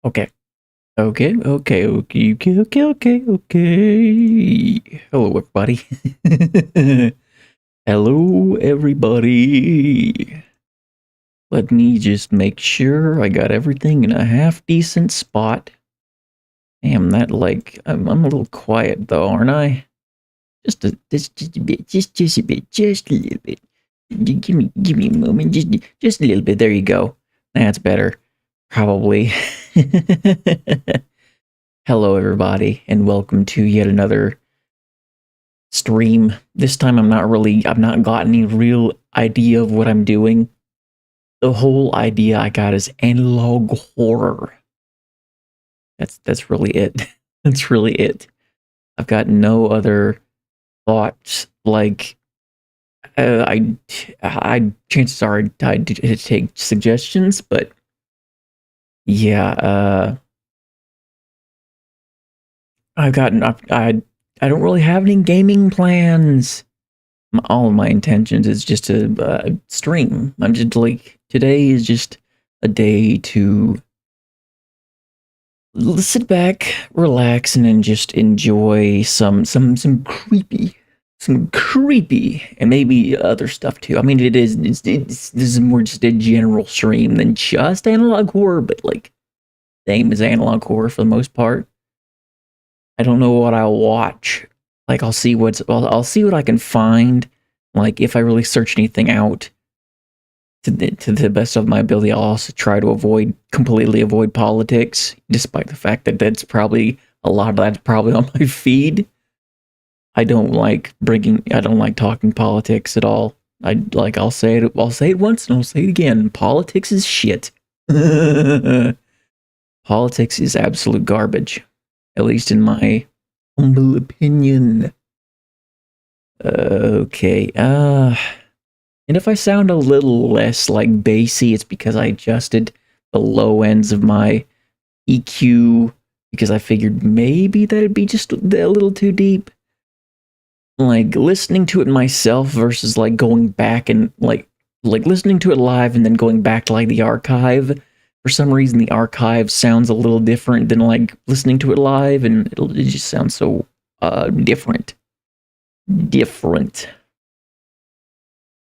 Okay. Okay. Hello, everybody. Hello, everybody. Let me just make sure I got everything in a half decent spot. Damn, I'm a little quiet though, aren't I? Just a bit, just a bit, just a little bit. Give me a moment, just a little bit. There you go. That's better, probably. Hello, everybody, and welcome to yet another stream. This time I've not got any real idea of what I'm doing. The whole idea I got is analog horror. That's really it. That's really it. I've got no other thoughts. Like, chances are I'd take suggestions, but yeah, I've gotten, I don't really have any gaming plans. All of my intentions is just to stream. I'm just like, today is just a day to sit back, relax, and then just enjoy some creepy, and maybe other stuff too. I mean, this is more just a general stream than just analog horror, but like, the aim is analog horror for the most part. I don't know what I'll watch. Like, I'll see what I can find. Like, if I really search anything out to the best of my ability, I'll also try to completely avoid politics, despite the fact that a lot of that's probably on my feed. I don't like talking politics at all. I'll say it once and I'll say it again. Politics is shit. Politics is absolute garbage. At least in my humble opinion. Okay, and if I sound a little less like bassy, it's because I adjusted the low ends of my EQ because I figured maybe that'd be just a little too deep. Like, listening to it myself versus like going back and like listening to it live and then going back to like the archive. For some reason, the archive sounds a little different than like listening to it live, and it just sounds so different.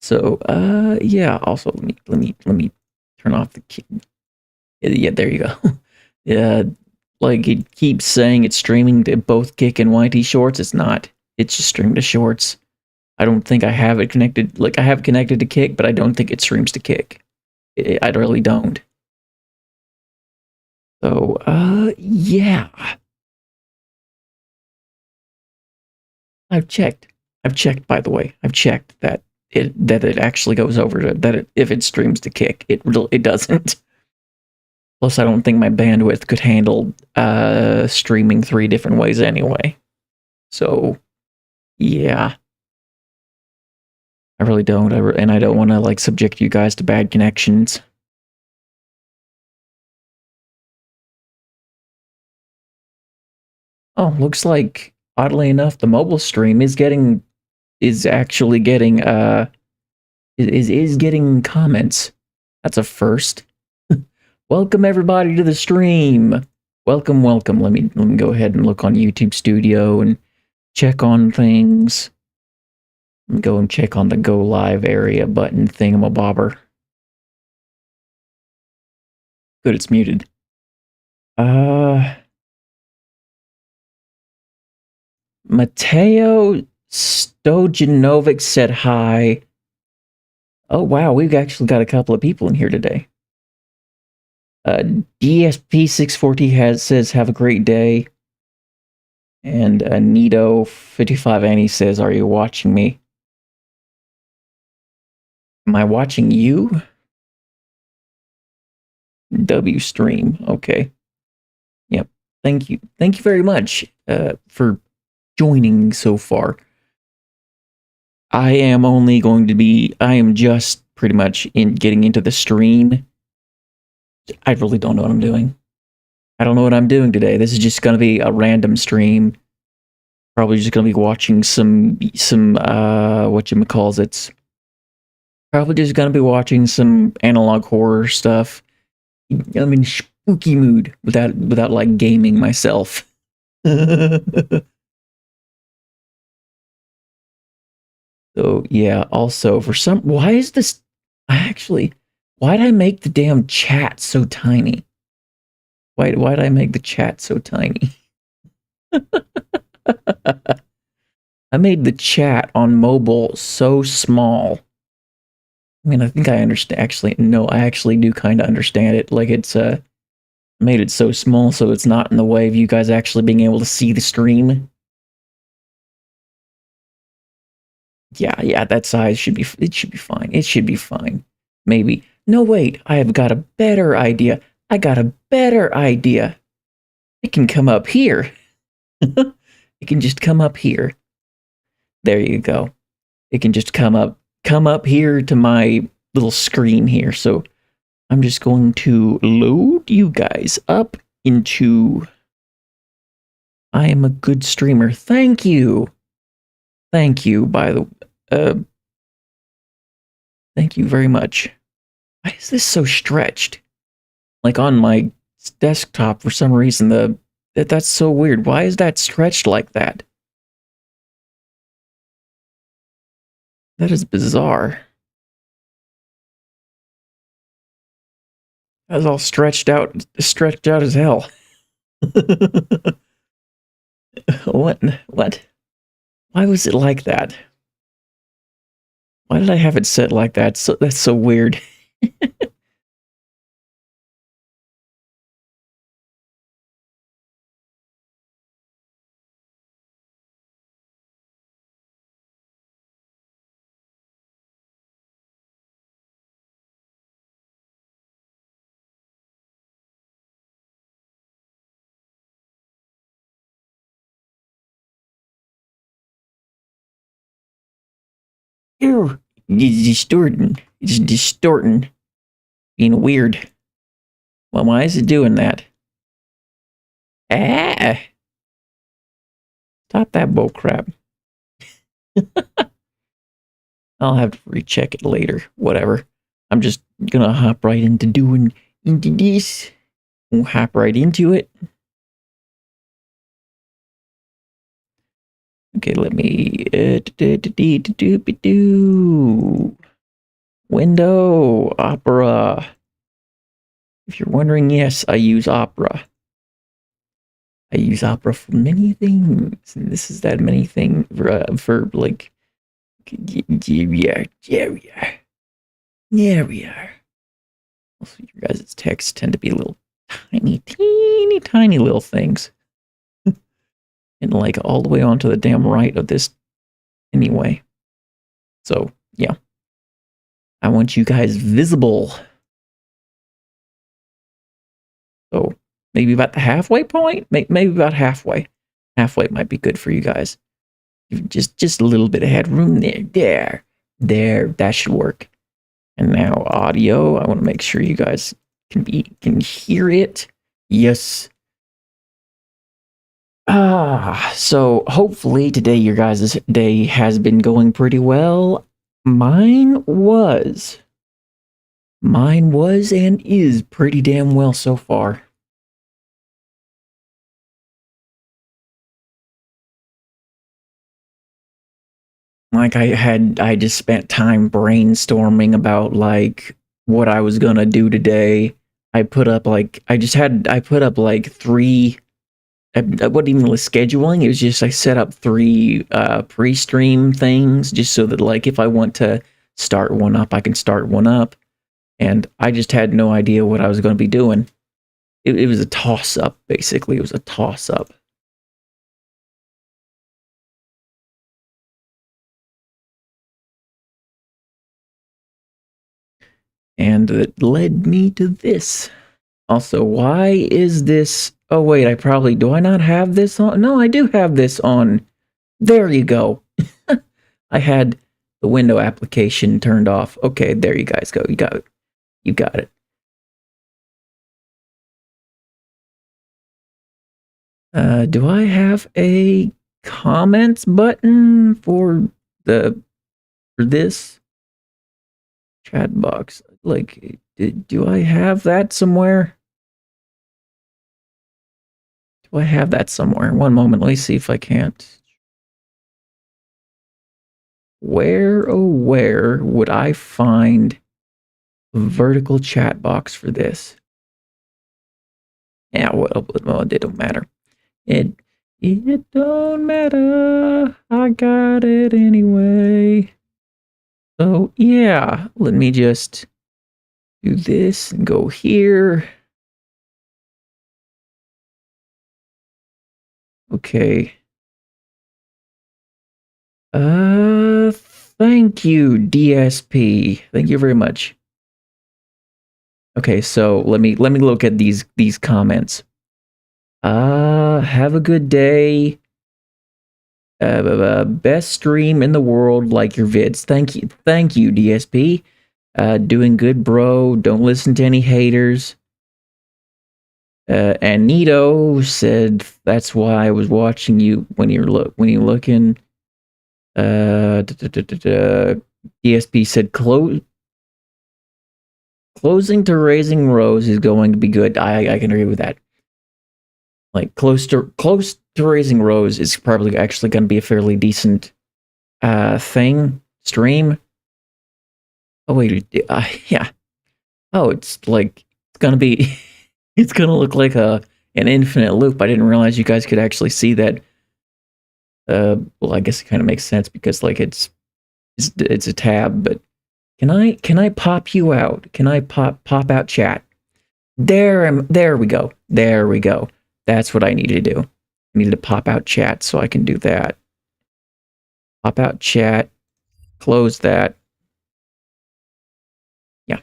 So yeah, also let me turn off the key. Yeah, there you go. Yeah, like, it keeps saying it's streaming to both Kick and YT Shorts. It's not. It's just streamed to Shorts. I don't think I have it connected. Like, I have it connected to Kick, but I don't think it streams to Kick. I really don't. So yeah. I've checked, by the way. I've checked that it actually goes over to if it streams to Kick. It doesn't. Plus, I don't think my bandwidth could handle streaming 3 different ways anyway. So, yeah. I really don't. And I don't want to like subject you guys to bad connections. Oh, looks like, oddly enough, the mobile stream is actually getting getting comments. That's a first. Welcome everybody to the stream. Welcome. Let me go ahead and look on YouTube Studio and check on things. Let me go and check on the go live area button thingamabobber. Good, it's muted. Mateo Stojanovic said hi. Oh wow, we've actually got a couple of people in here today. DSP640 says have a great day. And Nito55 Annie says, are you watching me? Am I watching you? W stream. Okay. Yep. Thank you. Thank you very much for joining so far. I am just pretty much getting into the stream. I really don't know what I'm doing. I don't know what I'm doing today. This is just going to be a random stream. Probably just going to be watching some whatchamacallits. Probably just going to be watching some analog horror stuff. I mean, spooky mood without like gaming myself. So yeah, also for some why is this why did I make the damn chat so tiny? Why did I make the chat so tiny? I made the chat on mobile so small. I mean, I think I understand. Actually, no, I actually do kind of understand it. Like it's made it so small so it's not in the way of you guys actually being able to see the stream. Yeah, that size should be it should be fine. It should be fine. Maybe. No, wait, I have got a better idea. I got a better idea. It can come up here. It can just come up here. There you go. It can just come up here to my little screen here. So I'm just going to load you guys up into I am a good streamer. Thank you. Thank you, by the thank you very much. Why is this so stretched? Like on my desktop for some reason that's so weird. Why is that stretched like that? That is bizarre. That's all stretched out as hell. What? Why was it like that? Why did I have it set like that? So that's so weird. Ew, it's distorting. It's distorting. Being weird. Well, why is it doing that? Ah! Stop that bullcrap. I'll have to recheck it later. Whatever. I'm just gonna hop right into this. We'll hop right into it. Okay, let me window Opera. If you're wondering, yes, I use Opera. I use Opera for many things. And this is that many thing for like yeah. There we are. Also, your guys' texts tend to be little tiny little things. And like all the way onto the damn right of this anyway. So yeah. I want you guys visible. So maybe about the halfway point? Maybe about halfway. Halfway might be good for you guys. Just a little bit of headroom there. There, that should work. And now audio. I want to make sure you guys can hear it. Yes. So hopefully today your guys' day has been going pretty well. Mine was and is pretty damn well so far. Like I just spent time brainstorming about like what I was gonna do today. I put up like three. I wasn't even scheduling. It was just I set up three pre-stream things just so that like if I want to start one up, I can start one up. And I just had no idea what I was going to be doing. It was a toss-up, basically. It was a toss-up. And it led me to this. Also, why is this... Oh, wait, do I not have this on? No, I do have this on. There you go. I had the window application turned off. Okay, there you guys go. You got it. You got it. Do I have a comments button for this chat box? Like, do I have that somewhere? Do I have that somewhere? One moment. Let me see if I can't. Where, oh, where would I find a vertical chat box for this? Yeah, well, it don't matter. It don't matter. I got it anyway. So, yeah, let me just do this and go here. Okay. Thank you, DSP. Thank you very much. Okay, so let me look at these comments. Have a good day. Best stream in the world, like your vids. Thank you, DSP. Doing good, bro. Don't listen to any haters. And Nito said that's why I was watching you when you're looking. DSP said closing to Raising Rose is going to be good. I can agree with that. Like close to Raising Rose is probably actually going to be a fairly decent stream. Oh wait, yeah. Oh, it's gonna be it's gonna look like an infinite loop. I didn't realize you guys could actually see that. Well, I guess it kind of makes sense because like it's a tab. But can I pop you out? Can I pop out chat? There we go. There we go. That's what I needed to do. I needed to pop out chat so I can do that. Pop out chat. Close that. Yeah.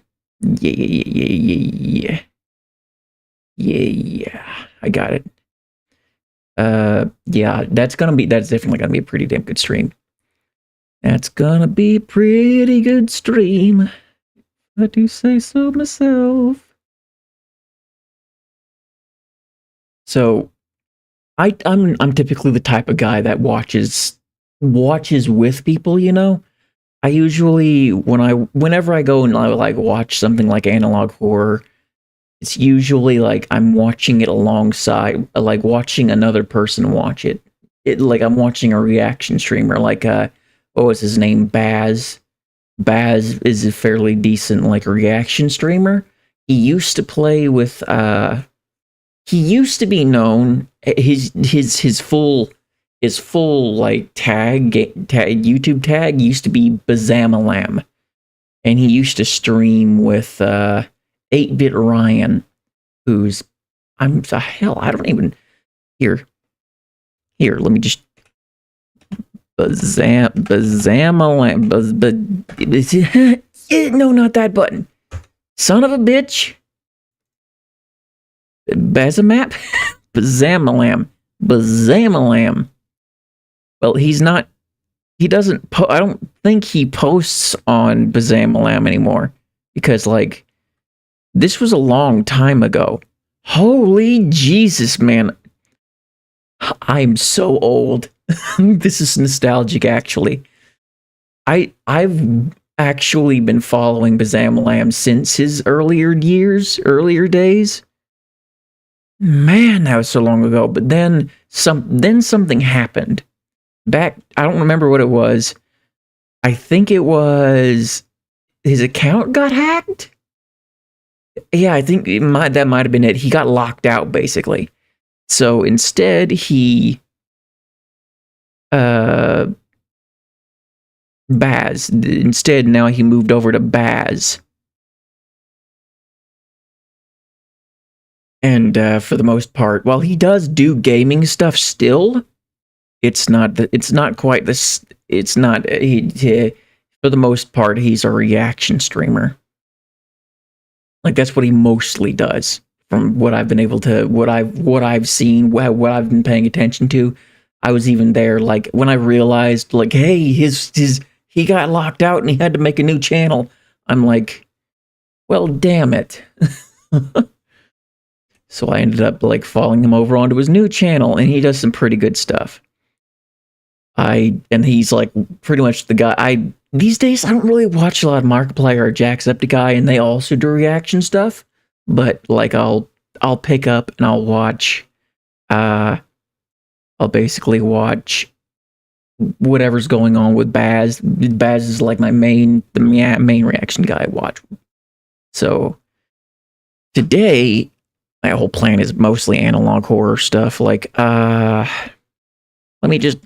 Yeah. I got it. Yeah, that's definitely gonna be a pretty damn good stream. That's gonna be a pretty good stream. I do say so myself. So, I'm typically the type of guy that watches with people, you know? I usually whenever I go and I like watch something like Analog Horror, it's usually like I'm watching it alongside, like watching another person watch it. Like I'm watching a reaction streamer, like what was his name? Baz. Baz is a fairly decent like reaction streamer. He used to play with he used to be known, his full like YouTube tag used to be Bazamalam. And he used to stream with 8-Bit Ryan, who's I don't even here, let me just Bazamalam no, not that button. Son of a bitch. Bazamap? Bazamalam. Well, he doesn't I don't think he posts on Bazamalam anymore because like this was a long time ago. Holy Jesus, man. I'm so old. This is nostalgic, actually. I've actually been following Bazamalam since his earlier days. Man, that was so long ago. But then something happened. I don't remember what it was. I think it was his account got hacked. Yeah, I think that might have been it. He got locked out, basically. So instead, he Baz. Instead, now he moved over to Baz. And for the most part, while he does do gaming stuff still, it's not quite this. It's not. For the most part, he's a reaction streamer. Like that's what he mostly does, from what I've been able to, what I've seen, what I've been paying attention to. I was even there, like when I realized, like, hey, he got locked out and he had to make a new channel. I'm like, well, damn it. So I ended up like following him over onto his new channel, and he does some pretty good stuff. And he's like pretty much the guy. These days I don't really watch a lot of Markiplier or Jacksepticeye, and they also do reaction stuff. But like I'll pick up and I'll watch I'll basically watch whatever's going on with Baz. Baz is like my main reaction guy I watch. So today, my whole plan is mostly analog horror stuff. Like, let me just.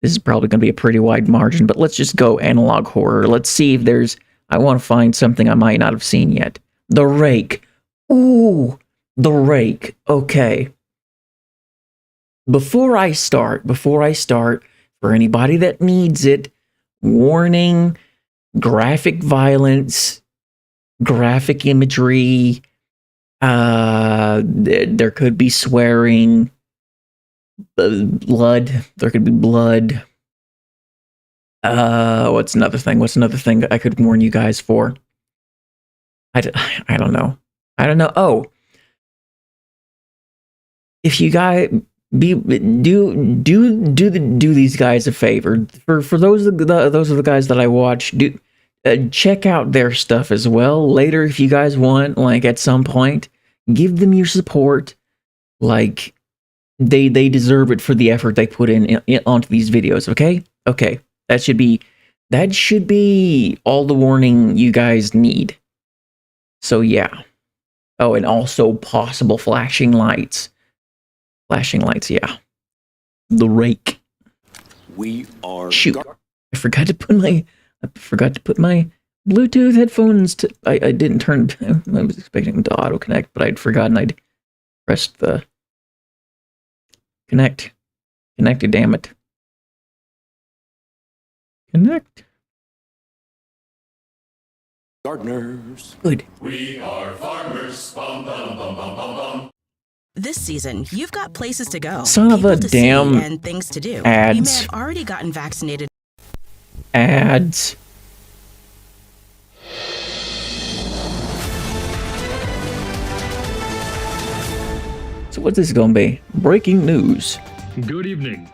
This is probably going to be a pretty wide margin, but let's just go analog horror. Let's see if there's. I want to find something I might not have seen yet. The Rake. Ooh, The Rake. Okay. Before I start, for anybody that needs it, warning, graphic violence, graphic imagery, there could be swearing, blood, there could be blood. What's another thing I could warn you guys for? I don't know. Oh, if you guys do these guys a favor. For those of the guys that I watch, check out their stuff as well later if you guys want. Like at some point, give them your support. Like they deserve it for the effort they put in onto these videos. Okay. That should be all the warning you guys need. So yeah. Oh, and also possible flashing lights. Yeah. The Rake. We are. Shoot! I forgot to put my Bluetooth headphones. I didn't turn. I was expecting them to auto connect, but I'd forgotten I'd pressed the connect. Connected. Damn it. Connect. Gardeners. Good. We are farmers. Bum, bum, bum, bum, bum, bum. This season, you've got places to go, Son of a people to see, damn and things to do. ads. You may have already gotten vaccinated. Ads. So what's this gonna be? Breaking news. Good evening.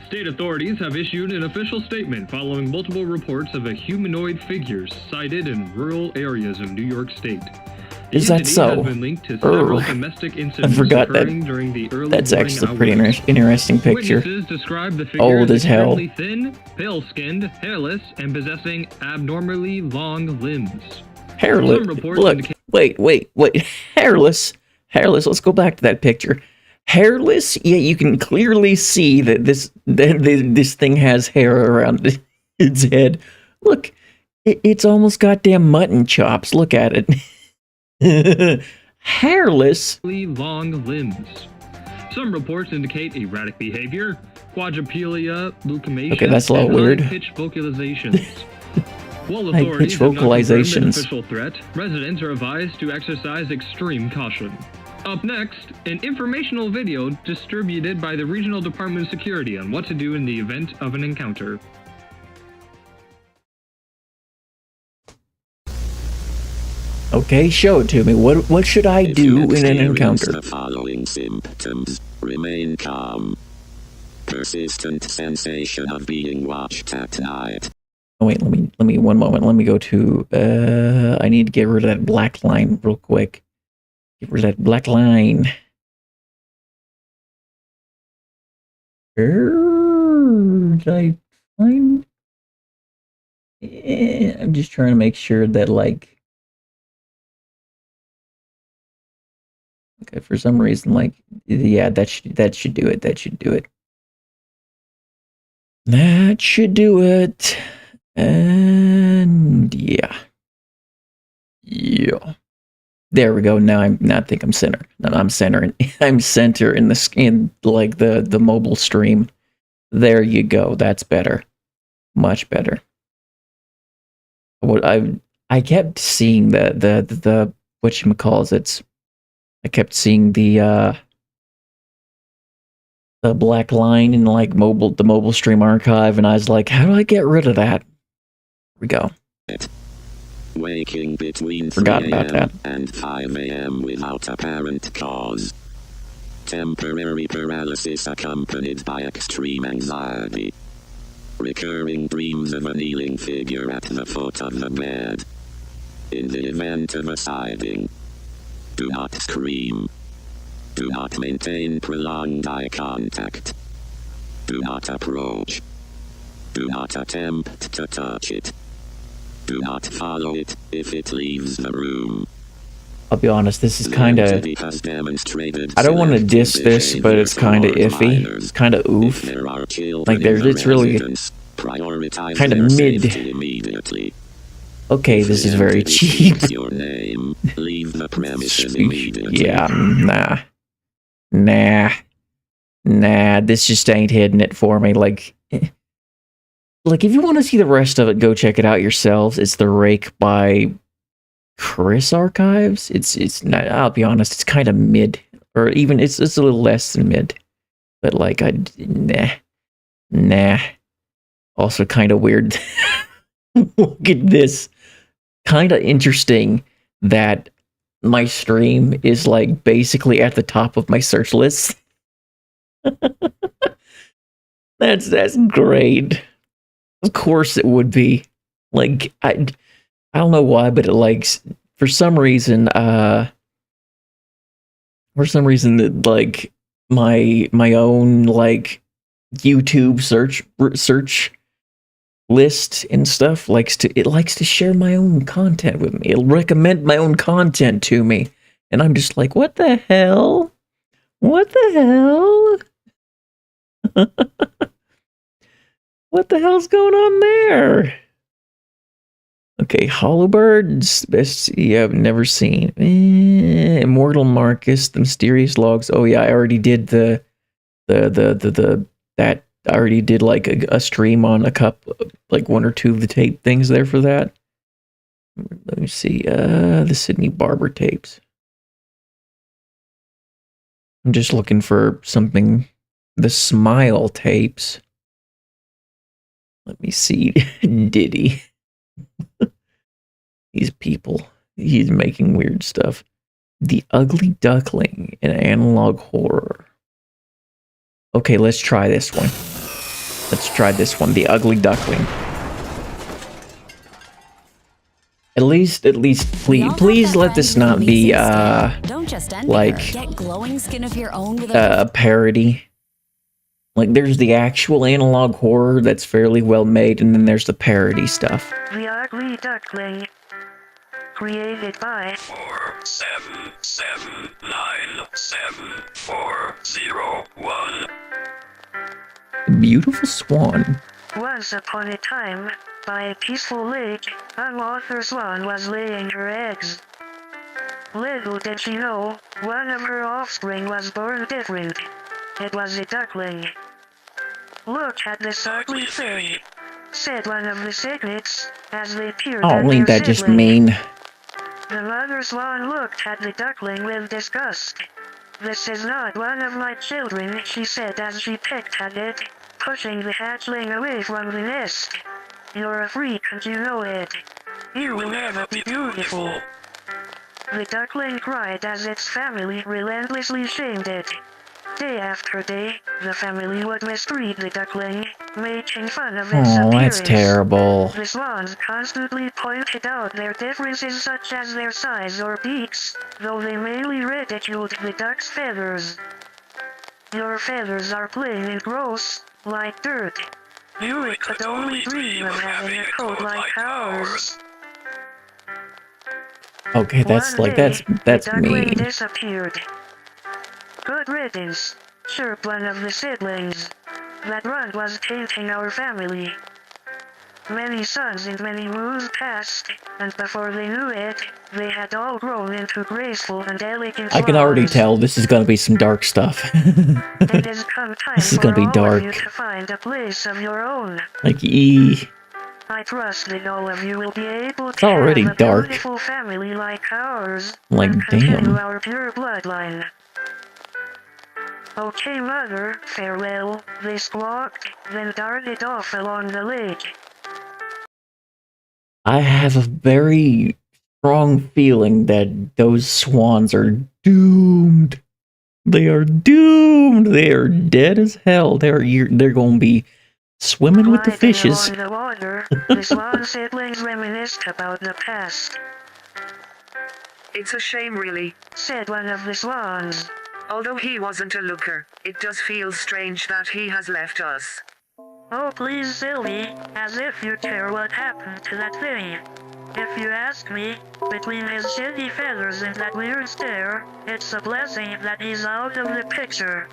State authorities have issued an official statement following multiple reports of a humanoid figure sighted in rural areas of New York State. The Is that entity so? has been linked to several domestic incidents forgot that. occurring during the early That's morning actually a pretty hours. interesting picture. Witnesses describe the figure Old as hell. extremely thin, pale-skinned, hairless, and possessing abnormally long limbs. Hairless. Some reports Look. indicate- Wait. Hairless. Let's go back to that picture. Hairless. Yeah, you can clearly see that this thing has hair around its head. Look, it's almost goddamn mutton chops. Look at it. Hairless. Long limbs. Some reports indicate erratic behavior, quadrupelia, leukemia, Okay, that's a little and weird. high-pitched vocalizations. While High-pitched authorities have not confirmed an vocalizations. official threat, residents are advised to exercise extreme caution. Up next, an informational video distributed by the Regional Department of Security on what to do in the event of an encounter. Okay, show it to me. What should I do in an encounter? The following symptoms: remain calm, persistent sensation of being watched at night. Oh, wait, let me 1 moment. Let me go to I need to get rid of that black line real quick. Get rid of that black line. Did I find? I'm just trying to make sure that like. Okay, for some reason, like, yeah, that should do it. That should do it. That should do it. And yeah. There we go. Now I think I'm center. No, I'm center. I'm center in the skin, like the mobile stream. There you go. That's better. Much better. What I kept seeing the whatchamacallit. I kept seeing the black line in like the mobile stream archive, and I was like, how do I get rid of that? Here we go. Waking between Forgot 3 about a.m. that. and 5 a.m. without apparent cause. Temporary paralysis accompanied by extreme anxiety. Recurring dreams of a kneeling figure at the foot of the bed. In the event of a sighting, do not scream. Do not maintain prolonged eye contact. Do not approach. Do not attempt to touch it. Do not follow it if it leaves the room. I'll be honest, this is kind of... Entity has demonstrated I don't want to selective diss this, but it's kind of behavior iffy. towards It's kind of If oof. there are children Like, there's, in the it's really residence, prioritize kind of their mid. safety immediately. Okay, If this the is very entity cheap. speaks your name, leave the premises immediately. Yeah, nah. This just ain't hitting it for me. Like, if you want to see the rest of it, go check it out yourselves. It's The Rake by Chris Archives. It's not. I'll be honest. It's kind of mid, or even it's a little less than mid. But like, nah. Also, kind of weird. Look at this. Kind of interesting that my stream is like basically at the top of my search list. That's great. Of course it would be. Like I don't know why, but it likes for some reason that like my own like YouTube search list and stuff likes to share my own content with me. It'll recommend my own content to me. And I'm just like, what the hell? What the hell? What the hell's going on there? Okay, Hollowbirds, best you have never seen. Immortal Marcus, The Mysterious Logs. Oh yeah, I already did that. I already did like a stream on like one or two of the tape things there for that. Let me see, the Sydney Barber tapes. I'm just looking for something. The Smile tapes. Let me see. Diddy. These people. He's making weird stuff. The Ugly Duckling, an analog horror. Okay, let's try this one. Let's try this one. The Ugly Duckling. At least, please let this not be, Don't just end like, there. Get glowing skin of your own with a parody. Like, there's the actual analog horror that's fairly well made, and then there's the parody stuff. The Ugly Duckling. Created by 477974001. Beautiful Swan. Once upon a time, by a peaceful lake, a mother swan was laying her eggs. Little did she know, one of her offspring was born different. It was a duckling. Look at this ugly thing, said one of the cygnets, as they peered at Oh, ain't their that just sibling. mean? The mother swan looked at the duckling with disgust. This is not one of my children, she said as she pecked at it, pushing the hatchling away from the nest. You're a freak and you know it. You will never be beautiful. The duckling cried as its family relentlessly shamed it. Day after day, the family would mistreat the duckling, making fun of its Oh, appearance. that's terrible. The swans constantly pointed out their differences such as their size or beaks, though they mainly ridiculed the duck's feathers. Your feathers are plain and gross, like dirt. You could only dream of having a coat like ours. Okay, that's One like, day, that's the duckling mean. disappeared. Good riddance, chirped one of the siblings. That runt was tainting our family. Many suns and many moons passed, and before they knew it, they had all grown into graceful and elegant I can already swans. tell this is gonna be some dark stuff. It has come time This is for gonna be all dark. of you to find a place of your own. Like, E. I trust that all of you will be able It's to already have a dark. beautiful family like ours, Like, and continue damn. our pure bloodline. Okay, mother, farewell, they squawked, then darted off along the lake. I have a very strong feeling that those swans are doomed. They are doomed. They are dead as hell. They're going to be swimming with the Gliding fishes. along the water, the swan siblings reminisced about the past. It's a shame, really, Said one of the swans. Although he wasn't a looker, it does feel strange that he has left us. Oh please Sylvie, as if you care what happened to that thing. If you ask me, between his shitty feathers and that weird stare, it's a blessing that he's out of the picture.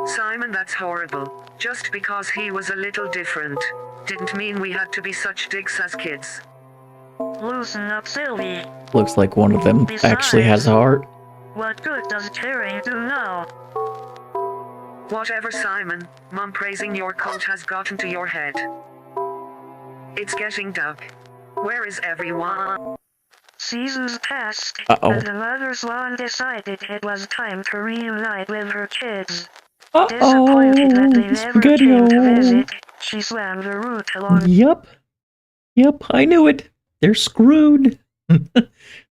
Simon, that's horrible. Just because he was a little different, didn't mean we had to be such dicks as kids. Loosen up, Sylvie. Looks like one of them actually has a heart. What good does caring do now? Whatever, Simon. Mom praising your coat has gotten to your head. It's getting dark. Where is everyone? Seasons passed, Uh-oh. and the mother swan decided it was time to reunite with her kids. Disappointed that they never came to visit, she swam the route along. Yep, I knew it. They're screwed.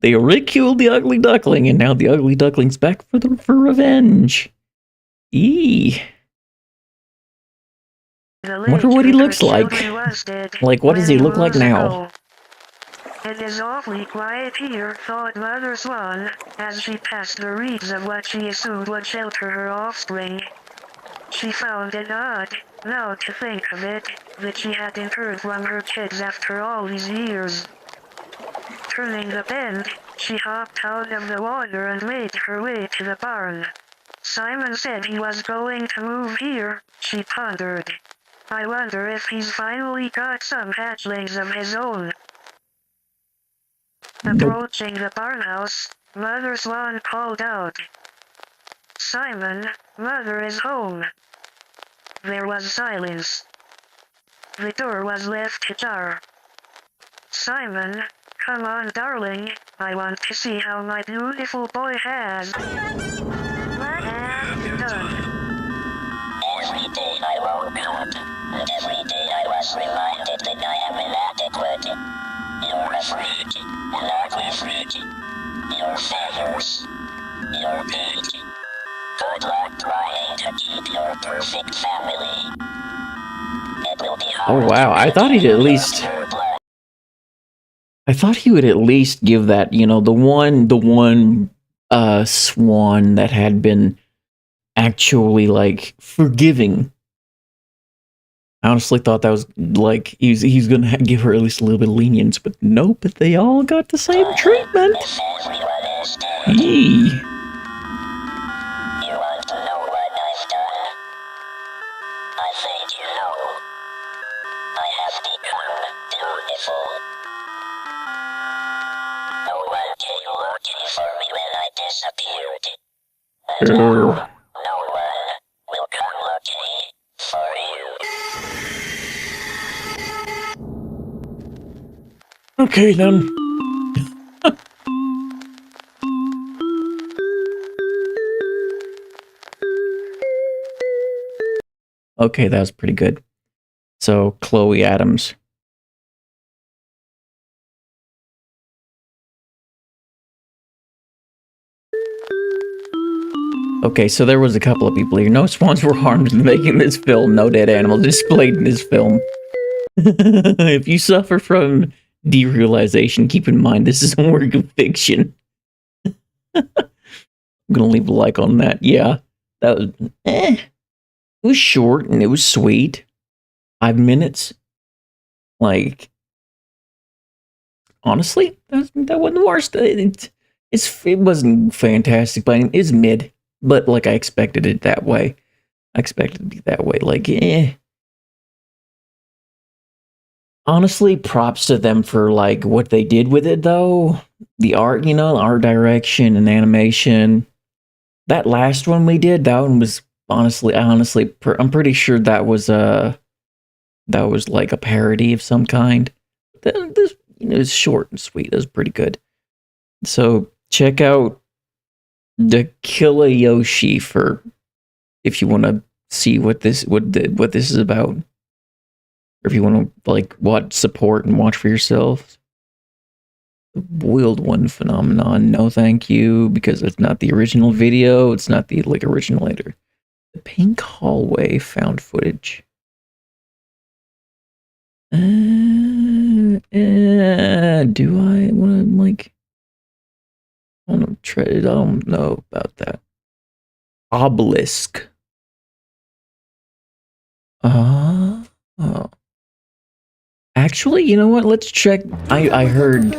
They ridiculed the ugly duckling, and now the ugly duckling's back for revenge. Eee. Wonder what he looks like. Like, what does he look like now? It is awfully quiet here, thought Mother Swan, as she passed the reeds of what she assumed would shelter her offspring. She found it odd, now to think of it, that she hadn't heard from her kids after all these years. Turning the bend, she hopped out of the water and made her way to the barn. Simon said he was going to move here, she pondered. I wonder if he's finally got some hatchlings of his own. Approaching the barnhouse, Mother Swan called out. Simon, Mother is home. There was silence. The door was left ajar. Simon, come on darling, I want to see how my beautiful boy has. What have you done? Every day I woke up, and every day I was reminded that I am inadequate. You're a freak, an ugly freak. Your feathers. You're big. Good luck trying to keep your perfect family. It will be hard. Oh wow, I thought he'd at least... I thought he would at least give that, you know, the one swan that had been actually, like, forgiving. I honestly thought that was, like, he's gonna give her at least a little bit of lenience, but nope, but they all got the same treatment. Yee. You want to know what I've done? I think you know. I have become beautiful. No one came looking for me when I disappeared. And now, no one will come looking for you. Okay then. Okay, that was pretty good. So, Chloe Adams. Okay, so there was a couple of people here. No swans were harmed in making this film. No dead animals displayed in this film. If you suffer from derealization, keep in mind this is a work of fiction. I'm gonna leave a like on that. Yeah, that was It was short and it was sweet. 5 minutes. Like, honestly, that wasn't the worst. It wasn't fantastic, but it's mid. But like I expected it that way. I expected it to be that way. Like, honestly, props to them for like what they did with it though. The art, you know, art direction and animation. That last one we did, that one was honestly, I'm pretty sure that was like a parody of some kind. This, you know, it's short and sweet. It was pretty good. So check out the Killayoshi for if you want to see what this is about, or if you want to like support and watch for yourself. The Boiled One phenomenon. No, thank you, because it's not the original video. It's not the like originator. The Pink Hallway found footage. Do I want to like? I want to I don't know about that. Obelisk. Oh. Actually, you know what? Let's check. I heard.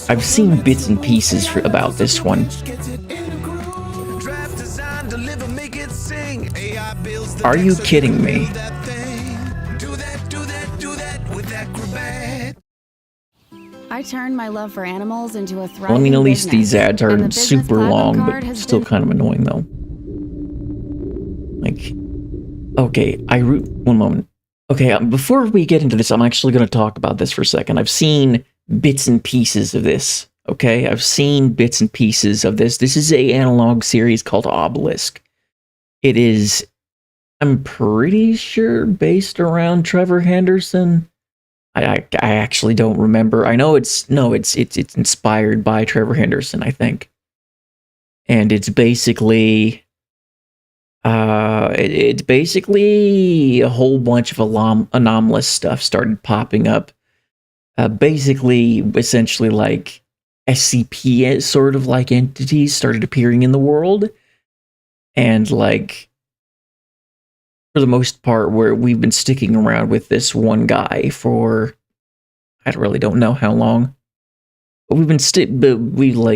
I've seen bits and pieces about this one. Are you kidding me? I turned my love for animals into a thriving Well, I mean, at least business. these ads And the aren't business super platinum long, card but has still been- kind of annoying, though. Like, okay, one moment. Okay, before we get into this, I'm actually going to talk about this for a second. I've seen bits and pieces of this, okay? I've seen bits and pieces of this. This is a analog series called Obelisk. It is, I'm pretty sure, based around Trevor Henderson. I actually don't remember. I know it's inspired by Trevor Henderson, I think. And it's basically it's basically a whole bunch of anomalous stuff started popping up. Essentially like SCP sort of like entities started appearing in the world. And like, for the most part, where we've been sticking around with this one guy for, I really don't know how long, but we've been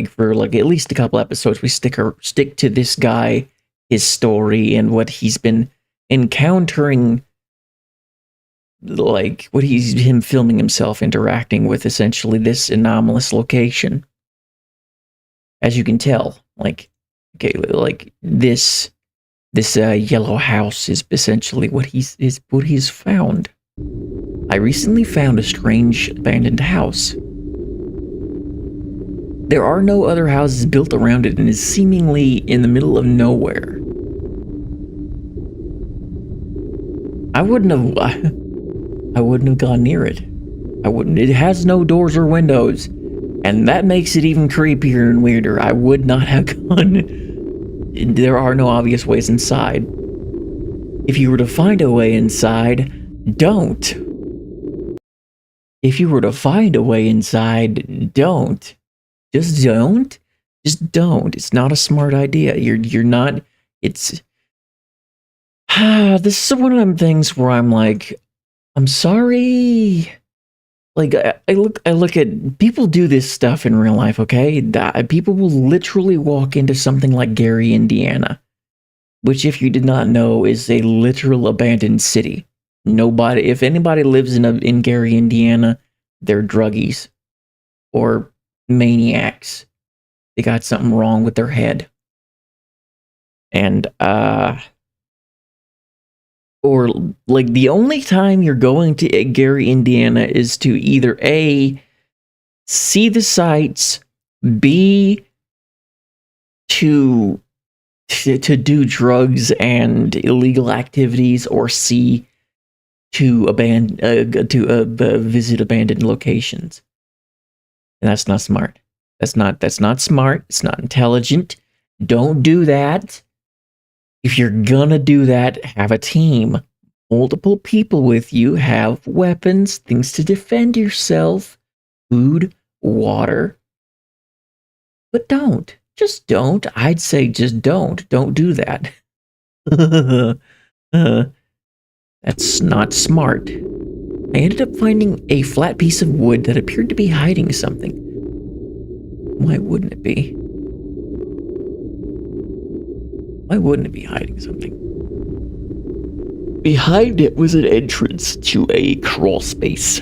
for like at least a couple episodes, we stick to this guy, his story, and what he's been encountering, like him filming himself interacting with essentially this anomalous location. As you can tell, like, okay, like this yellow house is essentially what he's found. I recently found a strange abandoned house. There are no other houses built around it and is seemingly in the middle of nowhere. I wouldn't have gone near it. It has no doors or windows, and that makes it even creepier and weirder. I would not have gone. There are no obvious ways inside. If you were to find a way inside, don't. If you were to find a way inside, don't. Just don't. Just don't. It's not a smart idea. You're not. It's. This is one of them things where I'm like, I'm sorry. Like, I look at people do this stuff in real life, okay? People will literally walk into something like Gary, Indiana, which, if you did not know, is a literal abandoned city. If anybody lives in Gary, Indiana, they're druggies or maniacs. They got something wrong with their head. And, or like the only time you're going to Gary, Indiana is to either A, see the sights, B, to do drugs and illegal activities, or C, to visit abandoned locations. And that's not smart. That's not smart. It's not intelligent. Don't do that. If you're gonna do that, have a team. Multiple people with you, have weapons, things to defend yourself, food, water. But don't. Just don't. I'd say just don't. Don't do that. That's not smart. I ended up finding a flat piece of wood that appeared to be hiding something. Why wouldn't it be? Why wouldn't it be hiding something? Behind it was an entrance to a crawl space.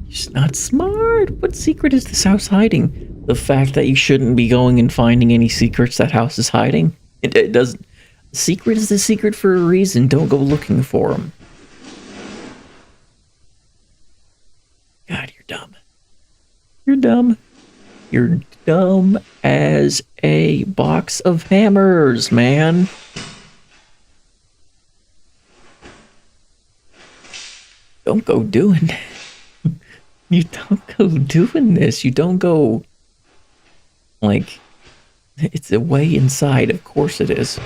It's not smart. What secret is this house hiding? The fact that you shouldn't be going and finding any secrets that house is hiding? It doesn't. Secret is the secret for a reason. Don't go looking for them. God, you're dumb. You're dumb. You're dumb as a box of hammers, man. Don't go doing. You don't go doing this. You don't go. Like, it's a way inside. Of course it is.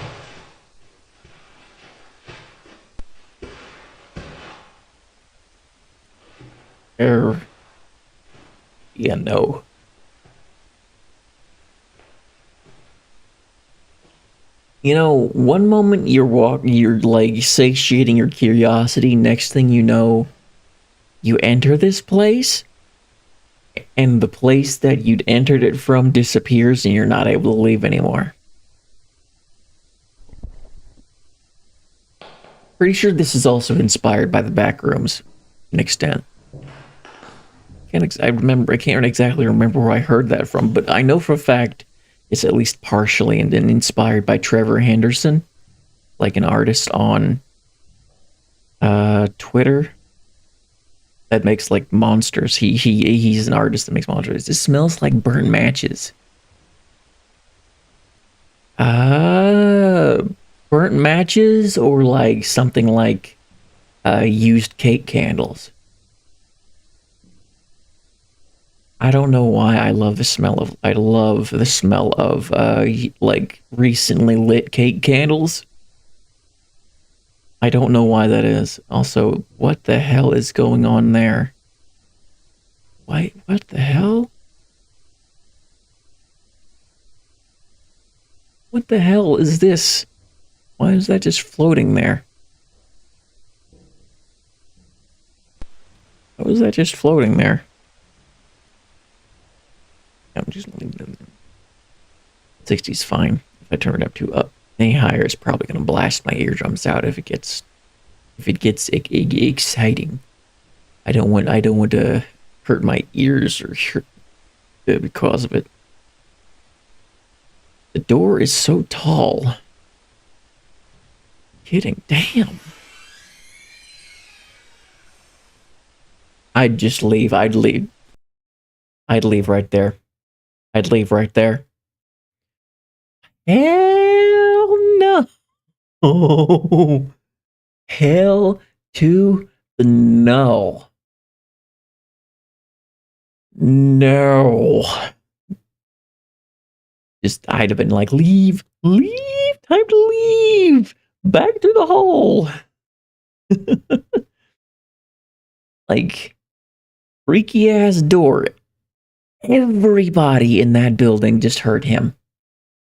Yeah, no. You know, one moment you're like satiating your curiosity, next thing you know, you enter this place, and the place that you'd entered it from disappears and you're not able to leave anymore. Pretty sure this is also inspired by the back rooms, to an extent. I can't exactly remember where I heard that from, but I know for a fact it's at least partially and then inspired by Trevor Henderson, like an artist on Twitter that makes like monsters. He's an artist that makes monsters. It smells like burnt matches. Burnt matches or like something like used cake candles. I don't know why I love the smell of like recently lit cake candles. I don't know why that is. Also, what the hell is going on there? Why, what the hell? What the hell is this? Why is that just floating there? How is that just floating there? I'm just leaving it there. 60's fine. If I turn it up too any higher, it's probably gonna blast my eardrums out if it gets exciting. I don't want to hurt my ears or hurt because of it. The door is so tall. Kidding, damn. I'd just leave. I'd leave right there. I'd leave right there. Hell no. Oh, hell to the no. No. I'd have been like, leave, time to leave, back through the hole. Like, freaky ass door. Everybody in that building just heard him.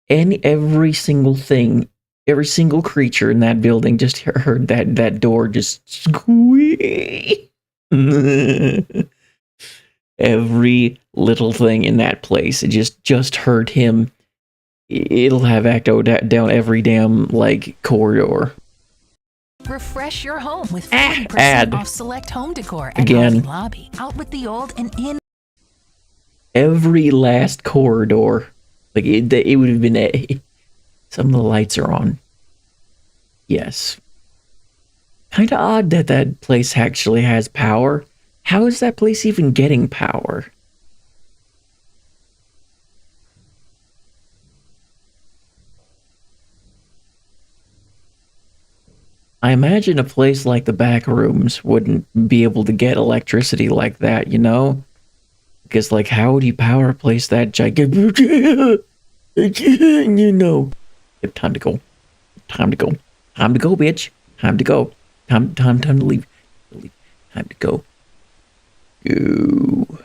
And every single thing, every single creature in that building just heard that door just squeak. Every little thing in that place, it just heard him. It'll have Acto down every damn, like, corridor. Refresh your home with 40% Ad. off select home decor at Again. Hobby Lobby. Out with the old and in. Every last corridor. Like, it would have been some of the lights are on. Yes. Kind of odd that that place actually has power. How is that place even getting power? I imagine a place like the back rooms wouldn't be able to get electricity like that, you know? Because, like, how would you power a place that gigantic? You know. Time to go. Time to go. Time to go, bitch. Time to go. Time to leave. Time to go. Go.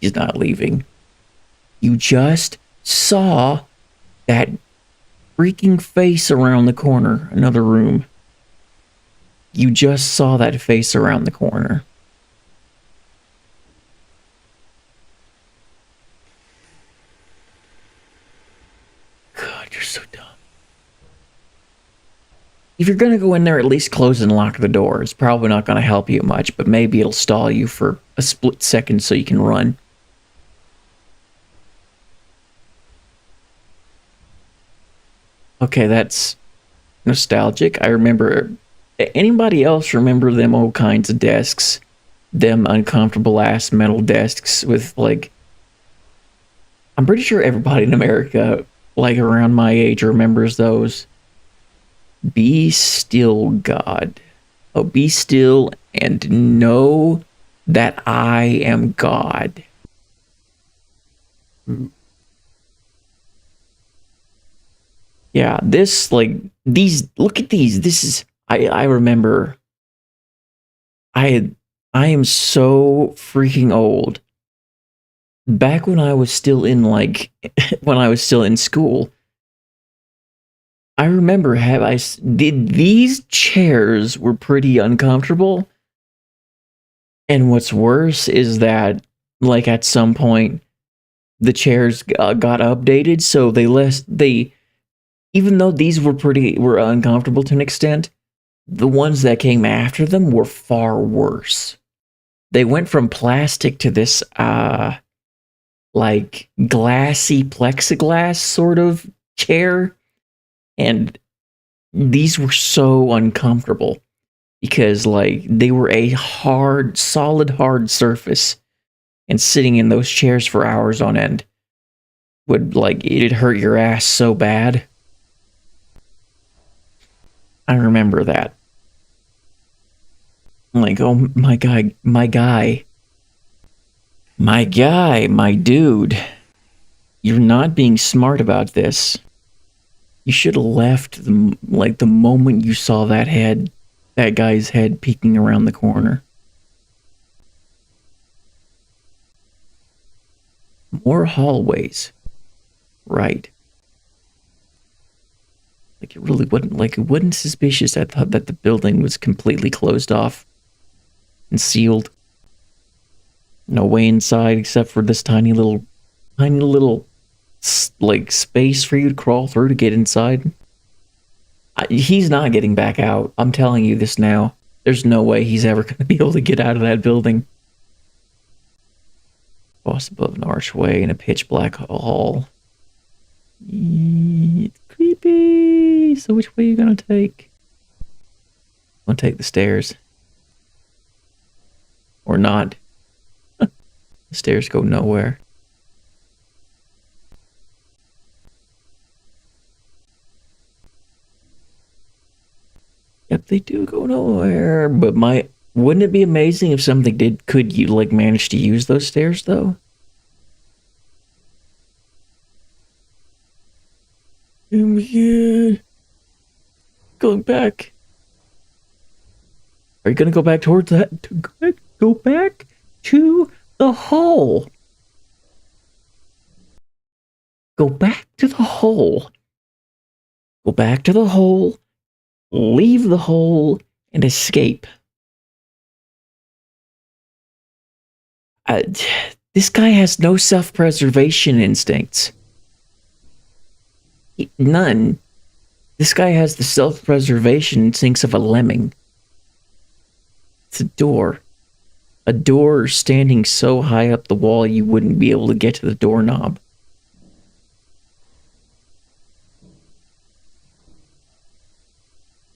He's not leaving. You just saw that freaking face around the corner. Another room. You just saw that face around the corner. God, you're so dumb. If you're gonna go in there, at least close and lock the door. It's probably not gonna help you much, but maybe it'll stall you for a split second so you can run. Okay, that's nostalgic. I remember... Anybody else remember them old kinds of desks? Them uncomfortable ass metal desks with, like... I'm pretty sure everybody in America, like around my age, remembers those. Be still, God. Oh, be still and know that I am God. Yeah, this, like, these, look at these. This is... I remember I am so freaking old. Back when I was still in, like, when I was still in school, I remember these chairs were pretty uncomfortable. And what's worse is that, like, at some point, the chairs got updated, so even though these were uncomfortable to an extent, the ones that came after them were far worse. They went from plastic to this, like, glassy plexiglass sort of chair, and these were so uncomfortable. Because, like, they were a solid hard surface, and sitting in those chairs for hours on end it'd hurt your ass so bad. I remember that. Like, oh my guy, my dude, you're not being smart about this. You should have left the moment you saw that guy's head peeking around the corner. More hallways. Right. Like, it wasn't suspicious. I thought that the building was completely closed off and sealed. No way inside except for this tiny little like space for you to crawl through to get inside. He's not getting back out. I'm telling you this now. There's no way he's ever going to be able to get out of that building. Boss above an archway in a pitch black hall. It's creepy. So which way are you going to take? I'm going to take the stairs. Or not. The stairs go nowhere. Yep, they do go nowhere. But wouldn't it be amazing if something could you like manage to use those stairs though? Oh my god. Going back. Are you gonna go back towards that? Go back to the hole. Go back to the hole. Go back to the hole. Leave the hole and escape. This guy has no self-preservation instincts. None. This guy has the self-preservation instincts of a lemming. It's a door. A door standing so high up the wall you wouldn't be able to get to the doorknob.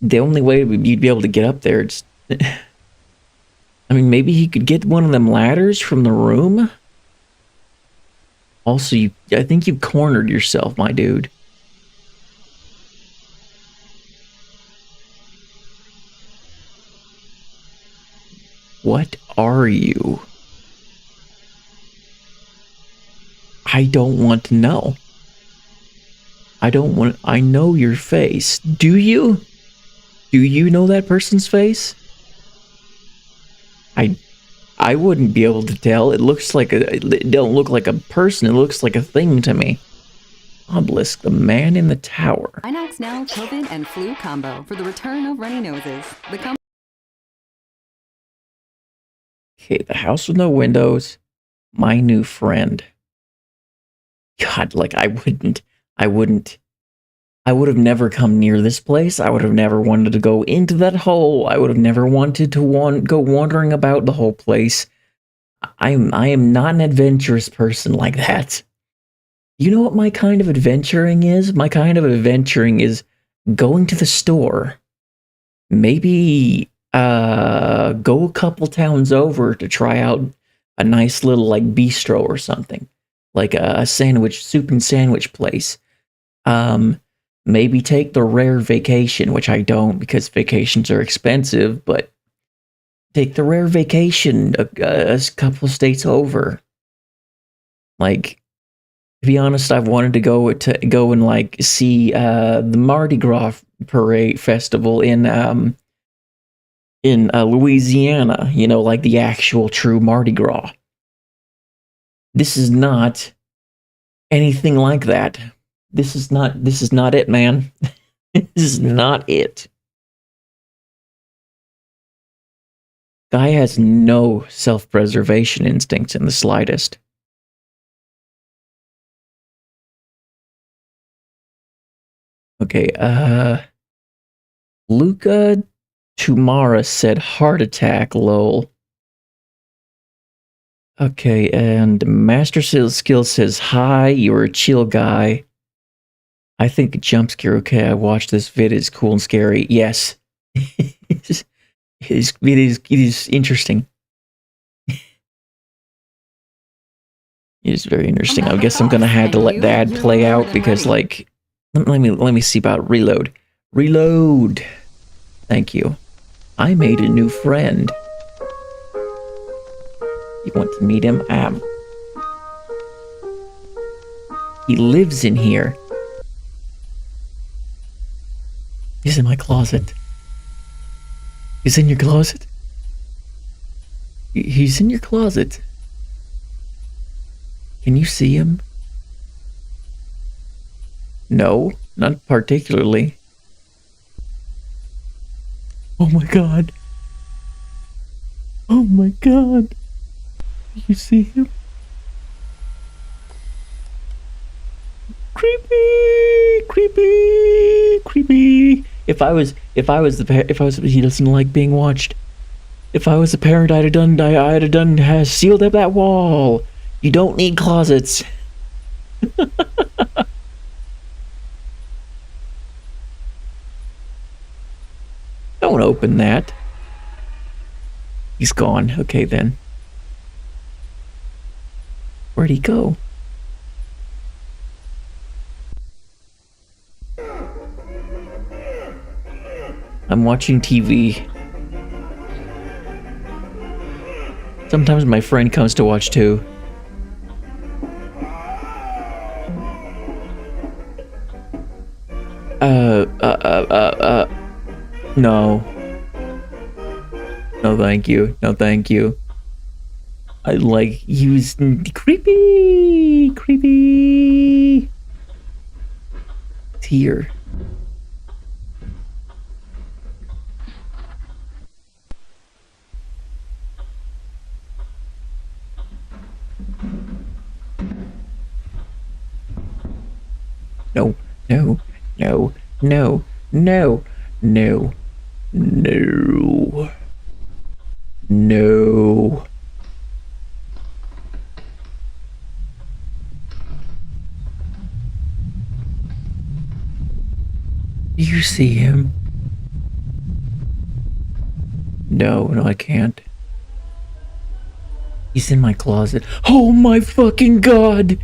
The only way you'd be able to get up there is... I mean, maybe he could get one of them ladders from the room? Also, I think you've cornered yourself, my dude. What are you? I don't want to know. I know your face. Do you? Do you know that person's face? I wouldn't be able to tell. It don't look like a person. It looks like a thing to me. Obelisk, the man in the tower. Inox Now COVID and flu combo for the return of runny noses. Okay, the house with no windows. My new friend. God, like I would have never come near this place. I would have never wanted to go into that hole. I would have never wanted to go wandering about the whole place. I am not an adventurous person like that. You know what my kind of adventuring is? My kind of adventuring is going to the store. Maybe go a couple towns over to try out a nice little like bistro or something. Like a soup and sandwich place. Maybe take the rare vacation, which I don't because vacations are expensive, but take the rare vacation a couple of states over. Like, to be honest, I've wanted to go and like see the Mardi Gras parade festival in Louisiana, you know, like the actual true Mardi Gras. This is not anything like that. This is not it, man. This is not it. Guy has no self-preservation instincts in the slightest. Okay, Luca Tumara said heart attack, lol. Okay, and Master Skill says, hi, you're a chill guy. I think a jump scare, okay, I watched this vid, it's cool and scary. Yes. It is interesting. It is very interesting. I guess I'm gonna have to let the ad play out because, like, let me see about reload. Reload. Thank you. I made a new friend. You want to meet him? He lives in here. He's in my closet. He's in your closet? He's in your closet. Can you see him? No, not particularly. Oh my god. Oh my god. You see him? Creepy, creepy, creepy. If I was he doesn't like being watched. If I was a parent, I'd have done sealed up that wall. You don't need closets. Don't open that. He's gone. Okay then. Where'd he go? I'm watching TV. Sometimes my friend comes to watch too. No. No, thank you. No, thank you. I like use creepy, creepy. It's here. No, no, no, no, no, no, no, no. Do you see him? No, no, I can't. He's in my closet. Oh my fucking god!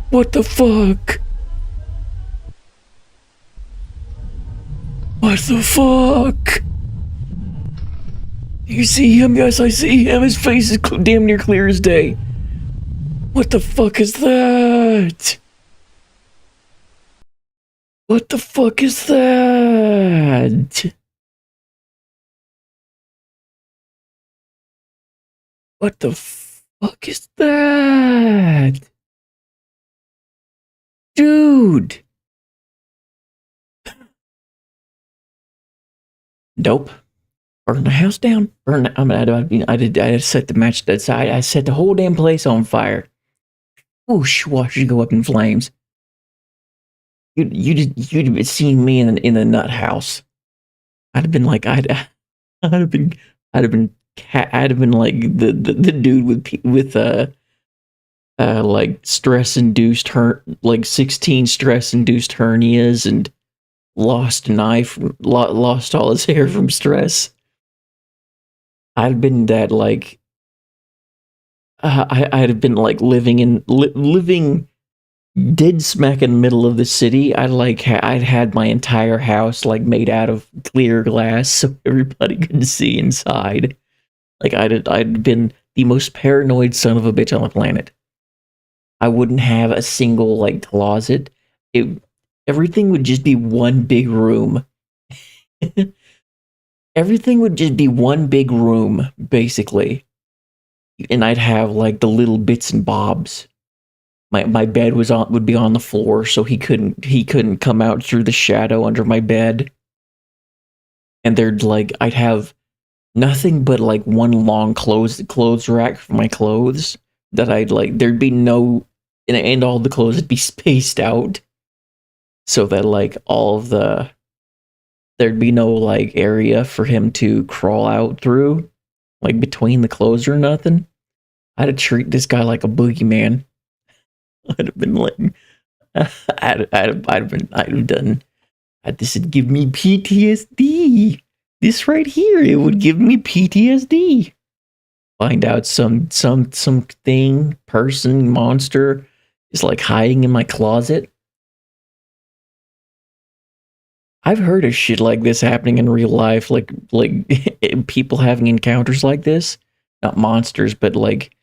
What the fuck? What the fuck? You see him? Yes, I see him. His face is damn near clear as day. What the fuck is that? What the fuck is that? What the fuck is that? Dude! Nope. Burn the house down. Burn the, I set the match that side. I set the whole damn place on fire. Whoosh, watch it go up in flames. You'd have seen me in the nut house. I'd have been like I'd have been like the dude with like stress-induced like 16 stress-induced hernias and lost lost all his hair from stress. I'd have been that like I'd have been like living dead smack in the middle of the city. I'd had my entire house like made out of clear glass so everybody could see inside. Like I'd been the most paranoid son of a bitch on the planet. I wouldn't have a single like closet. Everything would just be one big room. Everything would just be one big room, basically. And I'd have like the little bits and bobs. my bed would be on the floor, so he couldn't come out through the shadow under my bed. And there'd like I'd have nothing but like one long clothes rack for my clothes that I'd like there'd be no and all the clothes would be spaced out so that like there'd be no like area for him to crawl out through, like between the clothes or nothing. I'd have treated this guy like a boogeyman. I'd have been like, this would give me PTSD. This right here, it would give me PTSD. Find out something, person, monster is like hiding in my closet. I've heard of shit like this happening in real life, like people having encounters like this. Not monsters, but like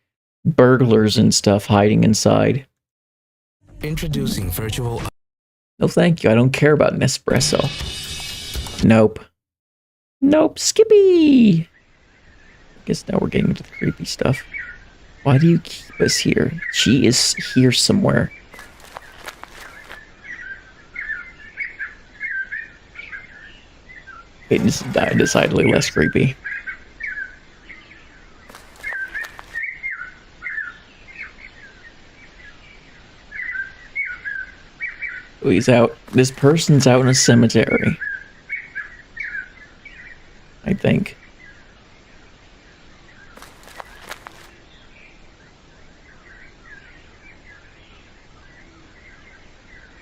burglars and stuff hiding inside. Introducing virtual. No, thank you. I don't care about Nespresso. Nope. Nope. Skippy. Guess now we're getting into the creepy stuff. Why do you keep us here? She is here somewhere. Okay, this is decidedly less creepy. Oh, he's out. This person's out in a cemetery. I think.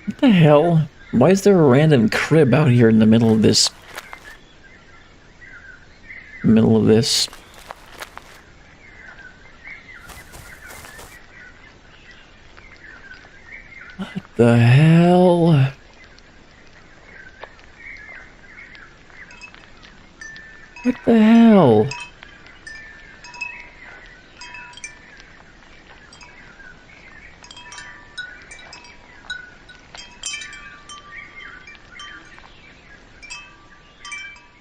What the hell? Why is there a random crib out here in the middle of this? What the hell? What the hell?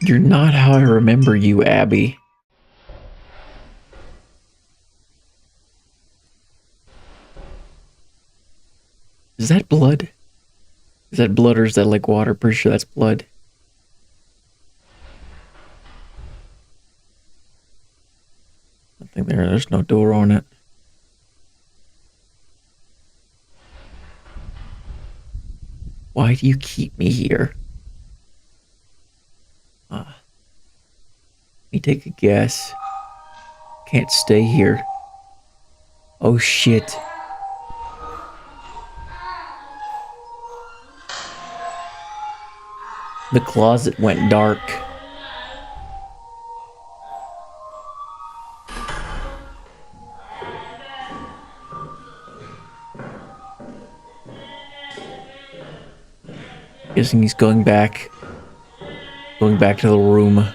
You're not how I remember you, Abby. Is that blood? Is that blood or is that like water? Pretty sure that's blood. Nothing there. There's no door on it. Why do you keep me here? Let me take a guess. Can't stay here. Oh shit. The closet went dark. Guessing he's going back to the room.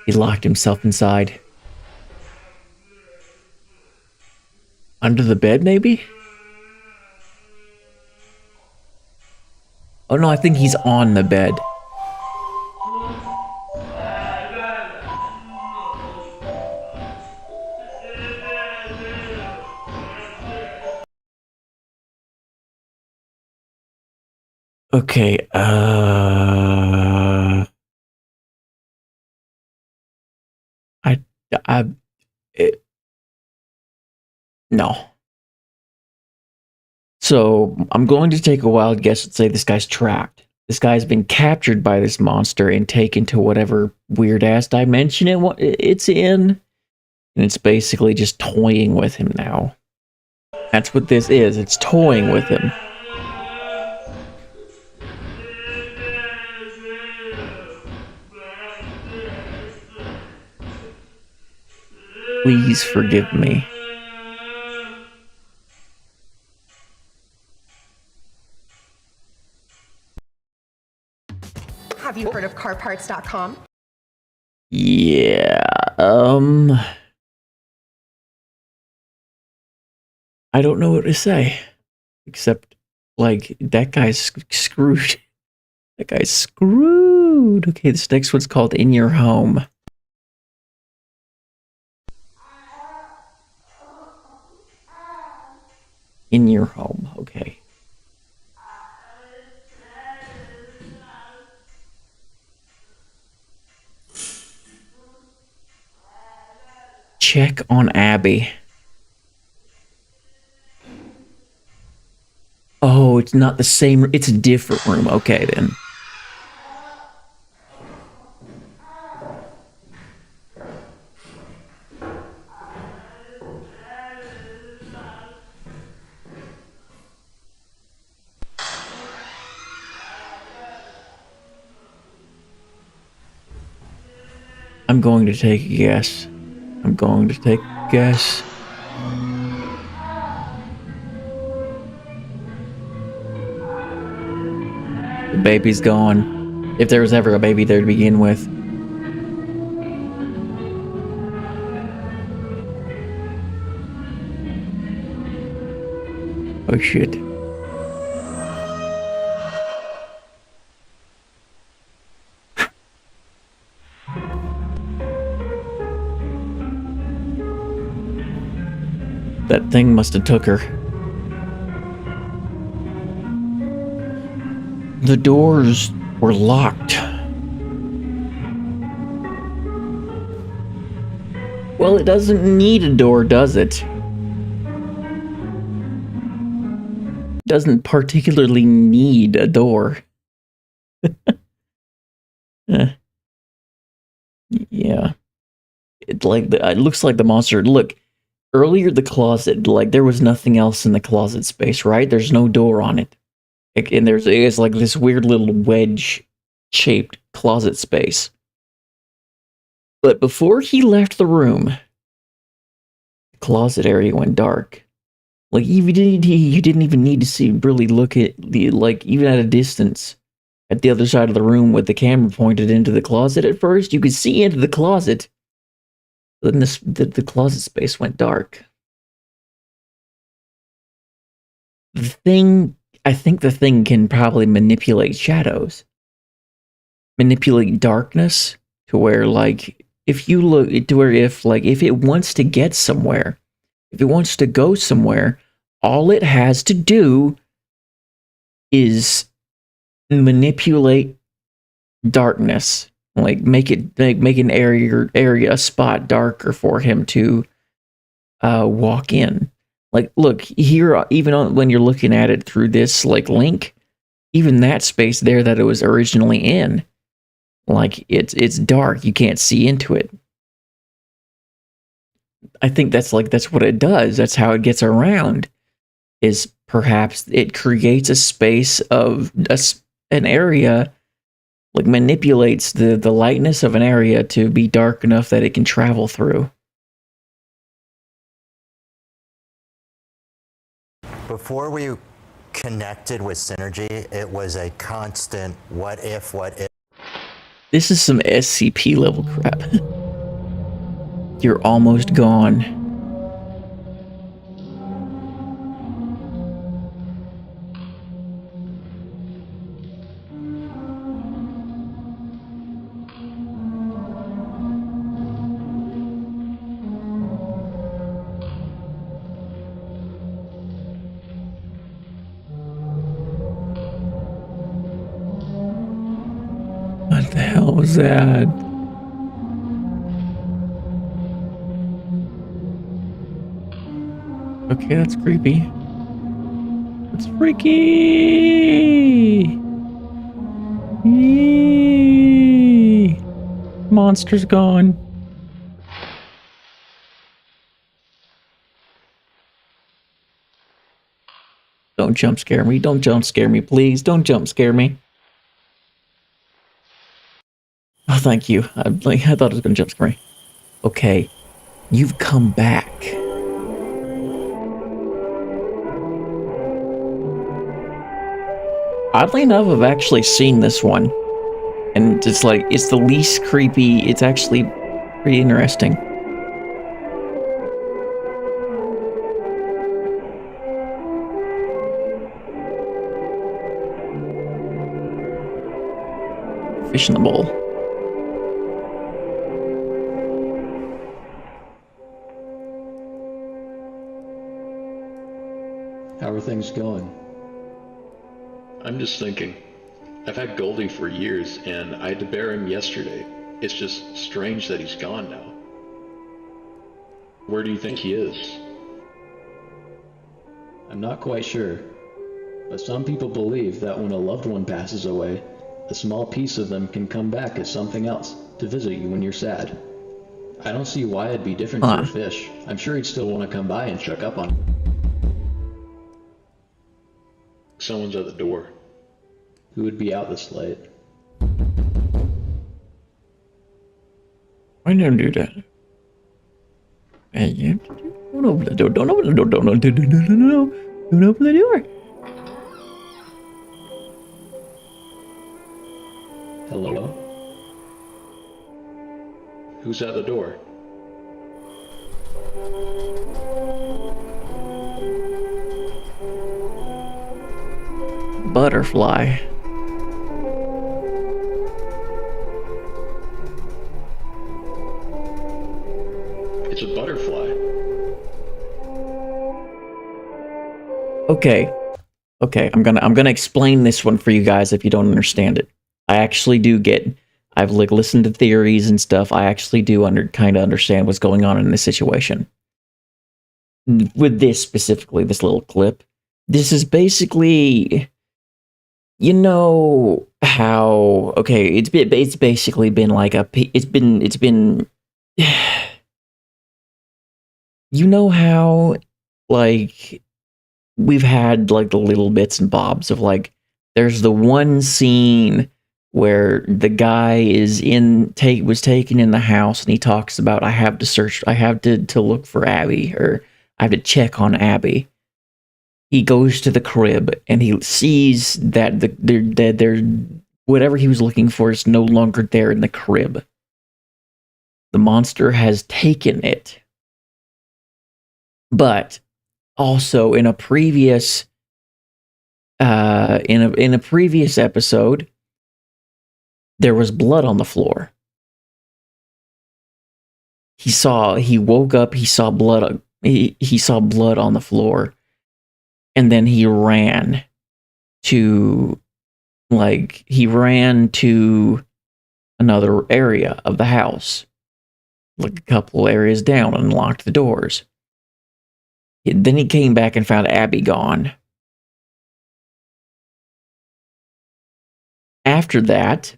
He locked himself inside. Under the bed, maybe? Oh no, I think he's on the bed. Okay, no. So, I'm going to take a wild guess and say this guy's trapped. This guy's been captured by this monster and taken to whatever weird-ass dimension it's in. And it's basically just toying with him now. That's what this is. It's toying with him. Please forgive me. Have you heard of carparts.com? Yeah, I don't know what to say. Except, like, that guy's screwed. That guy's screwed. Okay, this next one's called In Your Home. In Your Home, okay. Check on Abby. Oh, it's not the same. It's a different room. Okay, then. I'm going to take a guess. I'm going to take a guess. The baby's gone. If there was ever a baby there to begin with. Oh shit. That thing must have took her. The doors were locked. Well, it doesn't need a door, does it? Doesn't particularly need a door. Yeah. It looks like the monster. Look, earlier the closet, like there was nothing else in the closet space, right? There's no door on it. And it's like this weird little wedge-shaped closet space. But before he left the room, the closet area went dark. Like you didn't even need to really look at the, like, even at a distance at the other side of the room with the camera pointed into the closet at first. You could see into the closet. Then the closet space went dark. I think the thing can probably manipulate shadows. Manipulate darkness to where, like, if you look to where if it wants to get somewhere, if it wants to go somewhere, all it has to do is manipulate darkness. Like make an area a spot darker for him to walk in. Like, look here, even when you're looking at it through this like link, even that space there that it was originally in, like it's dark. You can't see into it. I think that's what it does. That's how it gets around. Is perhaps it creates a space of an area. Like manipulates the lightness of an area to be dark enough that it can travel through. Before we connected with Synergy, it was a constant what if. This is some SCP level crap. You're almost gone. What the hell was that? Okay, that's creepy. That's freaky! Yee. Monster's gone. Don't jump scare me. Don't jump scare me, please. Don't jump scare me. Oh, thank you. I thought it was going to jump scare me. Okay, you've come back. Oddly enough, I've actually seen this one. And it's like, it's the least creepy. It's actually pretty interesting. Fish in the bowl. How are things going? I'm just thinking. I've had Goldie for years, and I had to bear him yesterday. It's just strange that he's gone now. Where do you think he is? I'm not quite sure, but some people believe that when a loved one passes away, a small piece of them can come back as something else to visit you when you're sad. I don't see why it'd be different for a fish. I'm sure he'd still want to come by and check up on you. Someone's at the door. Who would be out this late? I don't do that. Hey, you don't open the door. Don't open the door. Don't open the door. Hello? Who's at the door? Butterfly. It's a butterfly. Okay, I'm gonna explain this one for you guys if you don't understand it. I actually do I've like listened to theories and stuff. I actually do kind of understand what's going on in this situation. With this specifically, this little clip, this is basically, you know how, okay, it's basically been like it's been you know how, like, we've had, like, the little bits and bobs of, like, there's the one scene where the guy was taken in the house and he talks about, I have to look for Abby, or I have to check on Abby. He goes to the crib and he sees that whatever he was looking for is no longer there in the crib. The monster has taken it. But also in a previous in a previous episode, there was blood on the floor. He woke up, he saw blood he saw blood on the floor, and then he ran to another area of the house, like a couple areas down, and locked the doors. Then he came back and found Abby gone. After that,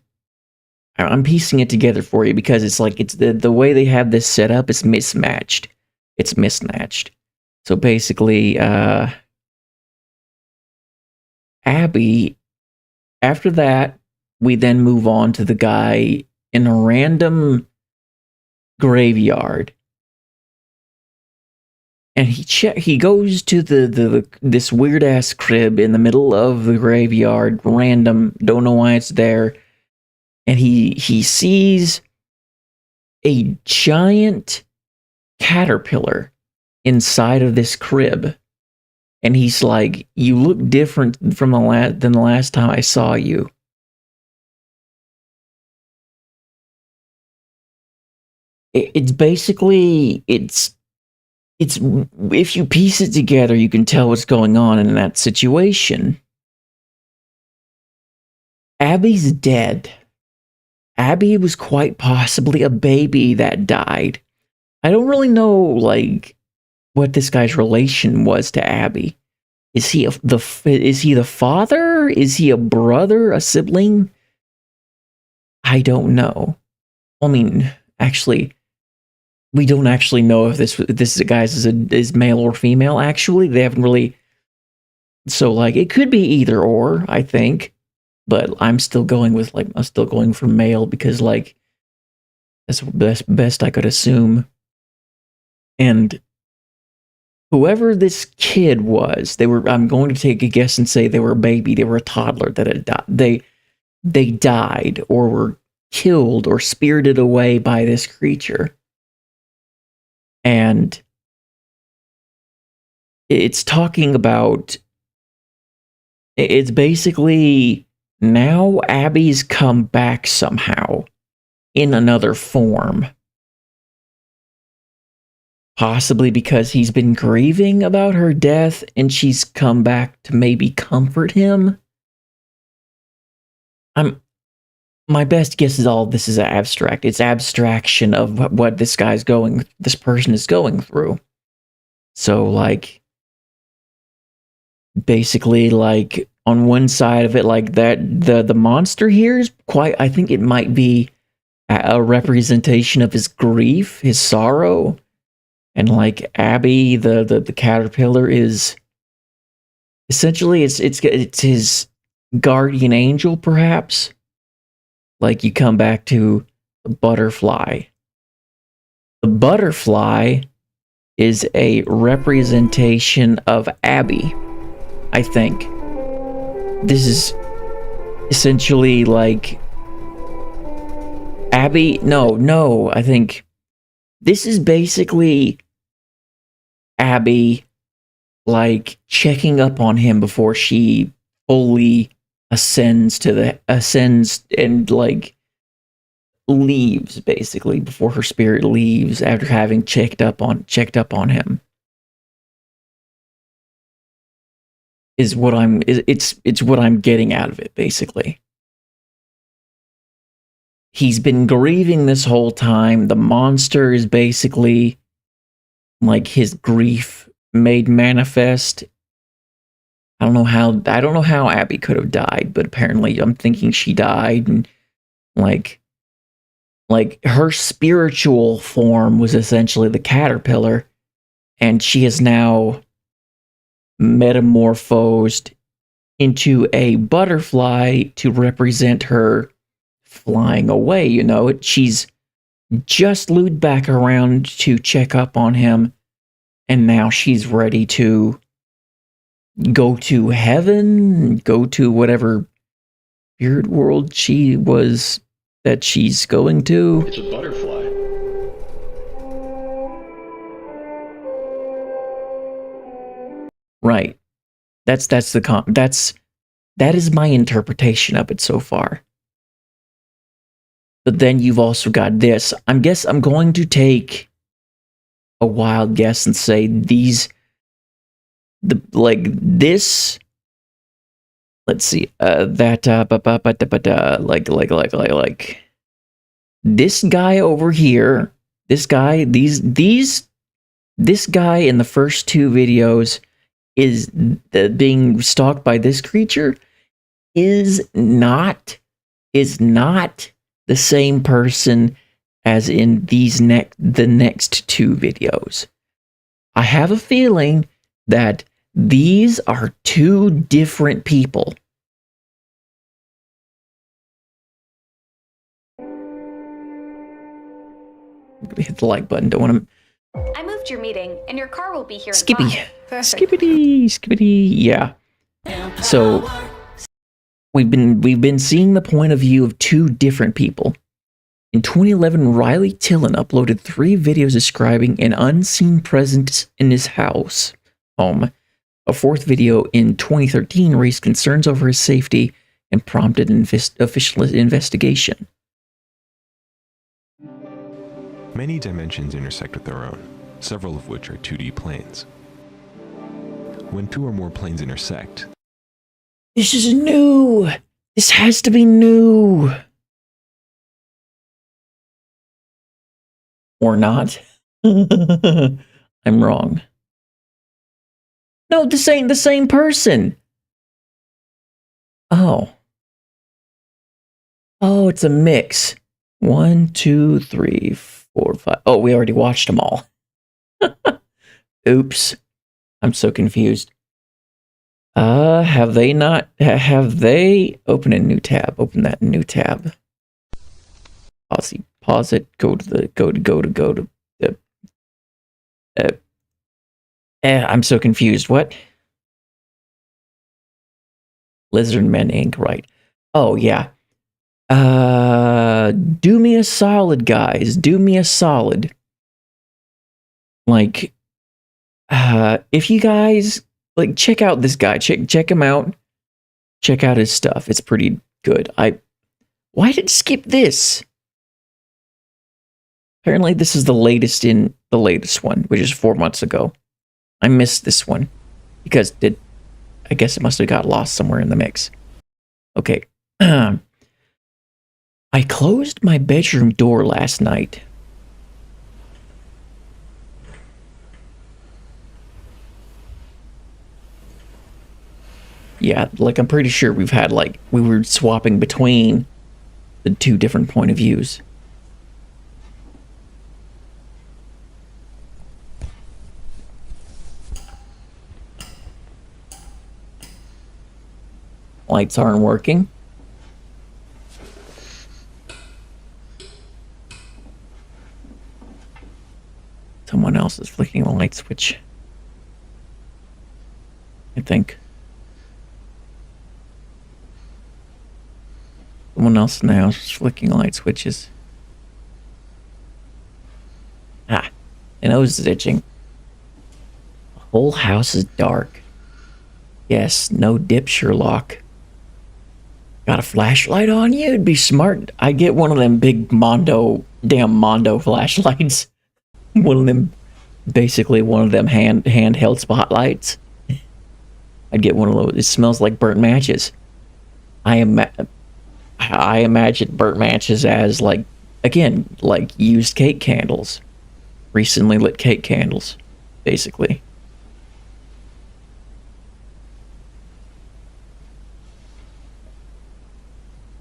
I'm piecing it together for you because it's like the way they have this set up is mismatched. It's mismatched. So basically, Abby, after that, we then move on to the guy in a random graveyard. And he goes to this weird ass crib in the middle of the graveyard, random, don't know why it's there. And he sees a giant caterpillar inside of this crib. And he's like, "You look different than the last time I saw you." It's basically, it's if you piece it together, you can tell what's going on in that situation. Abby's dead. Abby was quite possibly a baby that died. I don't really know, like, what this guy's relation was to Abby. Is he the father? Is he a brother, a sibling? I don't know. I mean, actually, we don't actually know if this guy's is male or female. Actually, they haven't really. So, like, it could be either or, I think. But I'm still going for male because, like, that's the best I could assume. And whoever this kid was, I'm going to take a guess and say they were a baby. They were a toddler that had died. They died or were killed or spirited away by this creature. And it's talking about, it's basically now Abby's come back somehow in another form. Possibly because he's been grieving about her death and she's come back to maybe comfort him. My best guess is all this is abstract. It's abstraction of what this person is going through. So like, basically like on one side of it, like that, the monster here is I think it might be a representation of his grief, his sorrow. And like Abby, the caterpillar is essentially it's his guardian angel, perhaps. Like you come back to the butterfly. The butterfly is a representation of Abby, I think. This is essentially like Abby. No, I think this is basically Abby, like, checking up on him before she fully ascends and, like, leaves, basically, before her spirit leaves after having checked up on him. It's what I'm getting out of it, basically. He's been grieving this whole time. The monster is basically like his grief made manifest. I don't know how Abby could have died, but apparently I'm thinking she died, and like her spiritual form was essentially the caterpillar, and she is now metamorphosed into a butterfly to represent her flying away. You know, she's just looped back around to check up on him, and now she's ready to go to heaven, go to whatever spirit world she's going to. It's a butterfly. Right. That is my interpretation of it so far. But then you've also got this. I'm going to take a wild guess and say this. Let's see. This guy over here. This guy in the first two videos is being stalked by this creature is not the same person as in the next two videos. I have a feeling that these are two different people. Hit the like button. Don't want to. I moved your meeting, and your car will be here. Skippy. Skippity. Yeah. So we've been seeing the point of view of two different people. In 2011, Riley Tillon uploaded 3 videos describing an unseen presence in his home. A 4th video in 2013 raised concerns over his safety and prompted an official investigation. Many dimensions intersect with their own, several of which are 2D planes. When 2 or more planes intersect... This is new! This has to be new! Or not. I'm wrong. No, this ain't the same person! Oh, it's a mix. 1, 2, 3, 4, 5. Oh, we already watched them all. Oops. I'm so confused. Have they open a new tab? Open that new tab. Pause it. Go to I'm so confused. What? Lizardmen Inc. Right. Oh yeah. Do me a solid, guys. Do me a solid. Like, if you guys like, check out this guy. Check him out. Check out his stuff. It's pretty Good. Why did it skip this? Apparently this is the latest in the latest one, which is 4 months ago. I missed this one because I guess it must have got lost somewhere in the mix. Okay. I closed my bedroom door last night. Yeah, like I'm pretty sure we've had we were swapping between the two different point of views. Lights aren't working. Someone else is flicking the light switch, I think. Someone else now is flicking light switches. Ah, my nose is itching. The whole house is dark. Yes, no dip, Sherlock. Got a flashlight on you? It'd be smart. I get one of them big damn Mondo flashlights. One of them, basically one of them handheld spotlights. I'd get one of those. It smells like burnt matches. I imagine burnt matches as again, used cake candles. Recently lit cake candles, basically.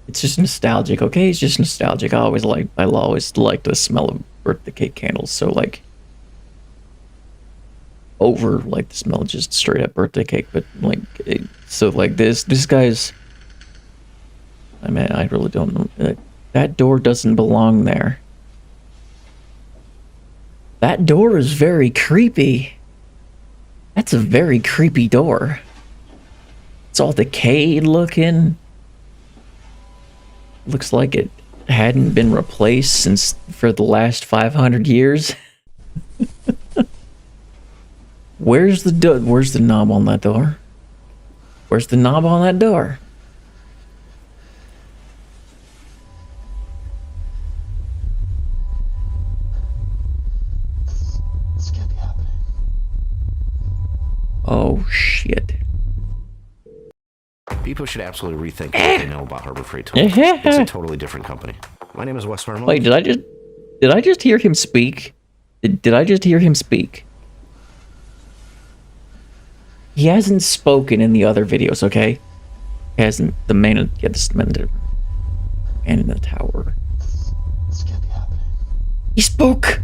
It's just nostalgic, okay? It's just nostalgic. I always like the smell of birthday cake candles. So over the smell of just straight up birthday cake, but this guy's. I mean, I really don't know. That door doesn't belong there. That door is very creepy. That's a very creepy door. It's all decayed looking. Looks like it hadn't been replaced for the last 500 years. Where's the knob on that door? Where's the knob on that door? This can't be happening. Oh shit. People should absolutely rethink what they know about Harbor Freight Tools. It's a totally different company. My name is Wes Vermont. Wait, did I just hear him speak? Did I just hear him speak? He hasn't spoken in the other videos, okay? He hasn't. The man in the tower. This can't be happening. He spoke.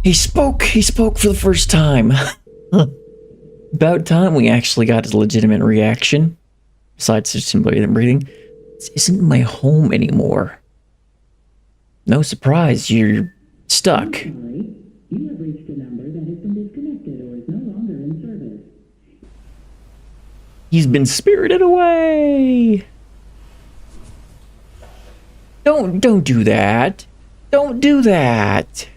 He spoke for the first time. About time we actually got a legitimate reaction. Besides just simply breathing. This isn't my home anymore. No surprise, you're stuck. You have reached a number that has been disconnected or is no longer in service. He's been spirited away. Don't do that. Don't do that.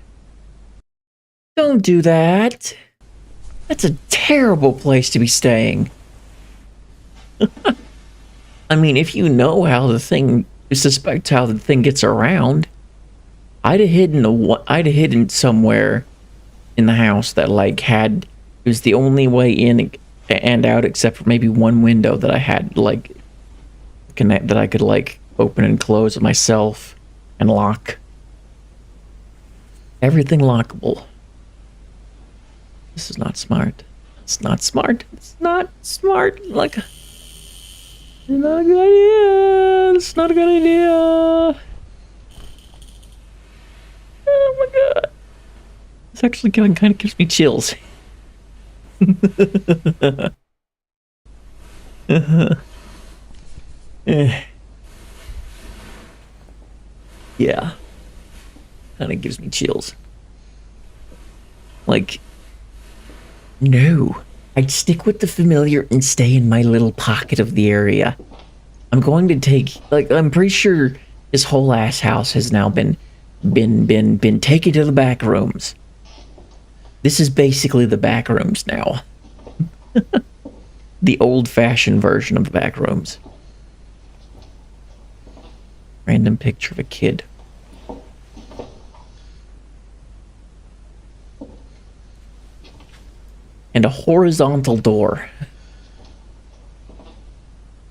Don't do that. That's a terrible place to be staying. I mean, if you know how suspect how the thing gets around, I'd have hidden somewhere in the house that it was the only way in and out, except for maybe one window that I had that I could open and close myself and lock. Everything lockable. This is not smart. It's not smart. It's not smart. It's not a good idea. It's not a good idea. Oh my god. This actually kind of gives me chills. Yeah. Kind of gives me chills. No. I'd stick with the familiar and stay in my little pocket of the area. I'm going to take, I'm pretty sure this whole ass house has now been taken to the back rooms. This is basically the back rooms now. The old-fashioned version of the back rooms. Random picture of a kid. And a horizontal door.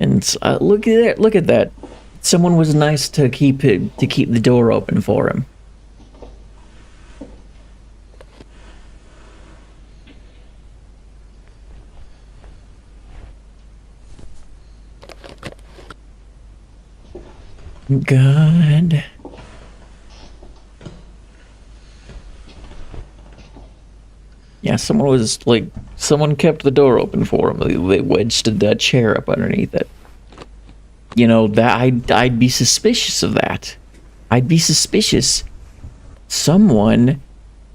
And look at that! Look at that! Someone was nice to keep the door open for him. God. Yeah, someone kept the door open for him. They wedged that chair up underneath it. You know, that I'd be suspicious of that. I'd be suspicious. Someone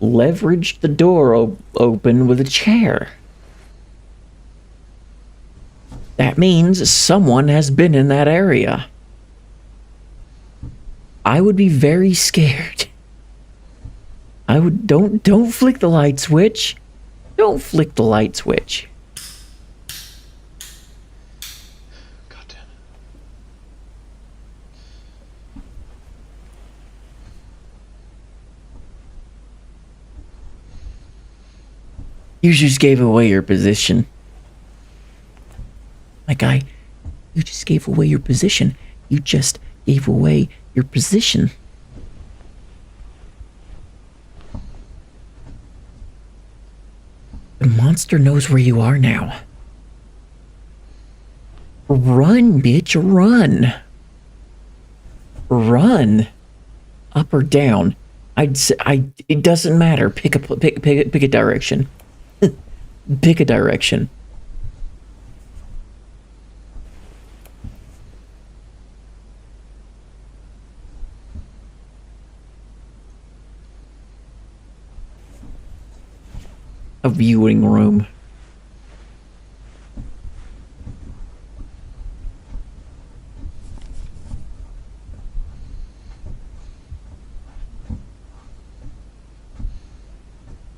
leveraged the door open with a chair. That means someone has been in that area. I would be very scared. I would don't flick the light switch. Don't flick the light switch. God damn it. You just gave away your position. My guy, you just gave away your position. You just gave away your position. The monster knows where you are now. Run, bitch, run. Run. Up or down. I'd say it doesn't matter. Pick a direction. Pick a direction. A viewing room.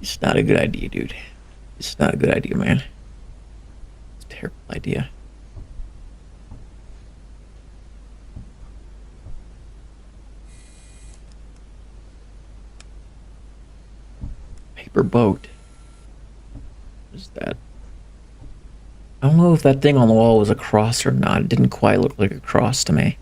It's not a good idea, dude. It's not a good idea, man. It's a terrible idea. Paper boat. What is that? I don't know if that thing on the wall was a cross or not. It didn't quite look like a cross to me.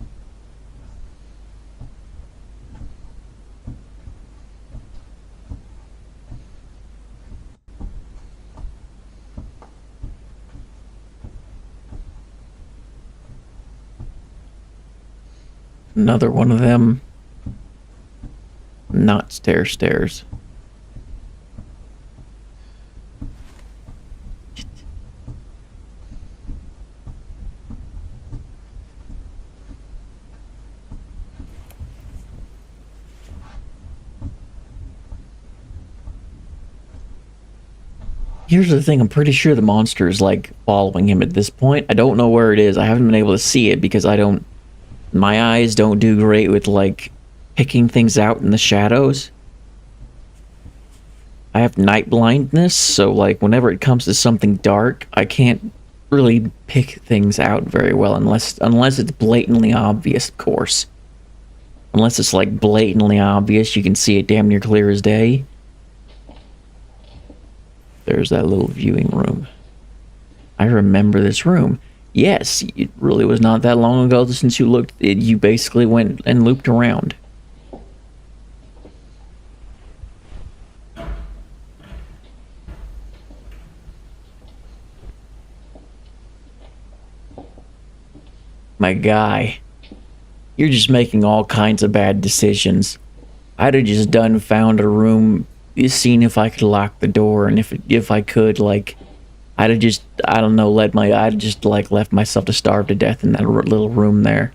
Another one of them. Not stairs. Here's the thing, I'm pretty sure the monster is like following him at this point. I don't know where it is. I haven't been able to see it because my eyes don't do great with like picking things out in the shadows. I have night blindness, so like whenever it comes to something dark, I can't really pick things out very well unless it's blatantly obvious, of course. Unless it's like blatantly obvious, you can see it damn near clear as day. There's that little viewing room. I remember this room. Yes, it really was not that long ago since you looked. You basically went and looped around. My guy, you're just making all kinds of bad decisions. I'd have just found a room, seen if I could lock the door, and if I could, like, I'd have just, I don't know, I'd just, like, left myself to starve to death in that little room there.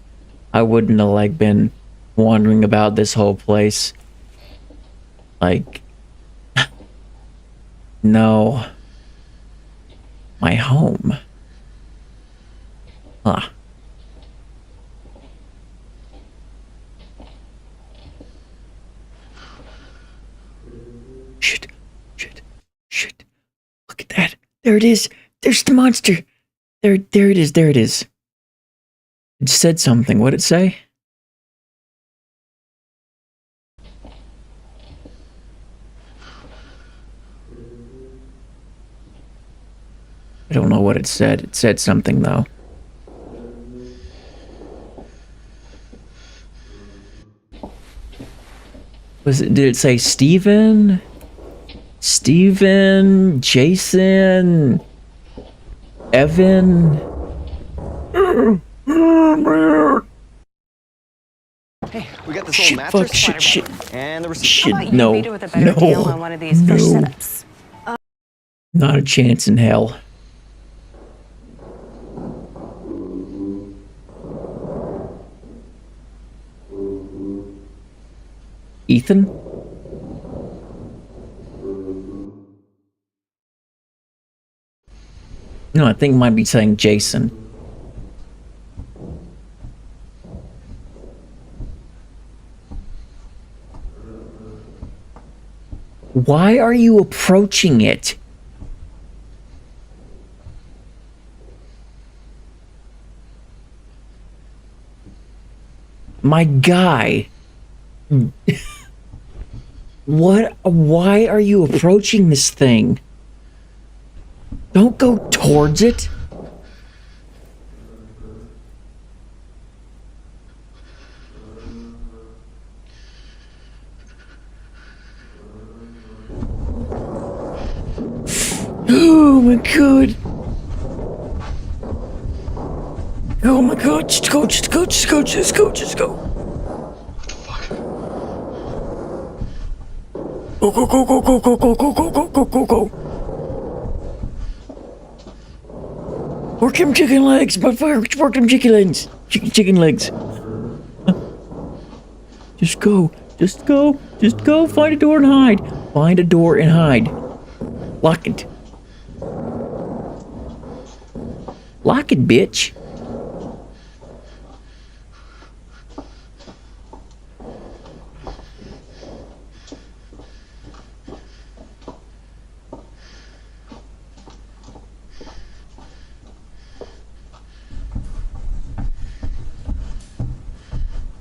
I wouldn't have, like, been wandering about this whole place. Like, no. My home. Huh. Shit. Look at that. There it is. There's the monster. There it is. It said something. What'd it say? don't know what it said. It said something, though. Did it say Steven? Steven, Jason, Evan? Hey, we got this old mattress and the receipt. Shit, no, not a chance in hell. Ethan? No, I think it might be saying Jason. Why are you approaching it? My guy. Why are you approaching this thing? Don't go towards it. Oh my god. Oh my god, just go, just go, just go, just go, just go. Go, go, go, go, go, go, go, go, go, go, go, go, go. Work them chicken legs, my fire, work them chicken legs. Chicken legs. Just go, just go, just go. Find a door and hide. Find a door and hide. Lock it. Lock it, bitch.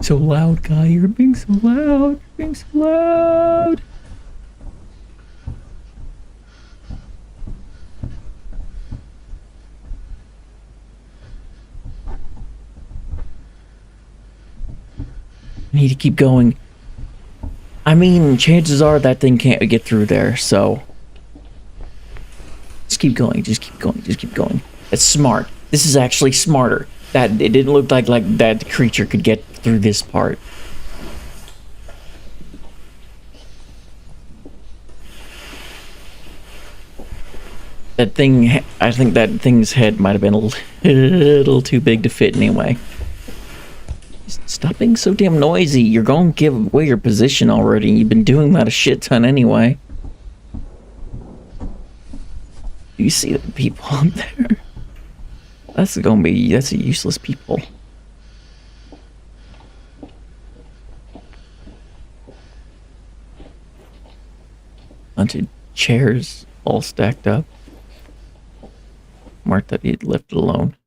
So loud, guy. You're being so loud. You're being so loud. I need to keep going. I mean, chances are that thing can't get through there, so just keep going, just keep going, just keep going. That's smart. This is actually smarter. That it didn't look like that creature could get through this part. That thing, I think that thing's head might have been a little too big to fit anyway. Stop being so damn noisy. You're going to give away your position already. You've been doing that a shit ton anyway. Do you see the people up there? That's a useless people. Bunch of chairs all stacked up. Mark that he'd left it alone.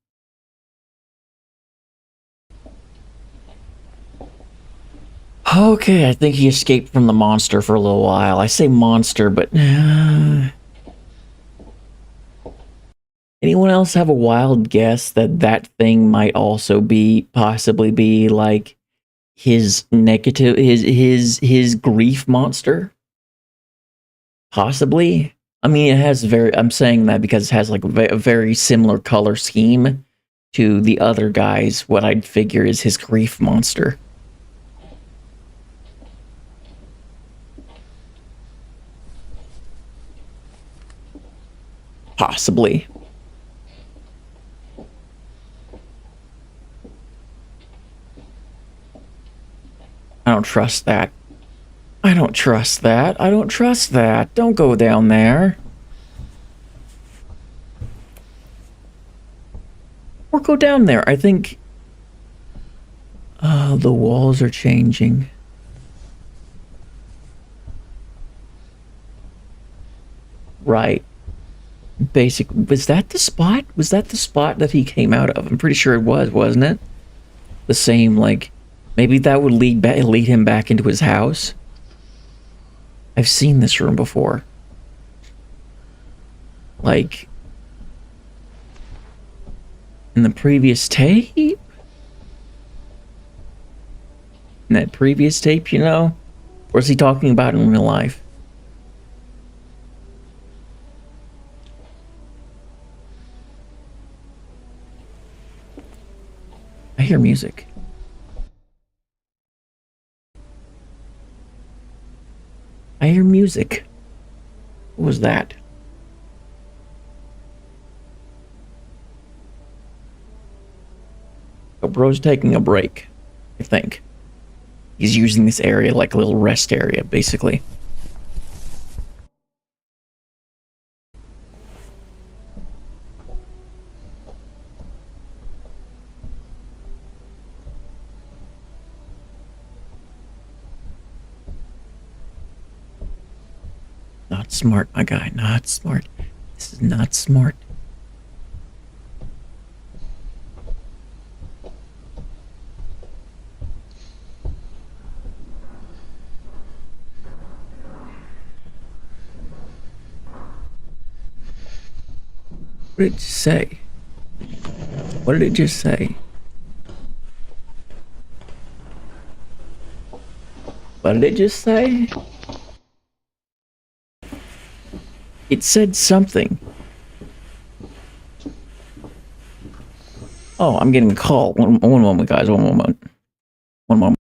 Okay, I think he escaped from the monster for a little while. I say monster, but anyone else have a wild guess that thing might also possibly be like his negative, his grief monster? Possibly. I mean, it has I'm saying that because it has like a very similar color scheme to the other guys. What I'd figure is his grief monster. Possibly. I don't trust that. I don't trust that. I don't trust that. Don't go down there. Or go down there. I think... the walls are changing. Right. Was that the spot? Was that the spot that he came out of? I'm pretty sure it was, wasn't it? The same, like... Maybe that would lead him back into his house? I've seen this room before. Like, In the previous tape? In that previous tape, you know? Or is he talking about in real life? I hear music. I hear music. What was that? Oh, bro's taking a break, I think. He's using this area like a little rest area, basically. Not smart, my guy. Not smart. This is not smart. What did it just say? What did it just say? What did it just say? It said something. Oh, I'm getting a call. One moment, guys. One moment. One moment.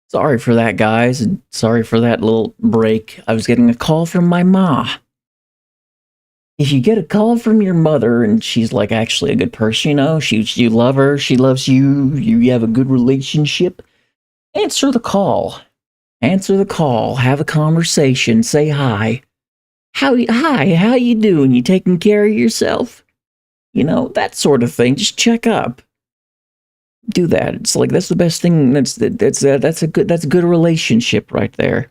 Sorry for that, guys. And sorry for that little break. I was getting a call from my ma. If you get a call from your mother and she's like actually a good person, you know, you love her, she loves you, you have a good relationship, answer the call. Answer the call, have a conversation, say hi. How you doing? You taking care of yourself? You know, that sort of thing. Just check up. Do that. It's like that's the best thing. That's a good relationship right there.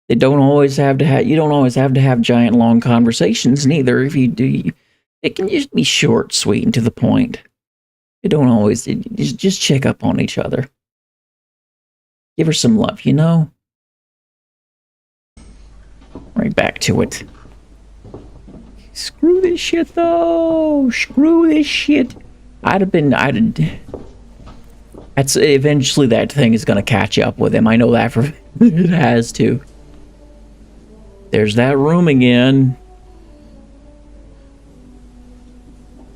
You don't always have to have giant long conversations neither. If you do, it can just be short, sweet, and to the point. You don't always just check up on each other. Give her some love, you know? Right back to it. Screw this shit though. Screw this shit. That's eventually that thing is gonna catch up with him. I know that for it has to. There's that room again.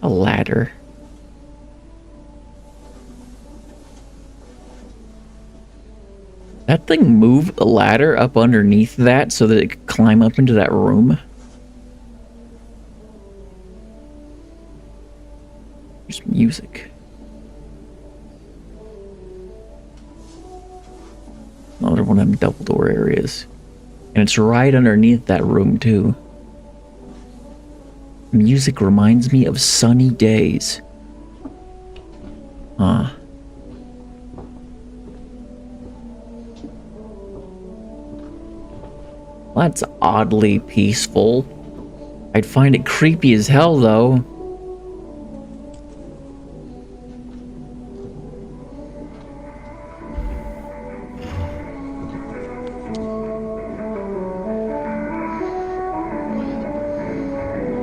A ladder. That thing move a ladder up underneath that so that it could climb up into that room. There's music. Another one of them double door areas. And it's right underneath that room, too. Music reminds me of sunny days. Huh. Well, that's oddly peaceful. I'd find it creepy as hell, though.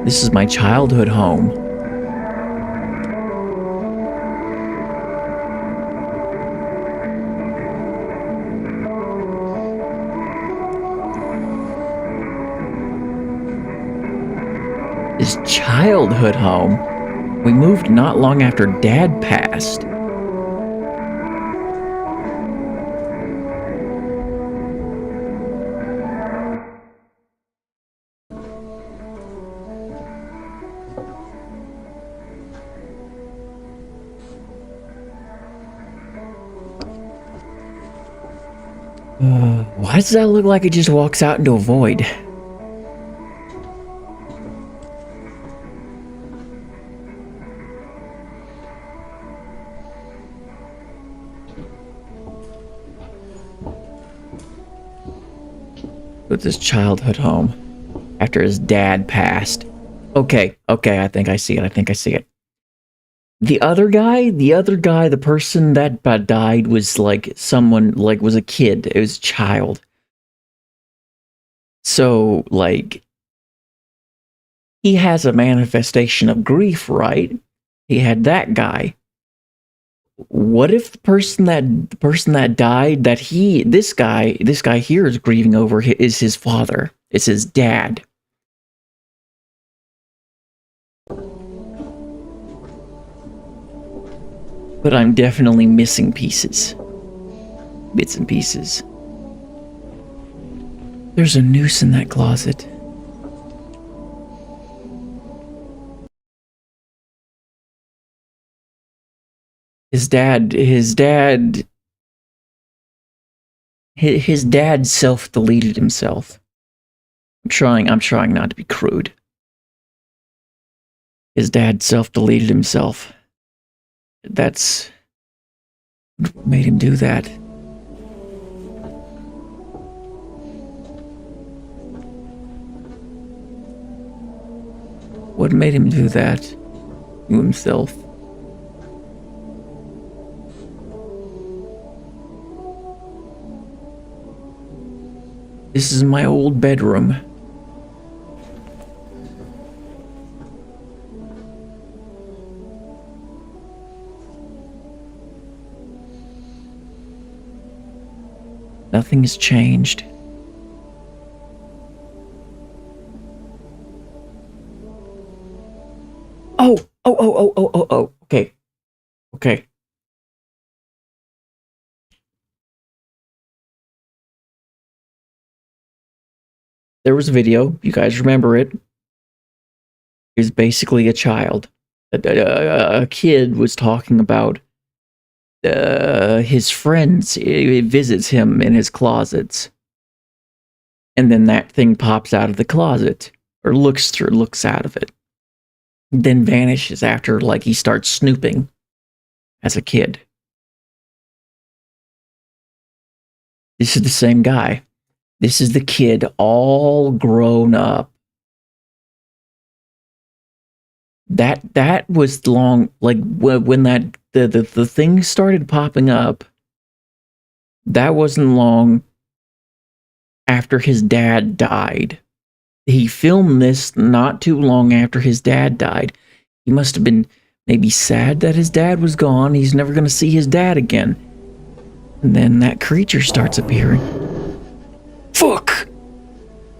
This is my childhood home. His childhood home? We moved not long after Dad passed. Why does that look like it just walks out into a void? With his childhood home after his dad passed. Okay, I think I see it. The other guy, the person that died was like someone, like was a kid. It was a child. So, like, he has a manifestation of grief, right? He had that guy. What if the person that died, this guy here is grieving over is his father. It's his dad. But I'm definitely missing pieces. Bits and pieces. There's a noose in that closet. His dad self-deleted himself. I'm trying not to be crude. His dad self-deleted himself. That's what made him do that. What made him do that to himself? This is my old bedroom. Nothing has changed. Oh. Okay. there was a video. You guys remember it? It was basically a child. A kid was talking about his friends. It visits him in his closets. And then that thing pops out of the closet. Or looks out of it. Then vanishes after, like, he starts snooping as a kid. This is the same guy. This is the kid all grown up. That was long, like, when that the thing started popping up, that wasn't long after his dad died. He filmed this not too long after his dad died. He must have been maybe sad that his dad was gone. He's never going to see his dad again. And then that creature starts appearing. Fuck!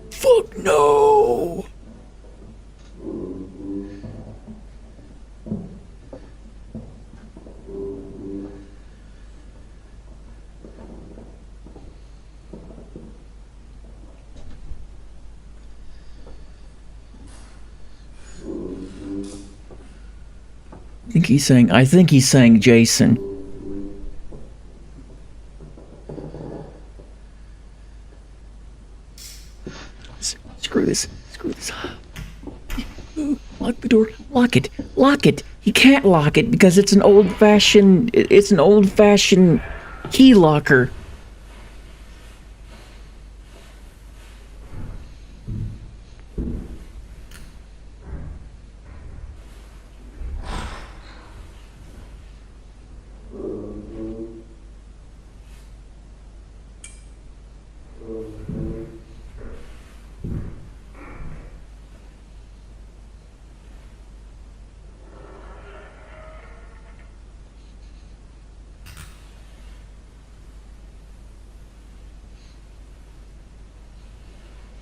Fuck no! I think he's saying Jason. Screw this. Lock the door. Lock it. He can't lock it because it's an old-fashioned key locker.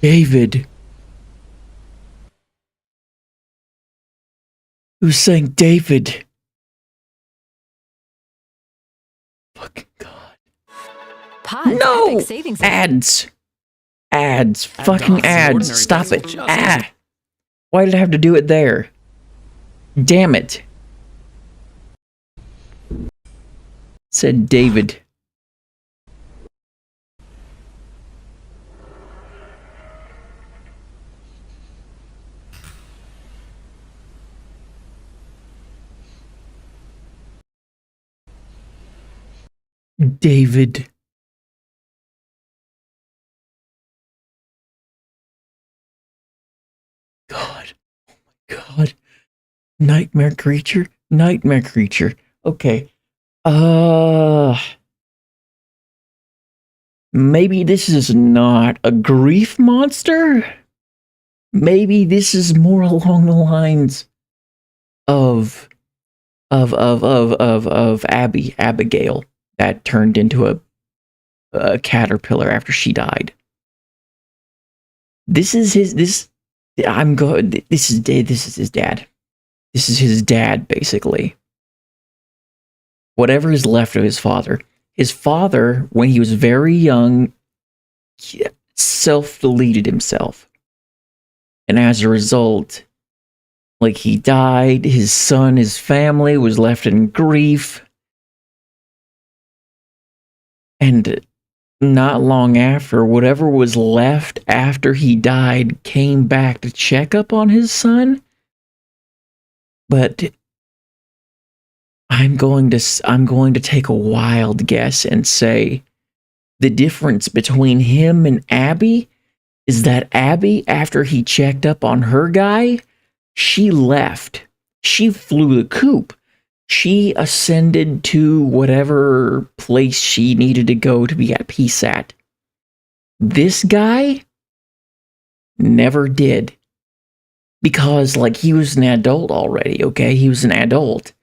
David. Who's saying David? Fucking God. Pause. No! Epic savings. Ads. Fucking ads. Stop it. Why did I have to do it there? Damn it. Said David. David. God. Oh my God. Nightmare creature. Okay. Maybe this is not a grief monster? Maybe this is more along the lines of Abigail that turned into a caterpillar after she died. This is his dad. This is his dad, basically. Whatever is left of his father. His father, when he was very young, self-deleted himself. And as a result, like, he died, his son, his family was left in grief. And not long after, whatever was left after he died came back to check up on his son. But I'm going to take a wild guess and say the difference between him and Abby is that Abby, after he checked up on her guy, she left. She flew the coop. She ascended to whatever place she needed to go to be at peace at. This guy never did. Because, like, he was an adult already, okay? He was an adult.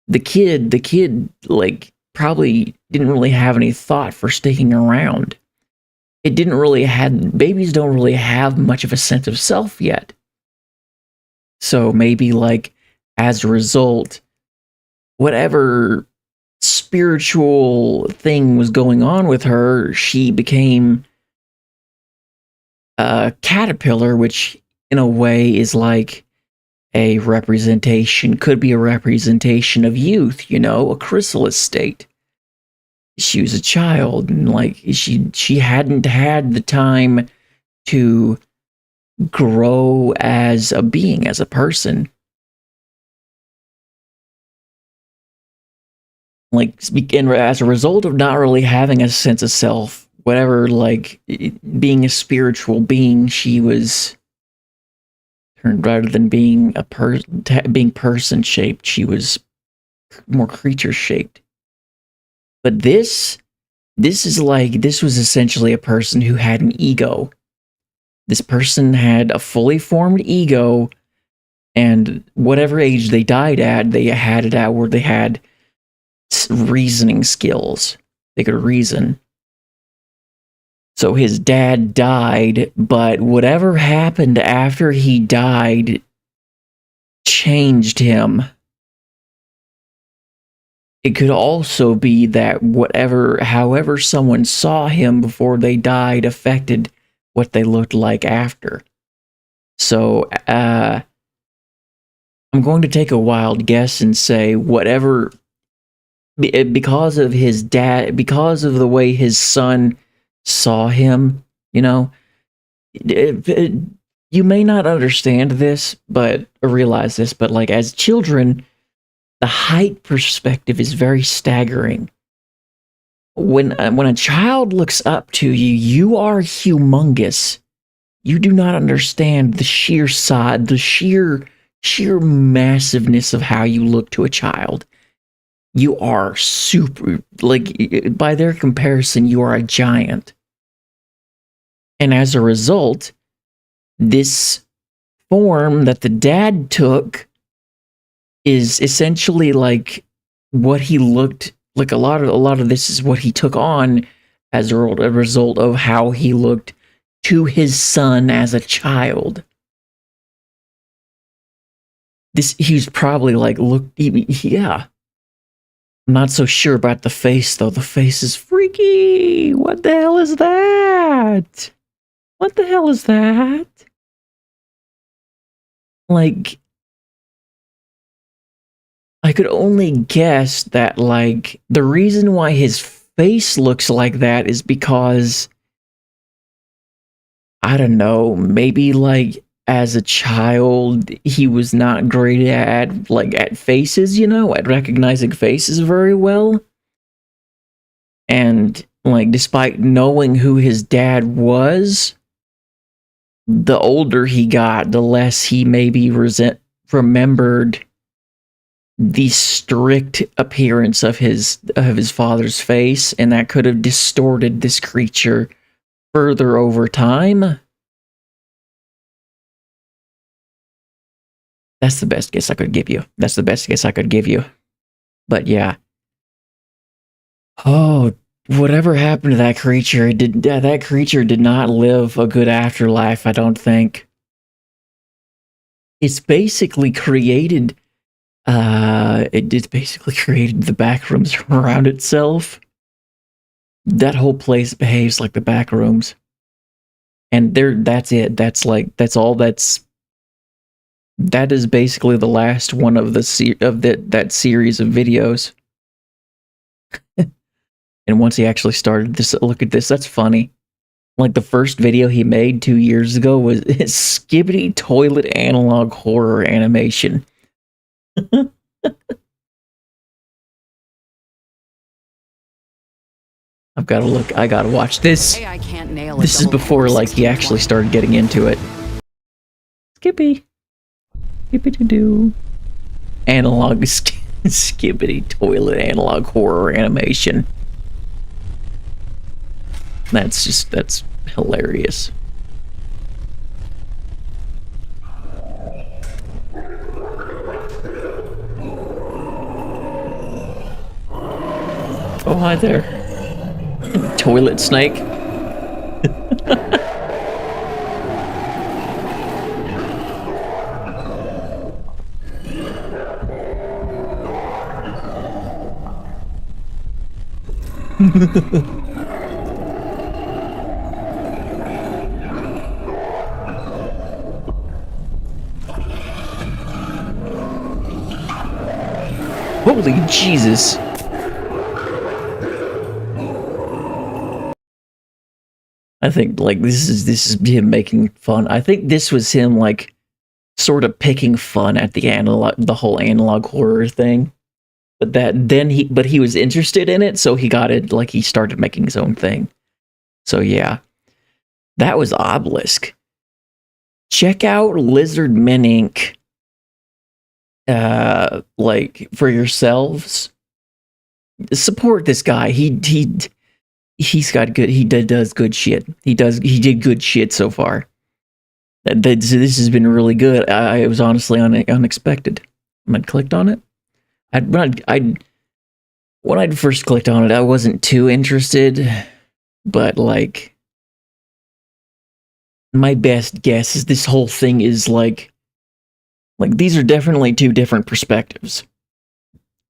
The kid, like, probably didn't really have any thought for sticking around. Babies don't really have much of a sense of self yet. So maybe, like, as a result, whatever spiritual thing was going on with her, she became caterpillar, which in a way is like a representation, could be a representation of youth, you know, a chrysalis state. She was a child, and like she hadn't had the time to grow as a being, as a person. Like, and as a result of not really having a sense of self, whatever, like being a spiritual being, she was, rather than being being person shaped, she was more creature shaped. But this was essentially a person who had an ego. This person had a fully formed ego, and whatever age they died at, they had it at where they had reasoning skills. They could reason. So his dad died, but whatever happened after he died changed him. It could also be that however someone saw him before they died affected what they looked like after. So, I'm going to take a wild guess and say because of his dad, because of the way his son saw him, you know, you may not understand this, but realize this, but like as children, the height perspective is very staggering. When a child looks up to you, you are humongous. You do not understand the sheer size, the sheer massiveness of how you look to a child. You are super, like, by their comparison, you are a giant. And as a result, this form that the dad took is essentially like what he looked like. A lot of this is what he took on as a result of how he looked to his son as a child. He was probably like, yeah. I'm not so sure about the face, though. The face is freaky. What the hell is that? What the hell is that? Like, I could only guess that, like, the reason why his face looks like that is because, I don't know, maybe, like, as a child, he was not great at faces, you know, at recognizing faces very well. And, like, despite knowing who his dad was, the older he got, the less he maybe remembered the strict appearance of his father's face, and that could have distorted this creature further over time. That's the best guess I could give you. But yeah. Oh, whatever happened to that creature? That creature did not live a good afterlife, I don't think. It's basically created the back rooms around itself. That whole place behaves like the back rooms. And that's it. That is basically the last one of that series of videos. And once he actually started this, look at this, that's funny. Like the first video he made 2 years ago was his Skibidi Toilet analog horror animation. I gotta watch this. AI can't nail This is before like he actually started getting into it. Skippy to do. Analog Skibidi Toilet analog horror animation. That's hilarious. Oh, hi there. Toilet snake. Holy Jesus. I think like this is him making fun. I think this was him like sort of picking fun at the whole analog horror thing. But he was interested in it, so he got it, like he started making his own thing. So yeah. That was Obelisk. Check out Lizardmen Inc. Like for yourselves. Support this guy. He's got good. He does good shit. He did good shit so far. This has been really good. It was honestly unexpected. When I clicked on it, when I'd first clicked on it, I wasn't too interested, but like. My best guess is this whole thing is like these are definitely two different perspectives.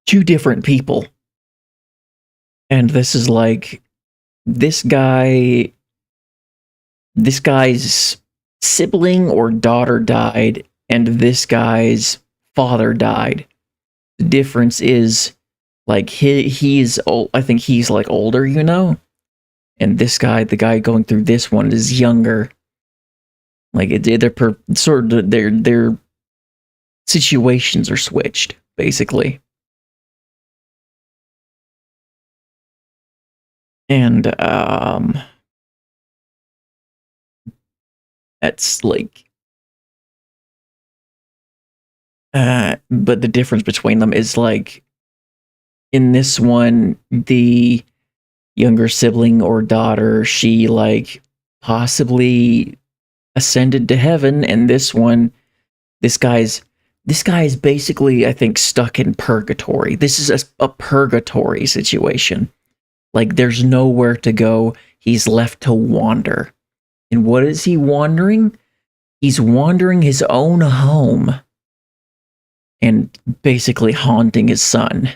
Two different people. And this is like this guy's sibling or daughter died and this guy's father died. The difference is like he's old, I think he's like older, you know? And this guy, the guy going through this one is younger. Like their situations are switched, basically. And that's like but the difference between them is like in this one, the younger sibling or daughter, she like possibly ascended to heaven, and this one, this guy's basically, I think, stuck in purgatory. This is a purgatory situation. Like, there's nowhere to go. He's left to wander. And what is he wandering? He's wandering his own home and basically haunting his son.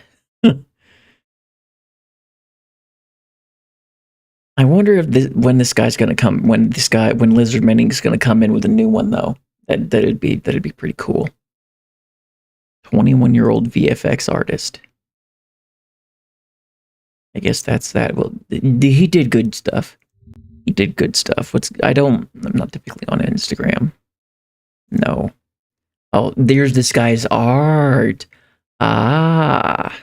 I wonder if when Lizardmen Inc. is going to come in with a new one though. That'd be pretty cool. 21-year-old VFX artist. I guess that's that. Well, he did good stuff. He did good stuff. I'm not typically on Instagram. No. Oh, there's this guy's art. Ah.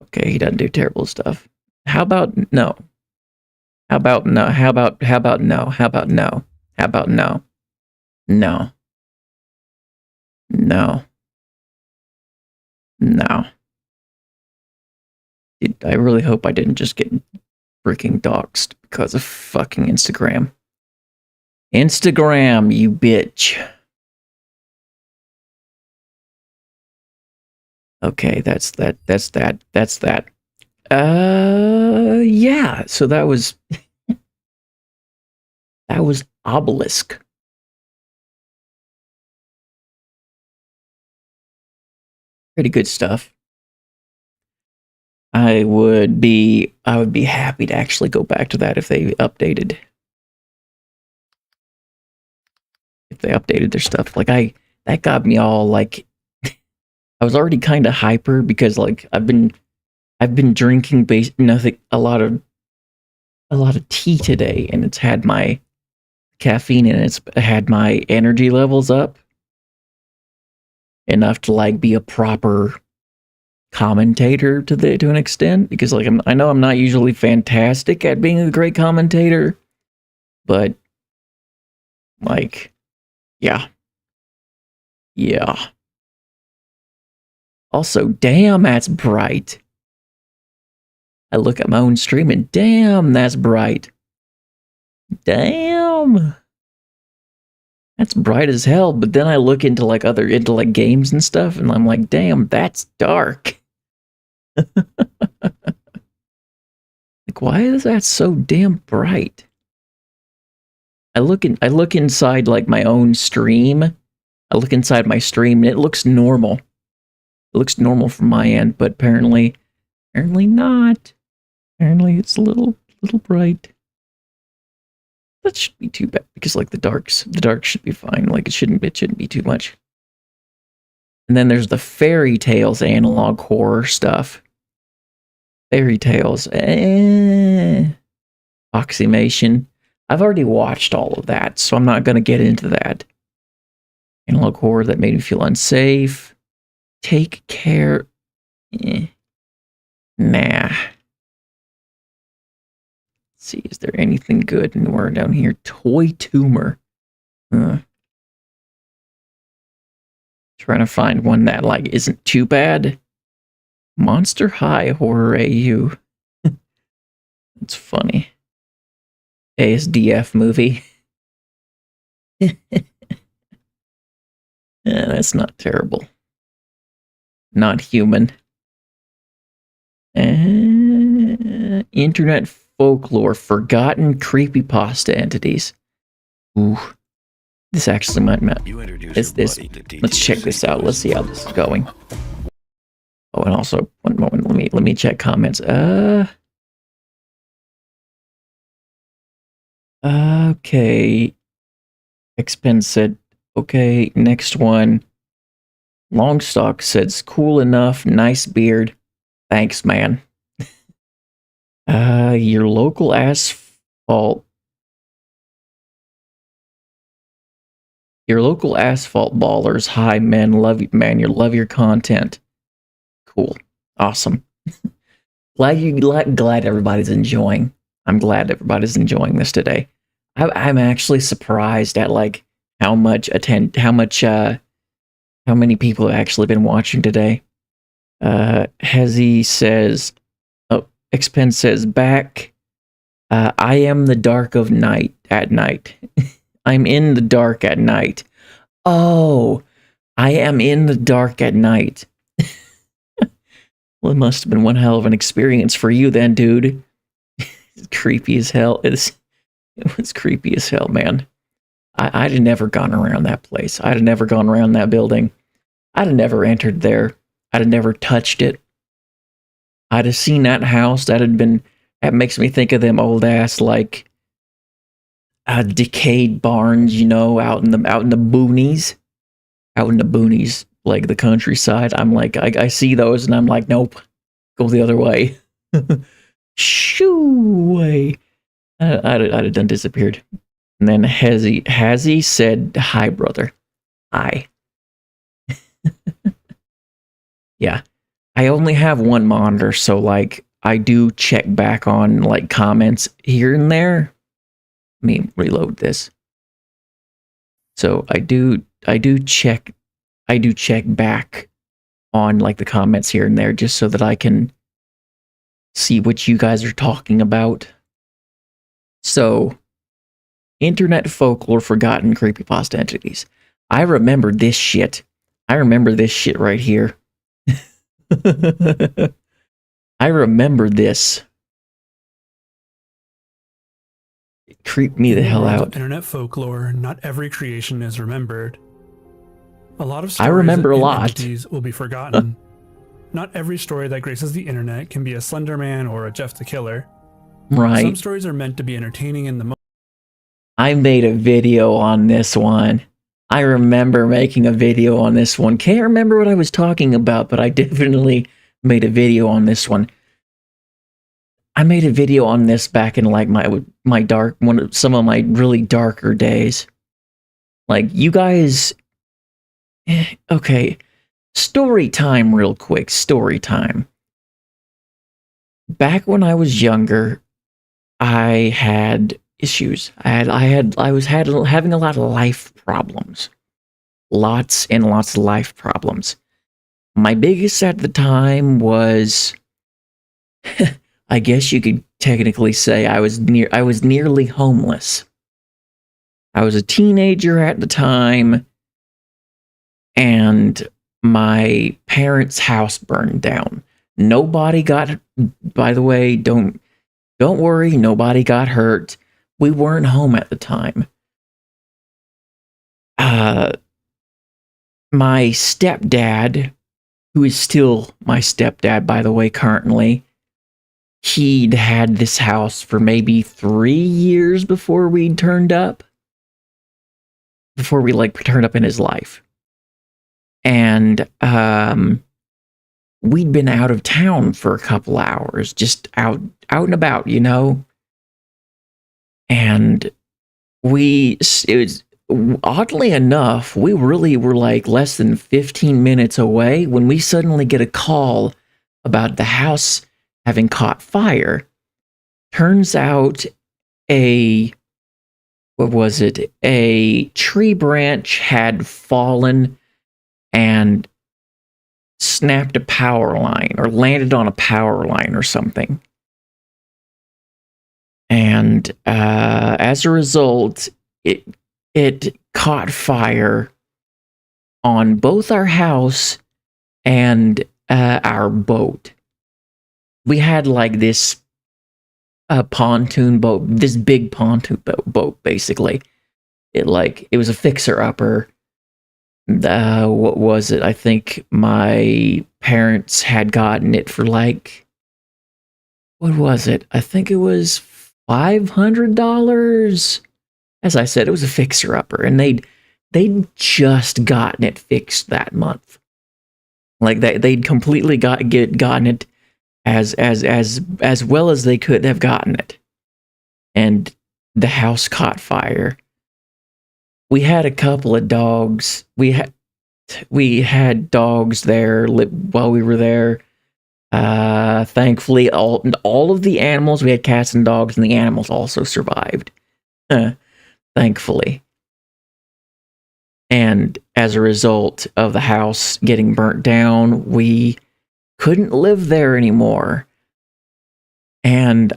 Okay, he doesn't do terrible stuff. How about no? How about no? How about no? How about no? How about no? No. No. No. I really hope I didn't just get freaking doxxed because of fucking Instagram. Instagram, you bitch. Okay, that's that. Yeah, so that was that was Obelisk. Pretty good stuff. I would be happy to actually go back to that if they updated. If they updated their stuff. Like that got me all like I was already kind of hyper because like I've been drinking a lot of tea today, and it's had my caffeine and it's had my energy levels up enough to like be a proper commentator to an extent, because like I know I'm not usually fantastic at being a great commentator, but like yeah. Also, damn, that's bright. I look at my own stream and damn, that's bright. Damn. That's bright as hell, but then I look into like games and stuff and I'm like, damn, that's dark. Like, why is that so damn bright? I look inside like my own stream. I look inside my stream and it looks normal. It looks normal from my end, but apparently not. Apparently it's a little bright. That shouldn't be too bad because like the dark should be fine. Like it shouldn't be too much. And then there's the Fairy Tales analog horror stuff. Fairy Tales. Oxymation. I've already watched all of that, so I'm not going to get into that. Analog horror that made me feel unsafe. Take care. Nah. Let's see, is there anything good anywhere down here? Toy Tumor. Trying to find one that like isn't too bad. Monster High Horror AU. It's funny. ASDF movie. Yeah, that's not terrible. Not human. Internet folklore, forgotten creepypasta entities. Ooh. This actually might matter. Let's check this out. Let's see how this is going. Oh, and also, one moment, let me check comments. Okay. Xpen said, okay, next one. Longstock says, cool enough, nice beard. Thanks, man. Your local asphalt ballers. Hi, man. Love you, man. You love your content. Cool. Awesome. Glad everybody's enjoying. I'm glad everybody's enjoying this today. I'm actually surprised at like how many people have actually been watching today. Hezi says, Xpen says back. I am the dark of night at night. I'm in the dark at night. Oh, I am in the dark at night. Well, it must have been one hell of an experience for you then, dude. It's creepy as hell. It was creepy as hell, man. I'd have never gone around that place. I'd have never gone around that building. I'd have never entered there. I'd have never touched it. I'd have seen that house. That makes me think of them old ass, like, decayed barns, you know, out in the boonies. Out in the boonies, like the countryside. I'm like, I see those and I'm like, nope. Go the other way. Shoo way. I'd have done disappeared. And then Hazy said, hi, brother. Hi. Yeah. I only have one monitor, so like I do check back on like comments here and there. Let me reload this. So I do check back on like the comments here and there just so that I can see what you guys are talking about. So, internet folklore, forgotten creepypasta entities. I remember this shit. I remember this shit right here. I remember this. It creeped me the hell out. Internet folklore, not every creation is remembered. A lot of I remember a lot. Entities will be forgotten. Not every story that graces the internet can be a Slender Man or a Jeff the Killer. Right. Some stories are meant to be entertaining in the moment. I made a video on this one. I remember making a video on this one. Can't remember what I was talking about, but I definitely made a video on this one. I made a video on this back in like some of my really darker days. Like you guys, okay, story time real quick, story time. Back when I was younger, I had issues. I was having a lot of life problems. Lots and lots of life problems. My biggest at the time was I guess you could technically say I was nearly homeless. I was a teenager at the time and my parents' house burned down. Nobody got, by the way, don't worry, nobody got hurt. We weren't home at the time. My stepdad, who is still my stepdad, by the way, currently, he'd had this house for maybe 3 years before we turned up. Before we, like, turned up in his life. And we'd been out of town for a couple hours, just out and about, you know. And it was, oddly enough, we really were like less than 15 minutes away when we suddenly get a call about the house having caught fire. Turns out a tree branch had fallen and snapped a power line or landed on a power line or something. And as a result, it caught fire on both our house and our boat. We had like this pontoon boat, this big pontoon boat, basically. It was a fixer-upper. What was it? I think my parents had gotten it for like, what was it? I think it was $500. As I said, it was a fixer-upper, and they'd just gotten it fixed that month. Like they'd completely gotten it as well as they could have gotten it. And the house caught fire. We had a couple of dogs. We had dogs there while we were there. Thankfully, all of the animals, we had cats and dogs, and the animals also survived. Thankfully. And as a result of the house getting burnt down, we couldn't live there anymore. And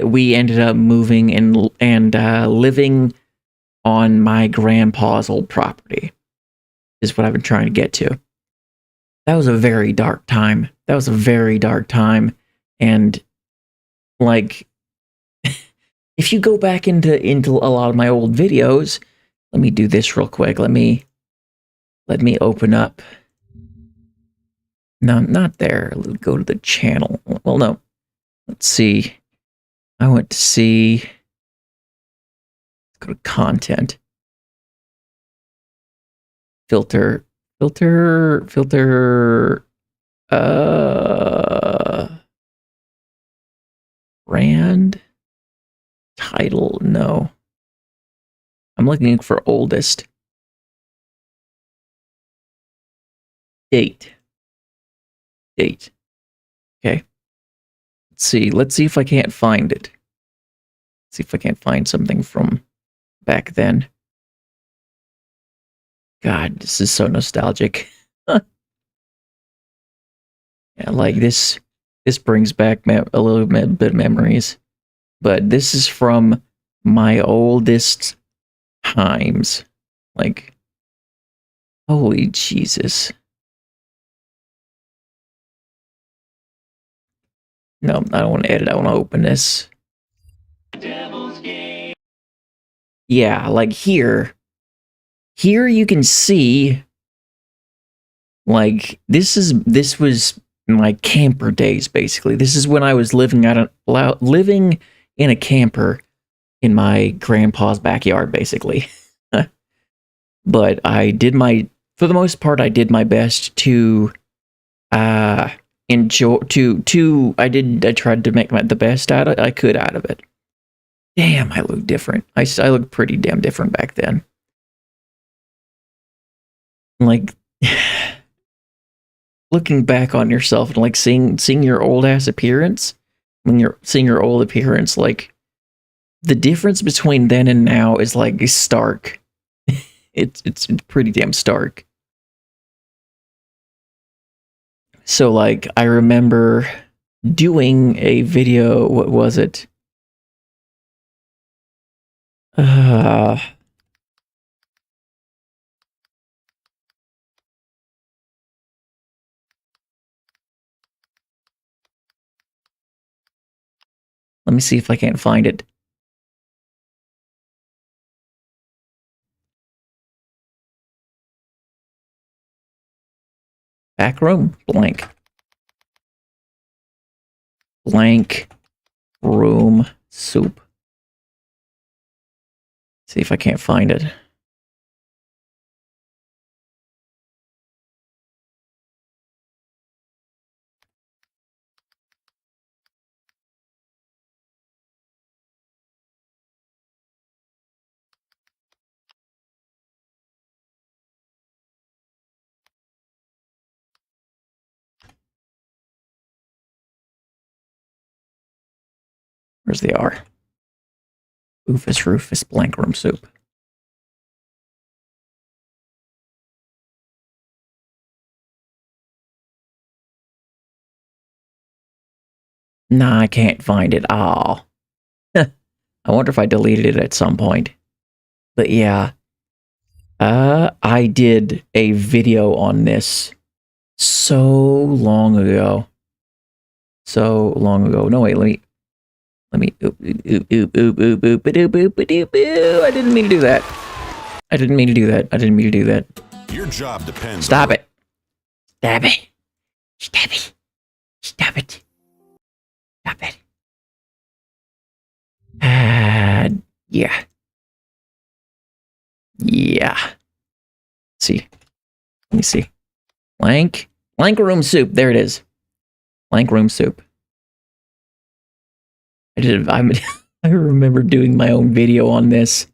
we ended up moving and living on my grandpa's old property, is what I've been trying to get to. That was a very dark time. And like, if you go back into a lot of my old videos, let me do this real quick. Let me open up. No, not there. Let's go to the channel. Well, no. Let's see. I went to see. Let's go to content. Filter. Brand. Title. No. I'm looking for oldest. Date. Okay. Let's see if I can't find it. See if I can't find something from back then. God, this is so nostalgic. Yeah, like this brings back a little bit of memories. But this is from my oldest times. Like, holy Jesus. No, I don't want to edit. I want to open this. Yeah, like here you can see, like, this was my camper days, basically. This is when I was living in a camper in my grandpa's backyard, basically. But I for the most part, I did my best to enjoy, I tried to make the best I could out of it. Damn, I look different. I look pretty damn different back then. Like, looking back on yourself and like seeing your old ass appearance, when you're seeing your old appearance, like, the difference between then and now is like stark. It's pretty damn stark. So like, I remember doing a video, what was it? Let me see if I can't find it. Back room, blank. Blank room soup. See if I can't find it. Where's the R? Rufus, blank room soup. Nah, I can't find it. Oh. I wonder if I deleted it at some point. But yeah. I did a video on this so long ago. No, wait, let me I didn't mean to do that. I didn't mean to do that. Your job depends. Stop it. Stop it. Stop it. Stop it. Stop it. Yeah. Yeah. See. Let me see. Blank room soup. There it is. Blank room soup. I remember doing my own video on this.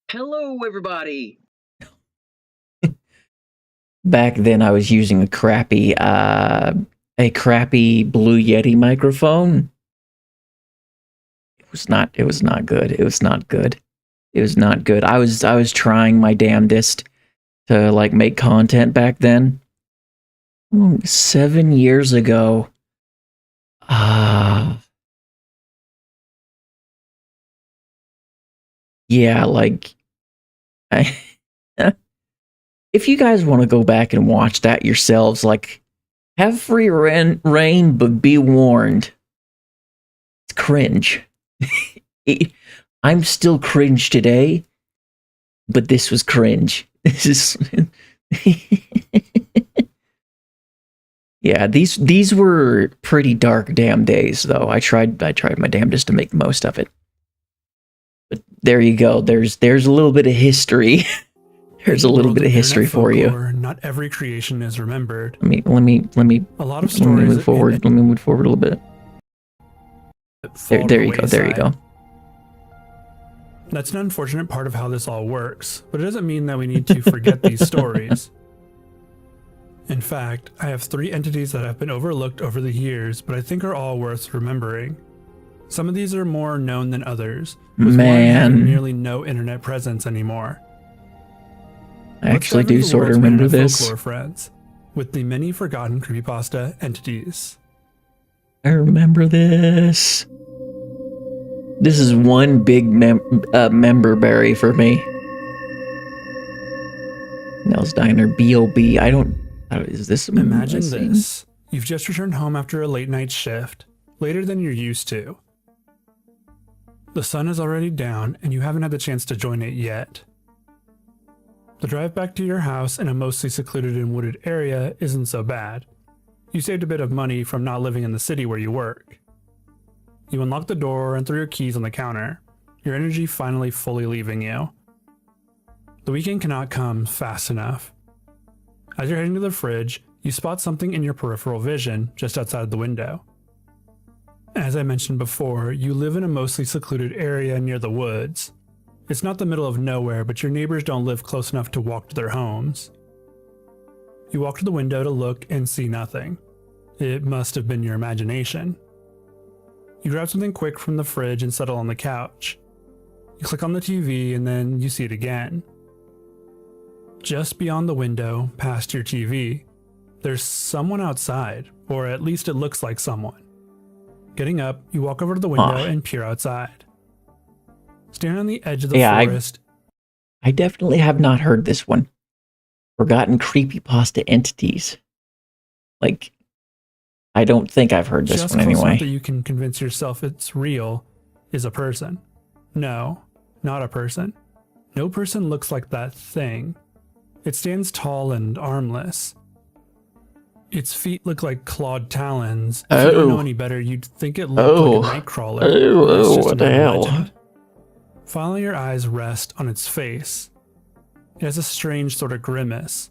Hello, everybody. Back then, I was using a crappy Blue Yeti microphone. It was not good. I was trying my damnedest to like make content back then. 7 years ago. Yeah, like if you guys want to go back and watch that yourselves, like, have free reign, but be warned. It's cringe. I'm still cringe today, but this was cringe. This is... Yeah, these were pretty dark damn days, though. I tried my damnedest to make the most of it. But there you go. There's a little bit of history. There's a little bit of history for you. Not every creation is remembered. Let me a lot of stories move forward. Let me move forward a little bit. There you go. There you go. That's an unfortunate part of how this all works, but it doesn't mean that we need to forget these stories. In fact, I have 3 entities that have been overlooked over the years, but I think are all worth remembering. Some of these are more known than others, with one having nearly no internet presence anymore. I actually do sort of remember this. Folklore friends, with the many forgotten creepypasta entities. I remember this. This is one big member berry for me. Nels Diner, B.O.B. Is this... Imagine this. You've just returned home after a late night shift, later than you're used to. The sun is already down, and you haven't had the chance to join it yet. The drive back to your house in a mostly secluded and wooded area isn't so bad. You saved a bit of money from not living in the city where you work. You unlock the door and throw your keys on the counter, your energy finally fully leaving you. The weekend cannot come fast enough. As you're heading to the fridge, you spot something in your peripheral vision just outside the window. As I mentioned before, you live in a mostly secluded area near the woods. It's not the middle of nowhere, but your neighbors don't live close enough to walk to their homes. You walk to the window to look and see nothing. It must have been your imagination. You grab something quick from the fridge and settle on the couch. You click on the TV and then you see it again. Just beyond the window, past your TV, there's someone outside, or at least it looks like someone. Getting up, you walk over to the window and peer outside. Standing on the edge of the forest... I definitely have not heard this one. Forgotten creepypasta entities. Like, I don't think I've heard this one anyway. Just close enough that you can convince yourself it's real is a person. No, not a person. No person looks like that thing. It stands tall and armless. Its feet look like clawed talons. If you don't know any better, you'd think it looked like a nightcrawler. What the hell? Legend. Finally, your eyes rest on its face. It has a strange sort of grimace.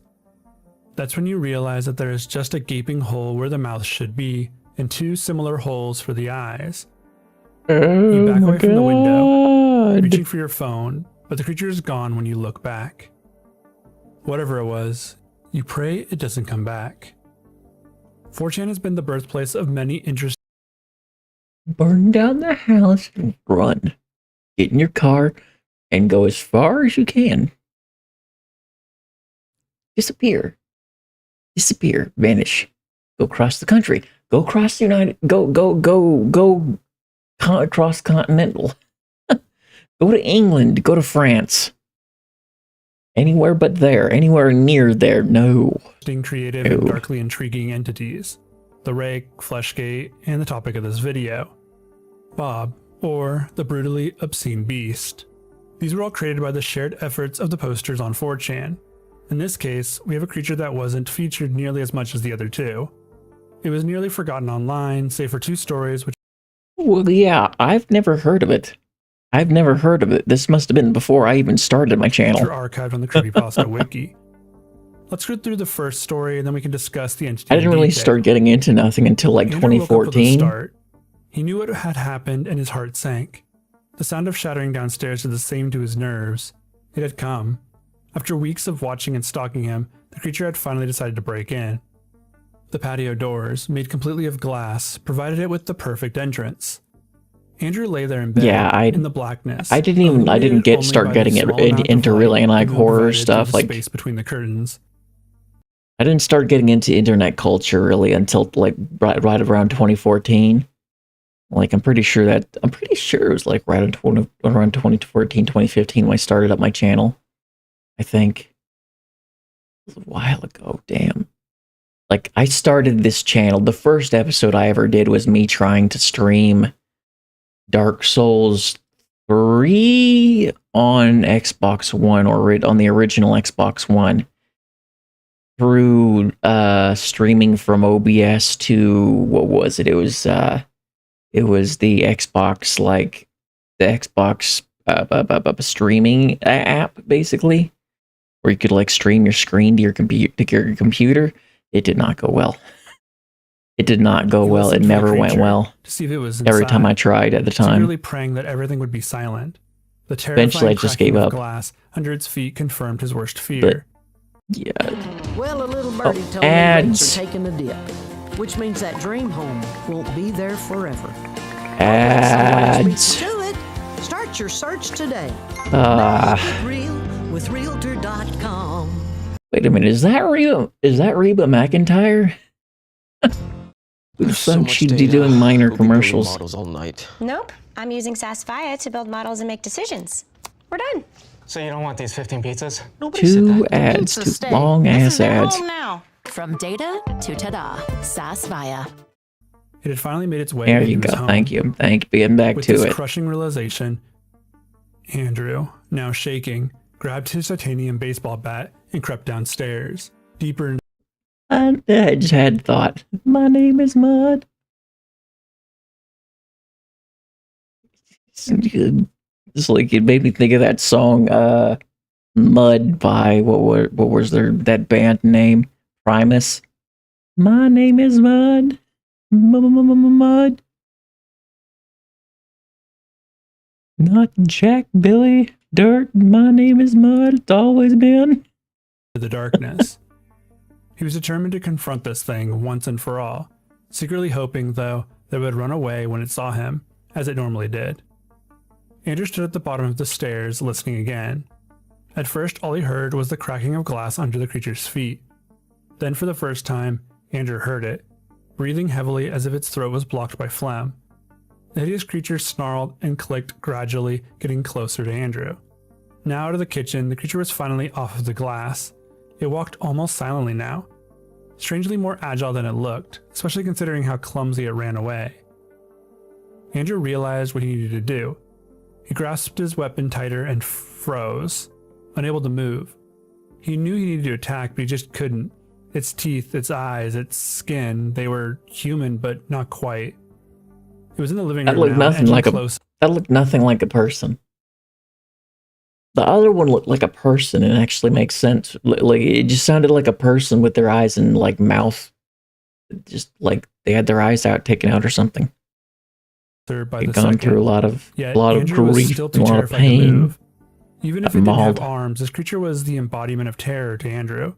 That's when you realize that there is just a gaping hole where the mouth should be, and 2 similar holes for the eyes. You back away from the window, reaching for your phone, but the creature is gone when you look back. Whatever it was, you pray it doesn't come back. 4chan has been the birthplace of many interesting. Burn down the house and run. Get in your car and go as far as you can. Disappear. Disappear. Vanish. Go across the country. Go across the go cross continental. Go to England. Go to France. Anywhere but there. Anywhere near there. No. Creative and darkly intriguing entities. The Rake, Fleshgate, and the topic of this video. Bob, or the brutally obscene beast. These were all created by the shared efforts of the posters on 4chan. In this case, we have a creature that wasn't featured nearly as much as the other two. It was nearly forgotten online, save for 2 stories which... Well, yeah, I've never heard of it. I've never heard of it. This must have been before I even started my channel. ...are archived on the Creepypasta wiki. Let's go through the first story and then we can discuss the entity. I didn't really start getting into nothing until like 2014. He knew what had happened and his heart sank. The sound of shattering downstairs did the same to his nerves. It had come. After weeks of watching and stalking him, the creature had finally decided to break in. The patio doors, made completely of glass, provided it with the perfect entrance. Andrew lay there in bed in the blackness. I didn't start getting into really like horror stuff, like space between the curtains. I didn't start getting into internet culture really until like right around 2014. Like I'm pretty sure it was like around 2014, 2015 when I started up my channel. I think it was a while ago. Damn. Like I started this channel. The first episode I ever did was me trying to stream Dark Souls 3 on Xbox One, or on the original Xbox One, through streaming from OBS to what was it? It was the Xbox, like the Xbox streaming app, basically, where you could like stream your screen to your computer. It did not go well. It did not go well. It never went well. To see if it was every time I tried at the time. Secretly praying that everything would be silent. The Eventually, I just gave up. Glass under its feet confirmed his worst fear. But, yeah. Well, a little birdie told me rates are taking a dip, which means that dream home won't be there forever. Ads. Do it. Start your search today. With Realtor.com. Wait a minute, is that Reba McEntire? She'd be doing minor commercials. Models all night. Nope. I'm using Sassafaya to build models and make decisions. We're done. So you don't want these 15 pizzas? Two ads, two long-ass ads. Home now. From data to ta-da, Sassafaya. It had finally made its way. There you go. Thank you. Being back With to this it. crushing realization, Andrew, now shaking, grabbed his titanium baseball bat and crept downstairs, deeper into... I just had thought, my name is Mud. It's like it made me think of that song, Mud by what was that band name? Primus. My name is Mud. Mud. Not Jack, Billy, Dirt. My name is Mud. It's always been. The darkness. He was determined to confront this thing once and for all, secretly hoping, though, that it would run away when it saw him, as it normally did. Andrew stood at the bottom of the stairs, listening again. At first, all he heard was the cracking of glass under the creature's feet. Then, for the first time, Andrew heard it, breathing heavily as if its throat was blocked by phlegm. The hideous creature snarled and clicked, gradually getting closer to Andrew. Now out of the kitchen, the creature was finally off of the glass. It walked almost silently now, strangely more agile than it looked, especially considering how clumsy it ran away. Andrew realized what he needed to do. He grasped his weapon tighter and froze, unable to move. He knew he needed to attack, but he just couldn't. Its teeth, its eyes, its skin, they were human, but not quite. It was in the living room. That looked nothing like a person. The other one looked like a person and actually makes sense. Like it just sounded like a person with their eyes and like mouth, just like they had their eyes out, taken out or something. They'd gone through a lot of grief, a lot of pain. Even if it didn't have arms, this creature was the embodiment of terror to Andrew.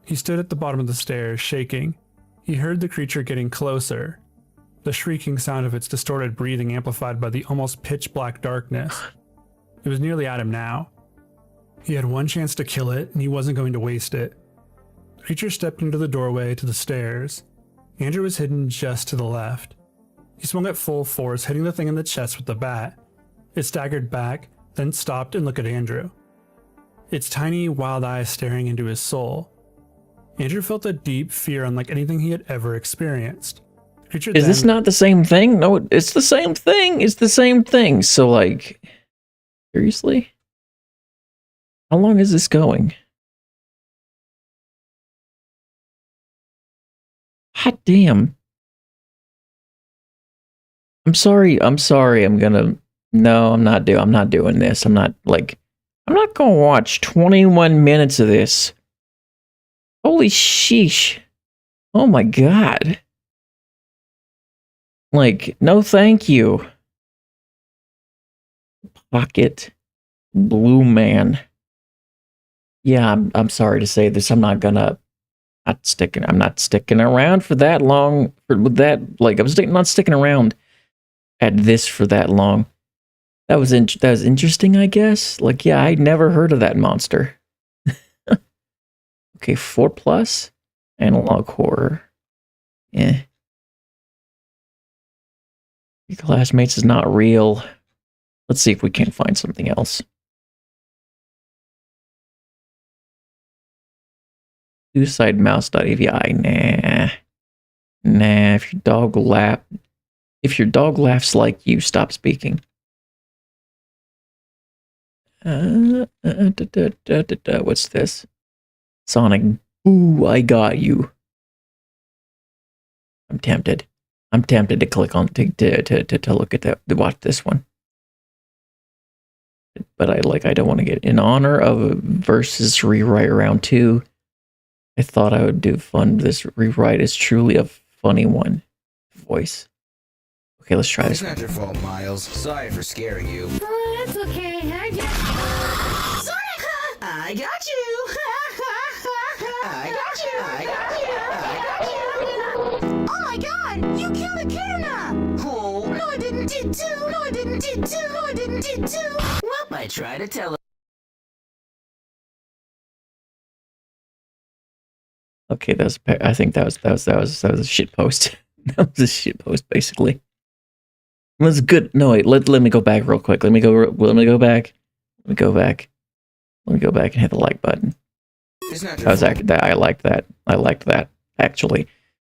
He stood at the bottom of the stairs, shaking. He heard the creature getting closer, the shrieking sound of its distorted breathing amplified by the almost pitch-black darkness. It was nearly at him now. He had one chance to kill it, and he wasn't going to waste it. The creature stepped into the doorway to the stairs. Andrew was hidden just to the left. He swung at full force, hitting the thing in the chest with the bat. It staggered back, then stopped and looked at Andrew, its tiny, wild eyes staring into his soul. Andrew felt a deep fear unlike anything he had ever experienced. Is this not the same thing? No, it's the same thing. It's the same thing. So, like, seriously? How long is this going? Hot damn. I'm sorry. No, I'm not doing this. I'm not gonna watch 21 minutes of this. Holy sheesh. Oh my god. Like, no thank you. Pocket Blue Man. Yeah, I'm sorry to say this. I'm not sticking around for that long. I'm not sticking around at this for that long. That was interesting, I guess. Like, yeah, I'd never heard of that monster. Okay, 4+, analog horror. Eh. Your classmates is not real. Let's see if we can find something else. Suicidemouse.avi. Nah. If your dog laughs like you, stop speaking. What's this? Sonic. Ooh, I got you. I'm tempted to click on to look at that, to watch this one. But I don't want to get in honor of Versus Rewrite Round 2. I thought I would do fun. This rewrite is truly a funny one. Voice. Okay, let's try this. It's not your fault, Miles. Sorry for scaring you. Oh, that's okay. I got you. Oh my god! You killed a Kitana! Oh, no I didn't did too! Well, I try to tell. Okay, I think that was a shit post. That was a shit post, basically. It was good. No, wait, let me go back real quick. Let me go back and hit the like button. I liked that. I liked that, actually.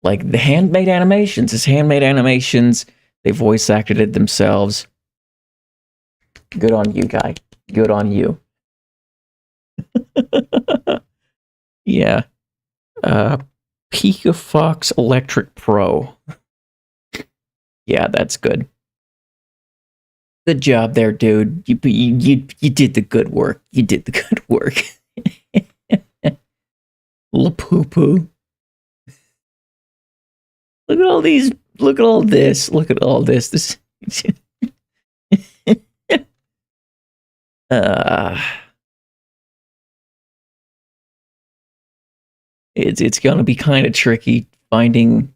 Like, the handmade animations. It's handmade animations. They voice acted it themselves. Good on you, guy. Good on you. Yeah. Pika Fox Electric Pro. Yeah, that's good. Good job there, dude. You did the good work. You did the good work. La poo poo. Look at all these. Look at all this. Look at all this. This. It's gonna be kind of tricky finding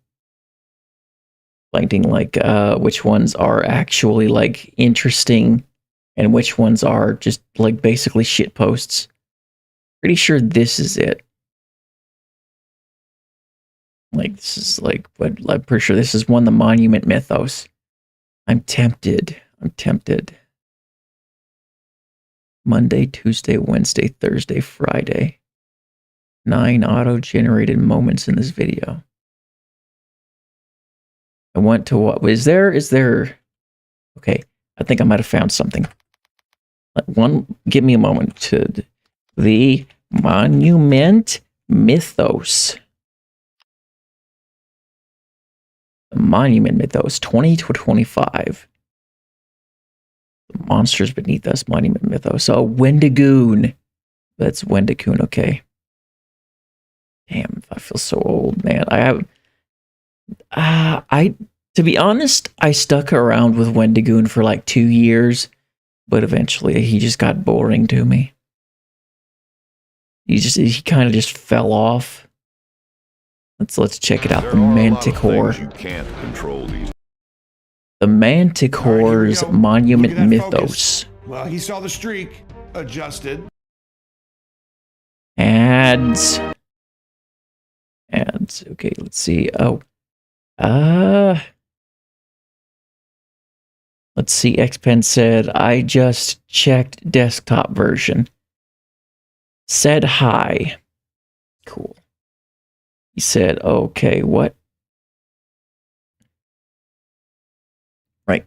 like which ones are actually like interesting and which ones are just like basically shit posts. Pretty sure this is it. Like, this is like, but I'm pretty sure this is one, the Monument Mythos. I'm tempted. Monday, Tuesday, Wednesday, Thursday, Friday. 9 auto-generated moments in this video. I went to what? Is there? Okay, I think I might have found something. Give me a moment to the Monument Mythos. The Monument Mythos 20 to 25. The Monsters Beneath Us Monument Mythos. Oh, Wendigoon. That's Wendigoon, okay. Damn, I feel so old, man. To be honest, I stuck around with Wendigoon for like 2 years, but eventually he just got boring to me. He kind of just fell off. Let's check it out. The Manticore. You can't control these. The Manticore's Monument Mythos. Well, he saw the streak. Adjusted. Ads. Okay, let's see. Oh. Let's see. Xpen said, I just checked desktop version. Said hi. Cool. He said, okay, what? Right.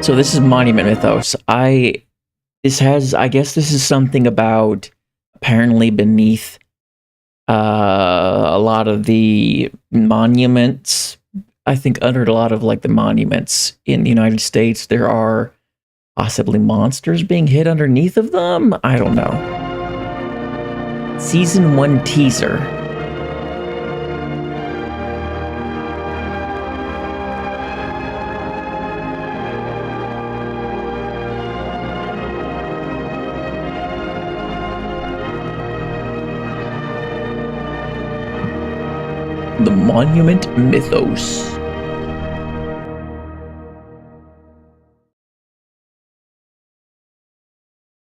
So this is Monument Mythos. I guess this is something about apparently beneath a lot of the monuments. I think under a lot of like the monuments in the United States, there are possibly monsters being hid underneath of them. I don't know. Season 1 teaser. The Monument Mythos.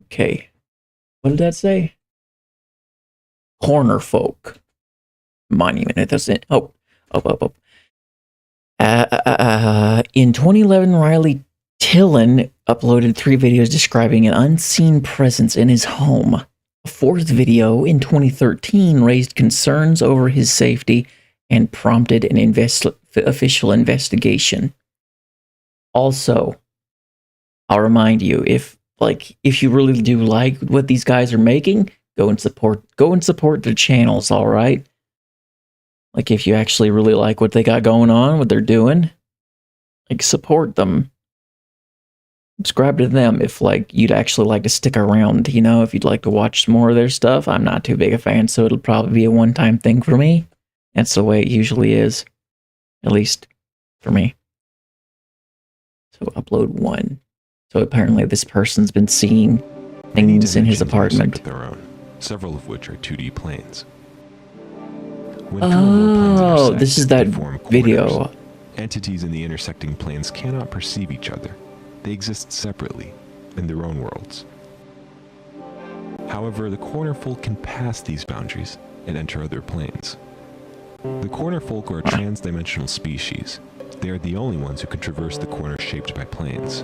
Okay. What did that say? Corner Folk. Monument Mythos. In 2011, Riley Tillon uploaded 3 videos describing an unseen presence in his home. A 4th video in 2013 raised concerns over his safety and prompted an official investigation. Also, I'll remind you, if you really do like what these guys are making, go and support their channels, all right? Like, if you actually really like what they got going on, what they're doing, like, support them. Subscribe to them if, like, you'd actually like to stick around, you know, if you'd like to watch more of their stuff. I'm not too big a fan, so it'll probably be a one-time thing for me. That's the way it usually is, at least for me. So upload 1. So apparently this person's been seeing things in his apartment. Their own, several of which are 2D planes. Oh, this is that video. Entities in the intersecting planes cannot perceive each other. They exist separately, in their own worlds. However, the corner folk can pass these boundaries and enter other planes. The corner folk are a trans-dimensional species. They are the only ones who can traverse the corners shaped by planes.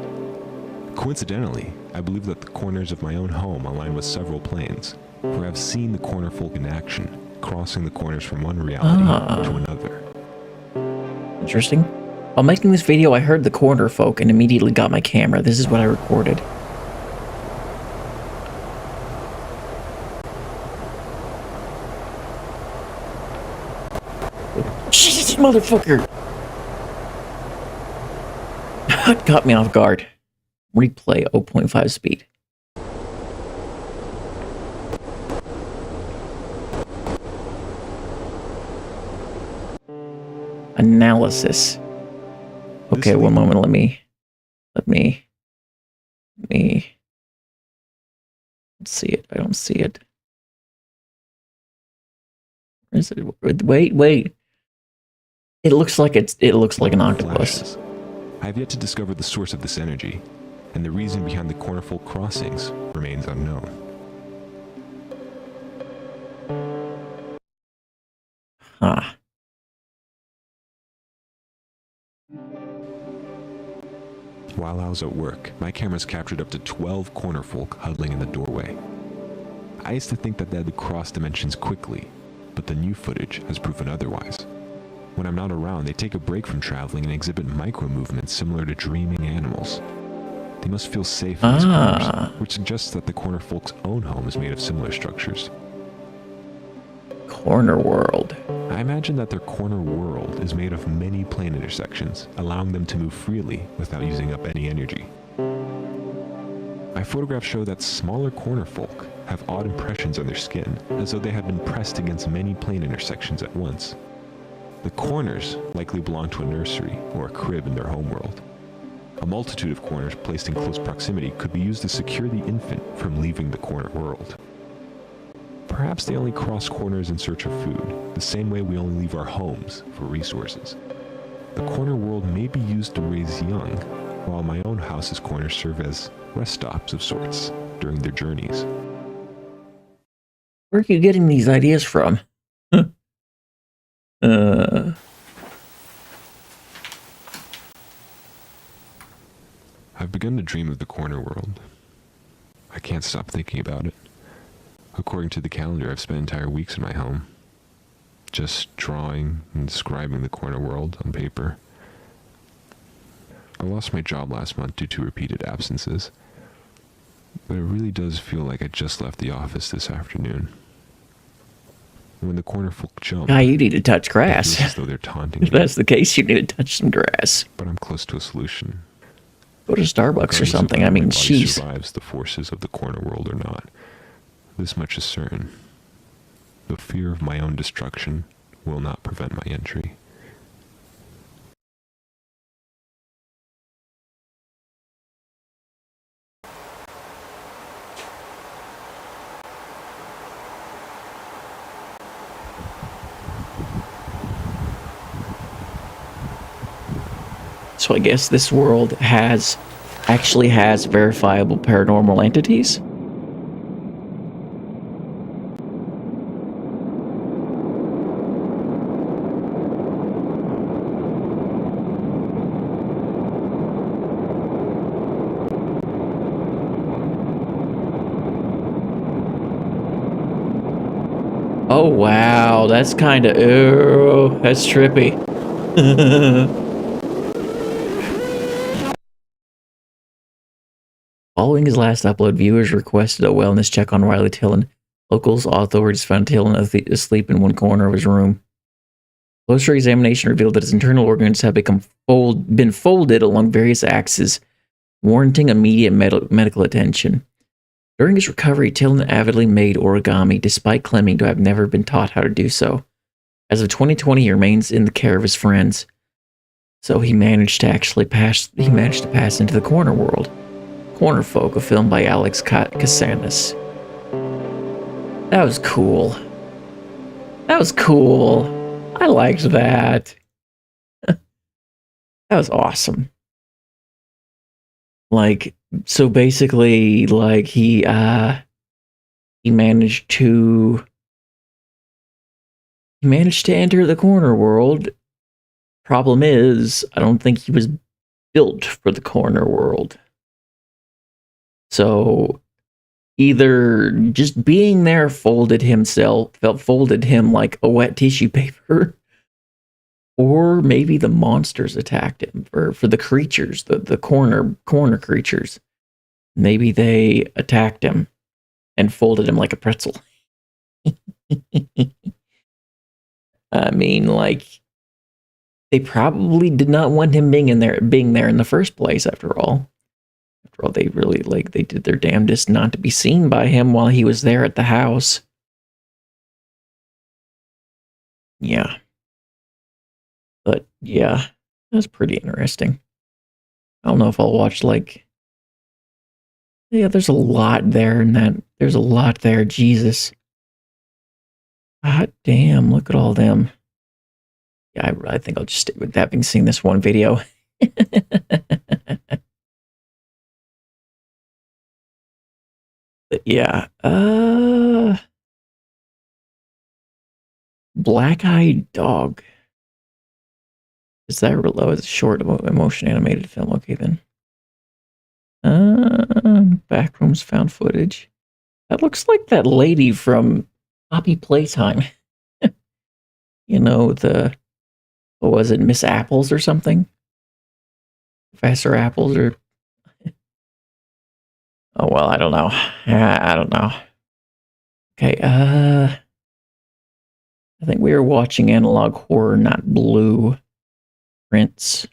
Coincidentally, I believe that the corners of my own home align with several planes, for I've seen the corner folk in action, crossing the corners from one reality to another. Interesting. While making this video, I heard the corner folk and immediately got my camera. This is what I recorded. Jesus, motherfucker! It caught me off guard. Replay 0.5 speed. Analysis. Okay, one moment. Let me. Let's see it. I don't see it. Where is it? Wait. It looks like an octopus. I have yet to discover the source of this energy, and the reason behind the corner folk crossings remains unknown. Huh. While I was at work, my cameras captured up to 12 corner folk huddling in the doorway. I used to think that they had to cross dimensions quickly, but the new footage has proven otherwise. When I'm not around, they take a break from traveling and exhibit micro-movements similar to dreaming animals. They must feel safe in these corners, which suggests that the corner folk's own home is made of similar structures. Corner world. I imagine that their corner world is made of many plane intersections, allowing them to move freely without using up any energy. My photographs show that smaller corner folk have odd impressions on their skin, as though they have been pressed against many plane intersections at once. The corners likely belong to a nursery or a crib in their homeworld. A multitude of corners placed in close proximity could be used to secure the infant from leaving the corner world. Perhaps they only cross corners in search of food, the same way we only leave our homes for resources. The corner world may be used to raise young, while my own house's corners serve as rest stops of sorts during their journeys. Where are you getting these ideas from? I've begun to dream of the corner world. I can't stop thinking about it. According to the calendar, I've spent entire weeks in my home, just drawing and describing the corner world on paper. I lost my job last month due to repeated absences, but it really does feel like I just left the office this afternoon. When the corner folk jump, you need to touch grass. It feels as though they're taunting If me. that's the case, you need to touch some grass. But I'm close to a solution. Go to Starbucks or Regardless of something. whether I mean, my body jeez. survives the forces of the corner world or not. This much is certain. The fear of my own destruction will not prevent my entry. So I guess this world actually has verifiable paranormal entities? Oh wow, that's kinda, ooh, that's trippy. Following his last upload, viewers requested a wellness check on Riley Tillon. Locals authorities found Tillon asleep in one corner of his room. Closer examination revealed that his internal organs have been folded along various axes, warranting immediate medical attention. During his recovery, Tillon avidly made origami, despite claiming to have never been taught how to do so. As of 2020, he remains in the care of his friends. So he managed to pass into the corner world. Corner Folk, a film by Alex Casanis. That was cool. That was cool. I liked that. That was awesome. Like, so basically, like, he managed to enter the corner world. Problem is, I don't think he was built for the corner world. So either just being there folded him like a wet tissue paper, or maybe the monsters attacked him for the creatures, the corner creatures. Maybe they attacked him and folded him like a pretzel. I mean, like, they probably did not want him being there in the first place, after all. After all, they really, like, they did their damnedest not to be seen by him while he was there at the house. Yeah. But, yeah, that's pretty interesting. I don't know if I'll watch, like... Yeah, there's a lot there in that. There's a lot there, Jesus. God damn, look at all them. Yeah, I think I'll just stick with having seen this one video. But yeah, Black-Eyed Dog. Is that below? It's a short emotion animated film. Okay, then. Backrooms found footage. That looks like that lady from Poppy Playtime. You know, what was it, Miss Apples or something? Professor Apples or... Oh, well, I don't know. I don't know. Okay, I think we were watching Analog Horror, not Blue Prince.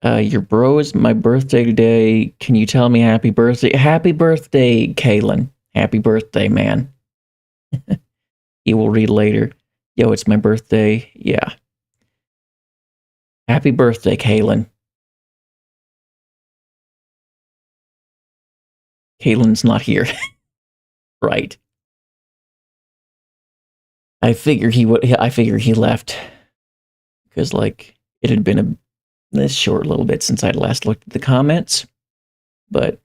Your bro is my birthday today. Can you tell me happy birthday? Happy birthday, Kaylin. Happy birthday, man. He will read later. Yo, it's my birthday. Yeah. Happy birthday, Kaylin. Kaylin's not here. Right. I figure he left because, like, it had been this short little bit since I'd last looked at the comments. But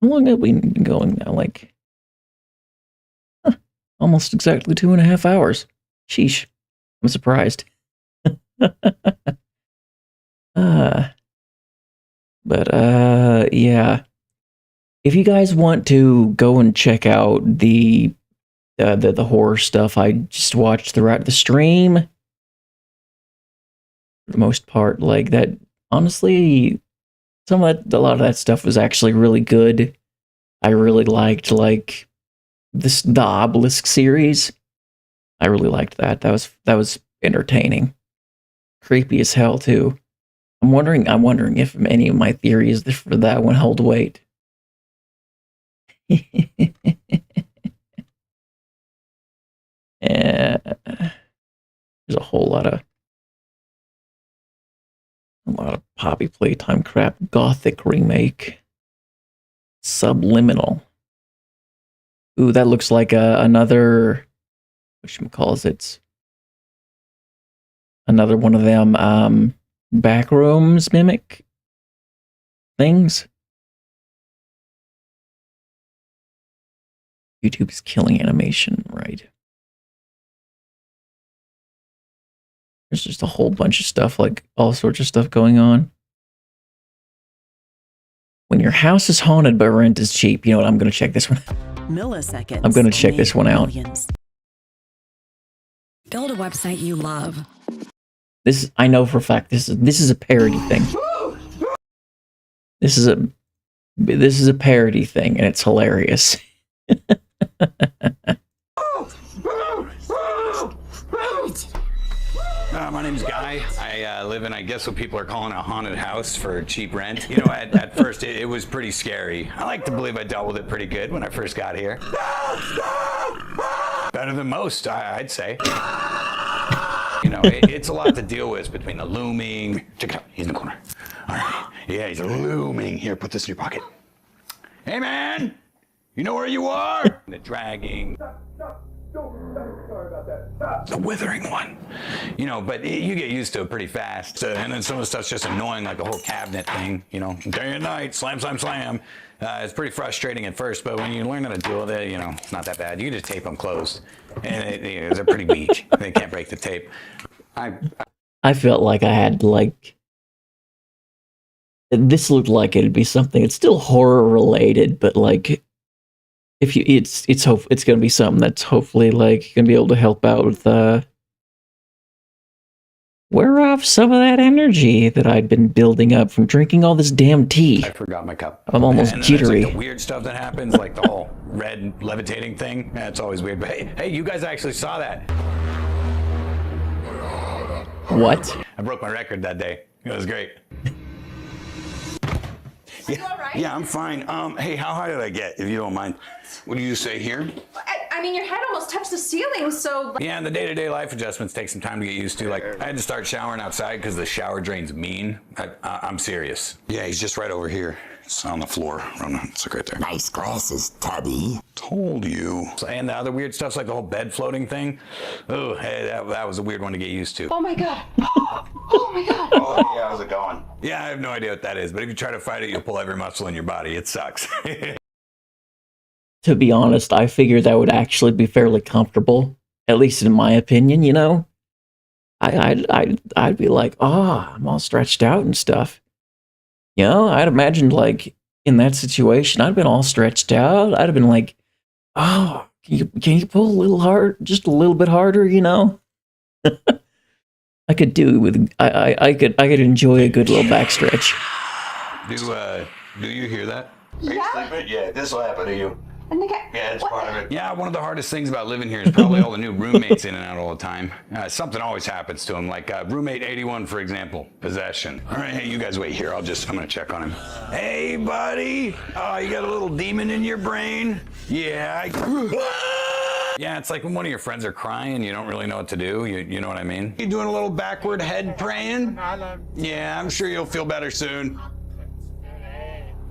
how long have we been going now? Like, almost exactly 2.5 hours. Sheesh. I'm surprised. Yeah. If you guys want to go and check out the horror stuff I just watched throughout the stream, for the most part, like that, honestly, a lot of that stuff was actually really good. I really liked, like, the Obelisk series. I really liked that. That was entertaining. Creepy as hell too. I'm wondering if any of my theories for that one hold weight. There's a whole lot of Poppy Playtime crap. Gothic remake. Subliminal. Ooh, that looks like another, whatchamacallits, another one of them Backrooms mimic things. YouTube is killing animation, right? There's just a whole bunch of stuff, like all sorts of stuff going on. When your house is haunted but rent is cheap, you know what? I'm going to check this one out. Milliseconds. I'm going to check this one out. Millions. Build a website you love. This, I know for a fact, this is a parody thing. This is a parody thing, and it's hilarious. My name's Guy. I live in, I guess, what people are calling a haunted house for cheap rent. You know, at first it was pretty scary. I like to believe I dealt with it pretty good when I first got here. Better than most, I'd say. You know, it's a lot to deal with between the looming. Check it out. He's in the corner. All right. Yeah, he's looming. Here, put this in your pocket. Hey, man! You know where you are? The dragging. The withering one. You know, but you get used to it pretty fast. And then some of the stuff's just annoying, like the whole cabinet thing, you know, day and night, slam, slam, slam. It's pretty frustrating at first, but when you learn how to deal with it, you know, it's not that bad. You can just tape them closed. And they're pretty weak. They can't break the tape. I felt like I had, like, this looked like it'd be something, it's still horror related, but like, if you, it's going to be something that's hopefully like going to be able to help out with wear off some of that energy that I'd been building up from drinking all this damn tea. I forgot my cup. I'm almost jittery. Like the weird stuff that happens, like the whole red levitating thing. That's always weird. But hey, you guys actually saw that. What? I broke my record that day. It was great. Yeah, I'm fine. Hey, how high did I get, if you don't mind? What do you say here? I mean, your head almost touched the ceiling, so... Yeah, and the day-to-day life adjustments take some time to get used to. Like, I had to start showering outside because the shower drain's mean. I'm serious. Yeah, he's just right over here. It's on the floor. It's like right there. Nice glasses, Tubby. Told you. And the other weird stuff's like the whole bed floating thing. Oh, hey, that was a weird one to get used to. Oh my god. Oh my god. Oh, yeah, how's it going? Yeah, I have no idea what that is, but if you try to fight it, you'll pull every muscle in your body. It sucks. To be honest, I figured that would actually be fairly comfortable, at least in my opinion, you know? I'd be like, I'm all stretched out and stuff. You know, I'd imagined, like, in that situation, I'd have been all stretched out. I'd have been like, can you pull a little hard, just a little bit harder, you know? I could do with, I could enjoy a good little backstretch. Do you hear that? Yeah? Are you sleeping? Yeah, this will happen to you. Yeah, it's part of it. Yeah, one of the hardest things about living here is probably all the new roommates in and out all the time. Something always happens to them, like roommate 81, for example, possession. All right, hey, you guys wait here. I'm gonna check on him. Hey, buddy. Oh, you got a little demon in your brain? Yeah. Yeah, it's like when one of your friends are crying, you don't really know what to do. You know what I mean? You doing a little backward head praying? Yeah, I'm sure you'll feel better soon.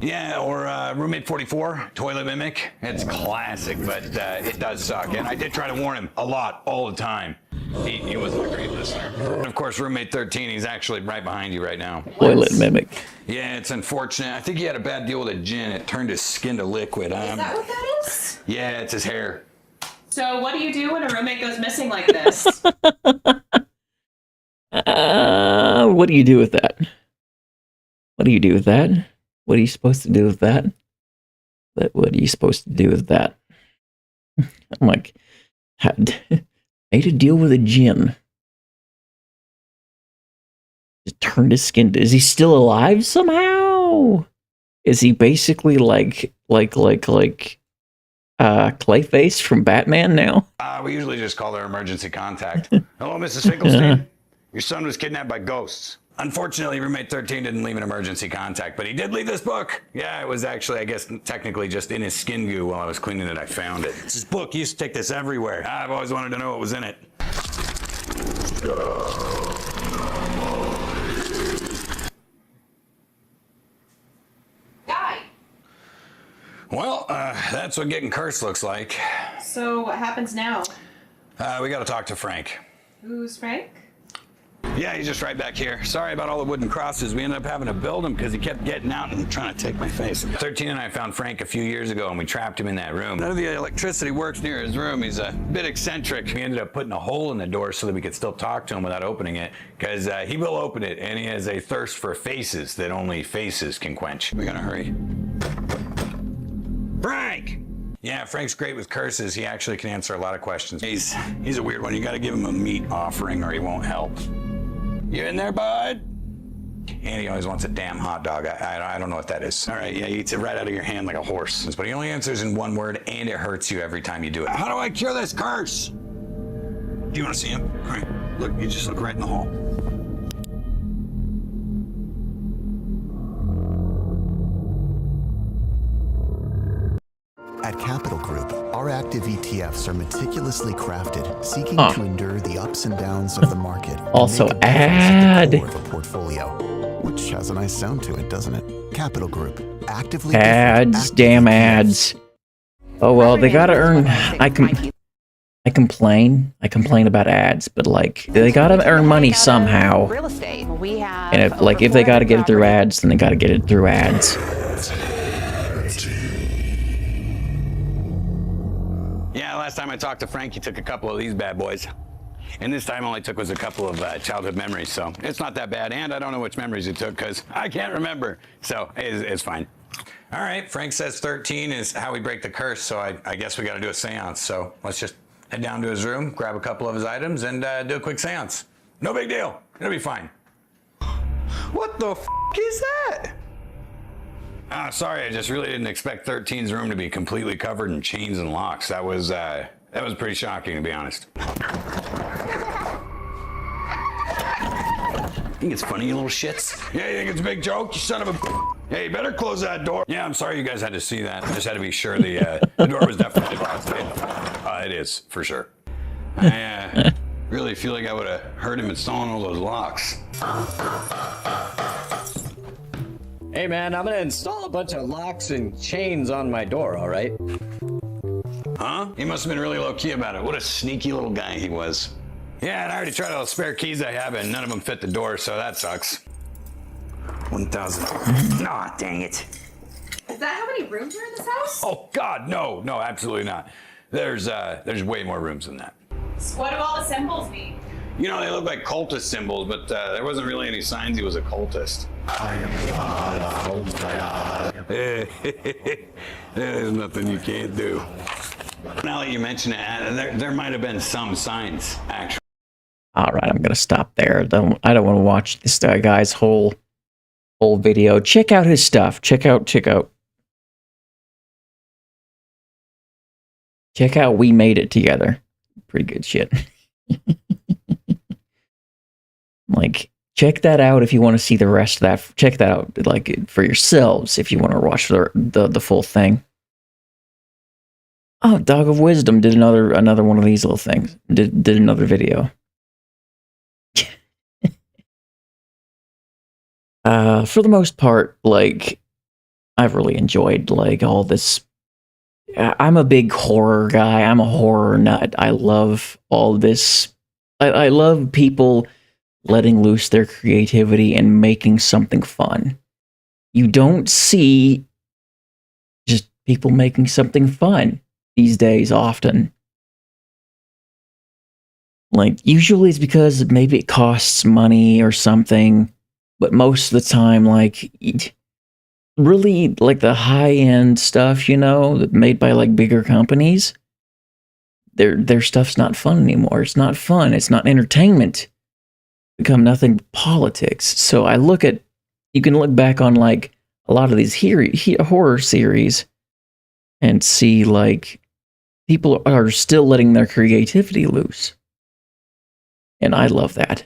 Yeah, or Roommate 44, Toilet Mimic. It's classic, but it does suck. And I did try to warn him a lot, all the time. He wasn't a great listener. And of course, Roommate 13, he's actually right behind you right now. Toilet Mimic. Yeah, it's unfortunate. I think he had a bad deal with a gin. It turned his skin to liquid. Is that what that is? Yeah, it's his hair. So what do you do when a roommate goes missing like this? What do you do with that? What do you do with that? What are you supposed to do with that? What are you supposed to do with that? I'm like, made a deal with a gin. Just turned his skin. Is he still alive somehow? Is he basically like Clayface from Batman now? We usually just call their emergency contact. Hello, Mrs. Finkelstein. Your son was kidnapped by ghosts. Unfortunately, Roommate 13 didn't leave an emergency contact, but he did leave this book. Yeah, it was actually, I guess, technically just in his skin goo while I was cleaning it. I found it. It's his book. He used to take this everywhere. I've always wanted to know what was in it. Guy. Well, that's what getting cursed looks like. So what happens now? We got to talk to Frank. Who's Frank? Yeah, he's just right back here. Sorry about all the wooden crosses. We ended up having to build them because he kept getting out and trying to take my face. 13 and I found Frank a few years ago, and we trapped him in that room. None of the electricity works near his room. He's a bit eccentric. We ended up putting a hole in the door so that we could still talk to him without opening it, because he will open it, and he has a thirst for faces that only faces can quench. We gotta hurry. Frank! Yeah, Frank's great with curses. He actually can answer a lot of questions. He's a weird one. You gotta give him a meat offering or he won't help. You in there, bud? And he always wants a damn hot dog. I don't know what that is. All right, yeah, he eats it right out of your hand like a horse. But he only answers in one word, and it hurts you every time you do it. How do I cure this curse? Do you want to see him? All right, look, you just look right in the hole. At Capital Group, our active ETFs are meticulously crafted, seeking to endure the ups and downs of the market. Also, add Of a portfolio, which has a nice sound to it, doesn't it? Capital Group, actively ads, damn ads. Oh well, they gotta earn. I complain about ads, but like they gotta earn money somehow. Real estate. We have. And if they gotta get it through ads, then they gotta get it through ads. Yeah, last time I talked to Frank, he took a couple of these bad boys. And this time all I took was a couple of childhood memories, so it's not that bad. And I don't know which memories he took because I can't remember. So it's fine. All right, Frank says 13 is how we break the curse, so I guess we got to do a seance. So let's just head down to his room, grab a couple of his items, and do a quick seance. No big deal. It'll be fine. What the f*** is that? Sorry, I just really didn't expect 13's room to be completely covered in chains and locks. That was pretty shocking, to be honest. You think it's funny, you little shits? Yeah, you think it's a big joke, you son of a... Hey, you better close that door. Yeah, I'm sorry you guys had to see that. I just had to be sure the door was definitely locked. It is, for sure. I really feel like I would have heard him installing all those locks. Hey man, I'm gonna install a bunch of locks and chains on my door, alright? Huh? He must have been really low-key about it. What a sneaky little guy he was. Yeah, and I already tried all the spare keys I have, and none of them fit the door, so that sucks. 1,000. Aw, dang it. Is that how many rooms are in this house? Oh God, no, absolutely not. There's way more rooms than that. So what do all the symbols mean? You know, they look like cultist symbols, but there wasn't really any signs he was a cultist. I am God. There's nothing you can't do. Now that you mention it, there might have been some signs, actually. All right, I'm gonna stop there. I don't want to watch this guy's whole video. Check out his stuff. Check out. We Made It Together. Pretty good shit. Like, check that out if you want to see the rest of that. Check that out, like, for yourselves if you want to watch the full thing. Oh, Dog of Wisdom did another one of these little things. Did another video. For the most part, like, I've really enjoyed like all this. I'm a big horror guy. I'm a horror nut. I love all this. I love people letting loose their creativity and making something fun. You don't see just people making something fun these days often. Like, usually it's because maybe it costs money or something, but most of the time, like, really, like, the high-end stuff, you know, made by, like, bigger companies, their stuff's not fun anymore. It's not fun. It's not entertainment. It's become nothing but politics. So I look at, you can look back on, like, a lot of these horror series and see, like, people are still letting their creativity loose. And I love that.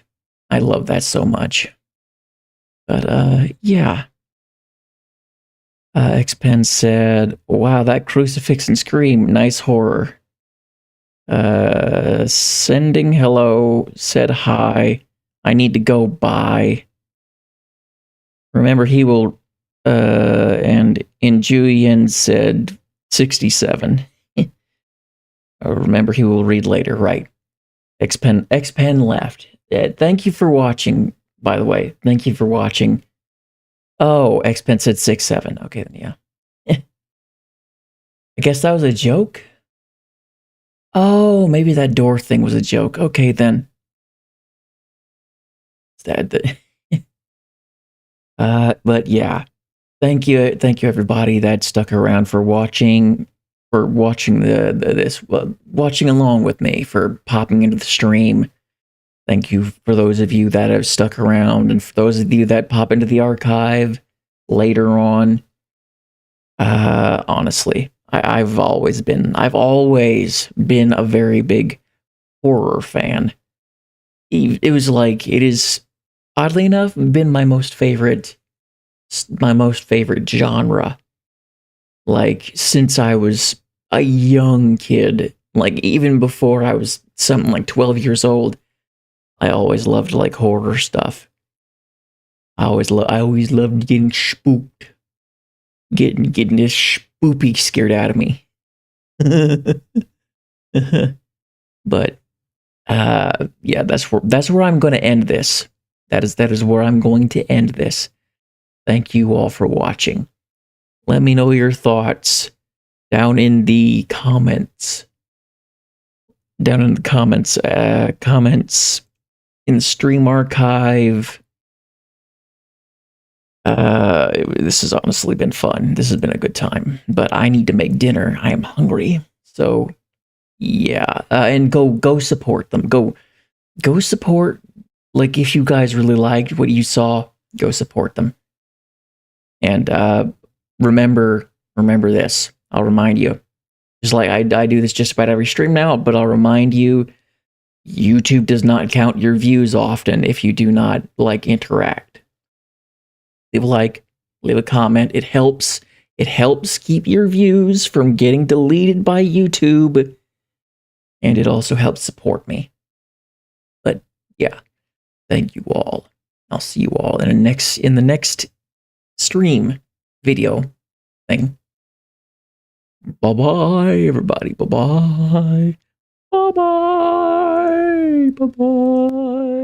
I love that so much. But, yeah. Xpen said, wow, that crucifix and scream, nice horror. Sending hello, said hi. I need to go bye. Remember he will, and Injuian said 67. Remember he will read later, right. Xpen left. Thank you for watching, by the way. Thank you for watching. Oh, Xpen said 67. Okay, then yeah. I guess that was a joke? Oh, maybe that door thing was a joke. Okay, then. But yeah. Thank you everybody that stuck around for watching watching along with me, for popping into the stream. Thank you for those of you that have stuck around, and for those of you that pop into the archive later on. Honestly, I've always been a very big horror fan. It was like, it is, oddly enough, been my most favorite genre. Like, since I was a young kid, like even before I was something like 12 years old, I always loved like horror stuff. I always loved getting spooked. Getting this spoopy scared out of me. But yeah, that's where I'm going to end this. That is where I'm going to end this. Thank you all for watching. Let me know your thoughts down in the comments. Comments in the stream archive. This has honestly been fun. This has been a good time, but I need to make dinner. I am hungry. So yeah, and go support them. Go support. Like, if you guys really liked what you saw, go support them. And remember this. I'll remind you. Just like I do this just about every stream now, but I'll remind you, YouTube does not count your views often if you do not like interact. Leave a like, leave a comment. It helps keep your views from getting deleted by YouTube, and it also helps support me. But yeah, thank you all. I'll see you all in the next stream video thing. Bye-bye, everybody. Bye-bye. Bye-bye. Bye-bye.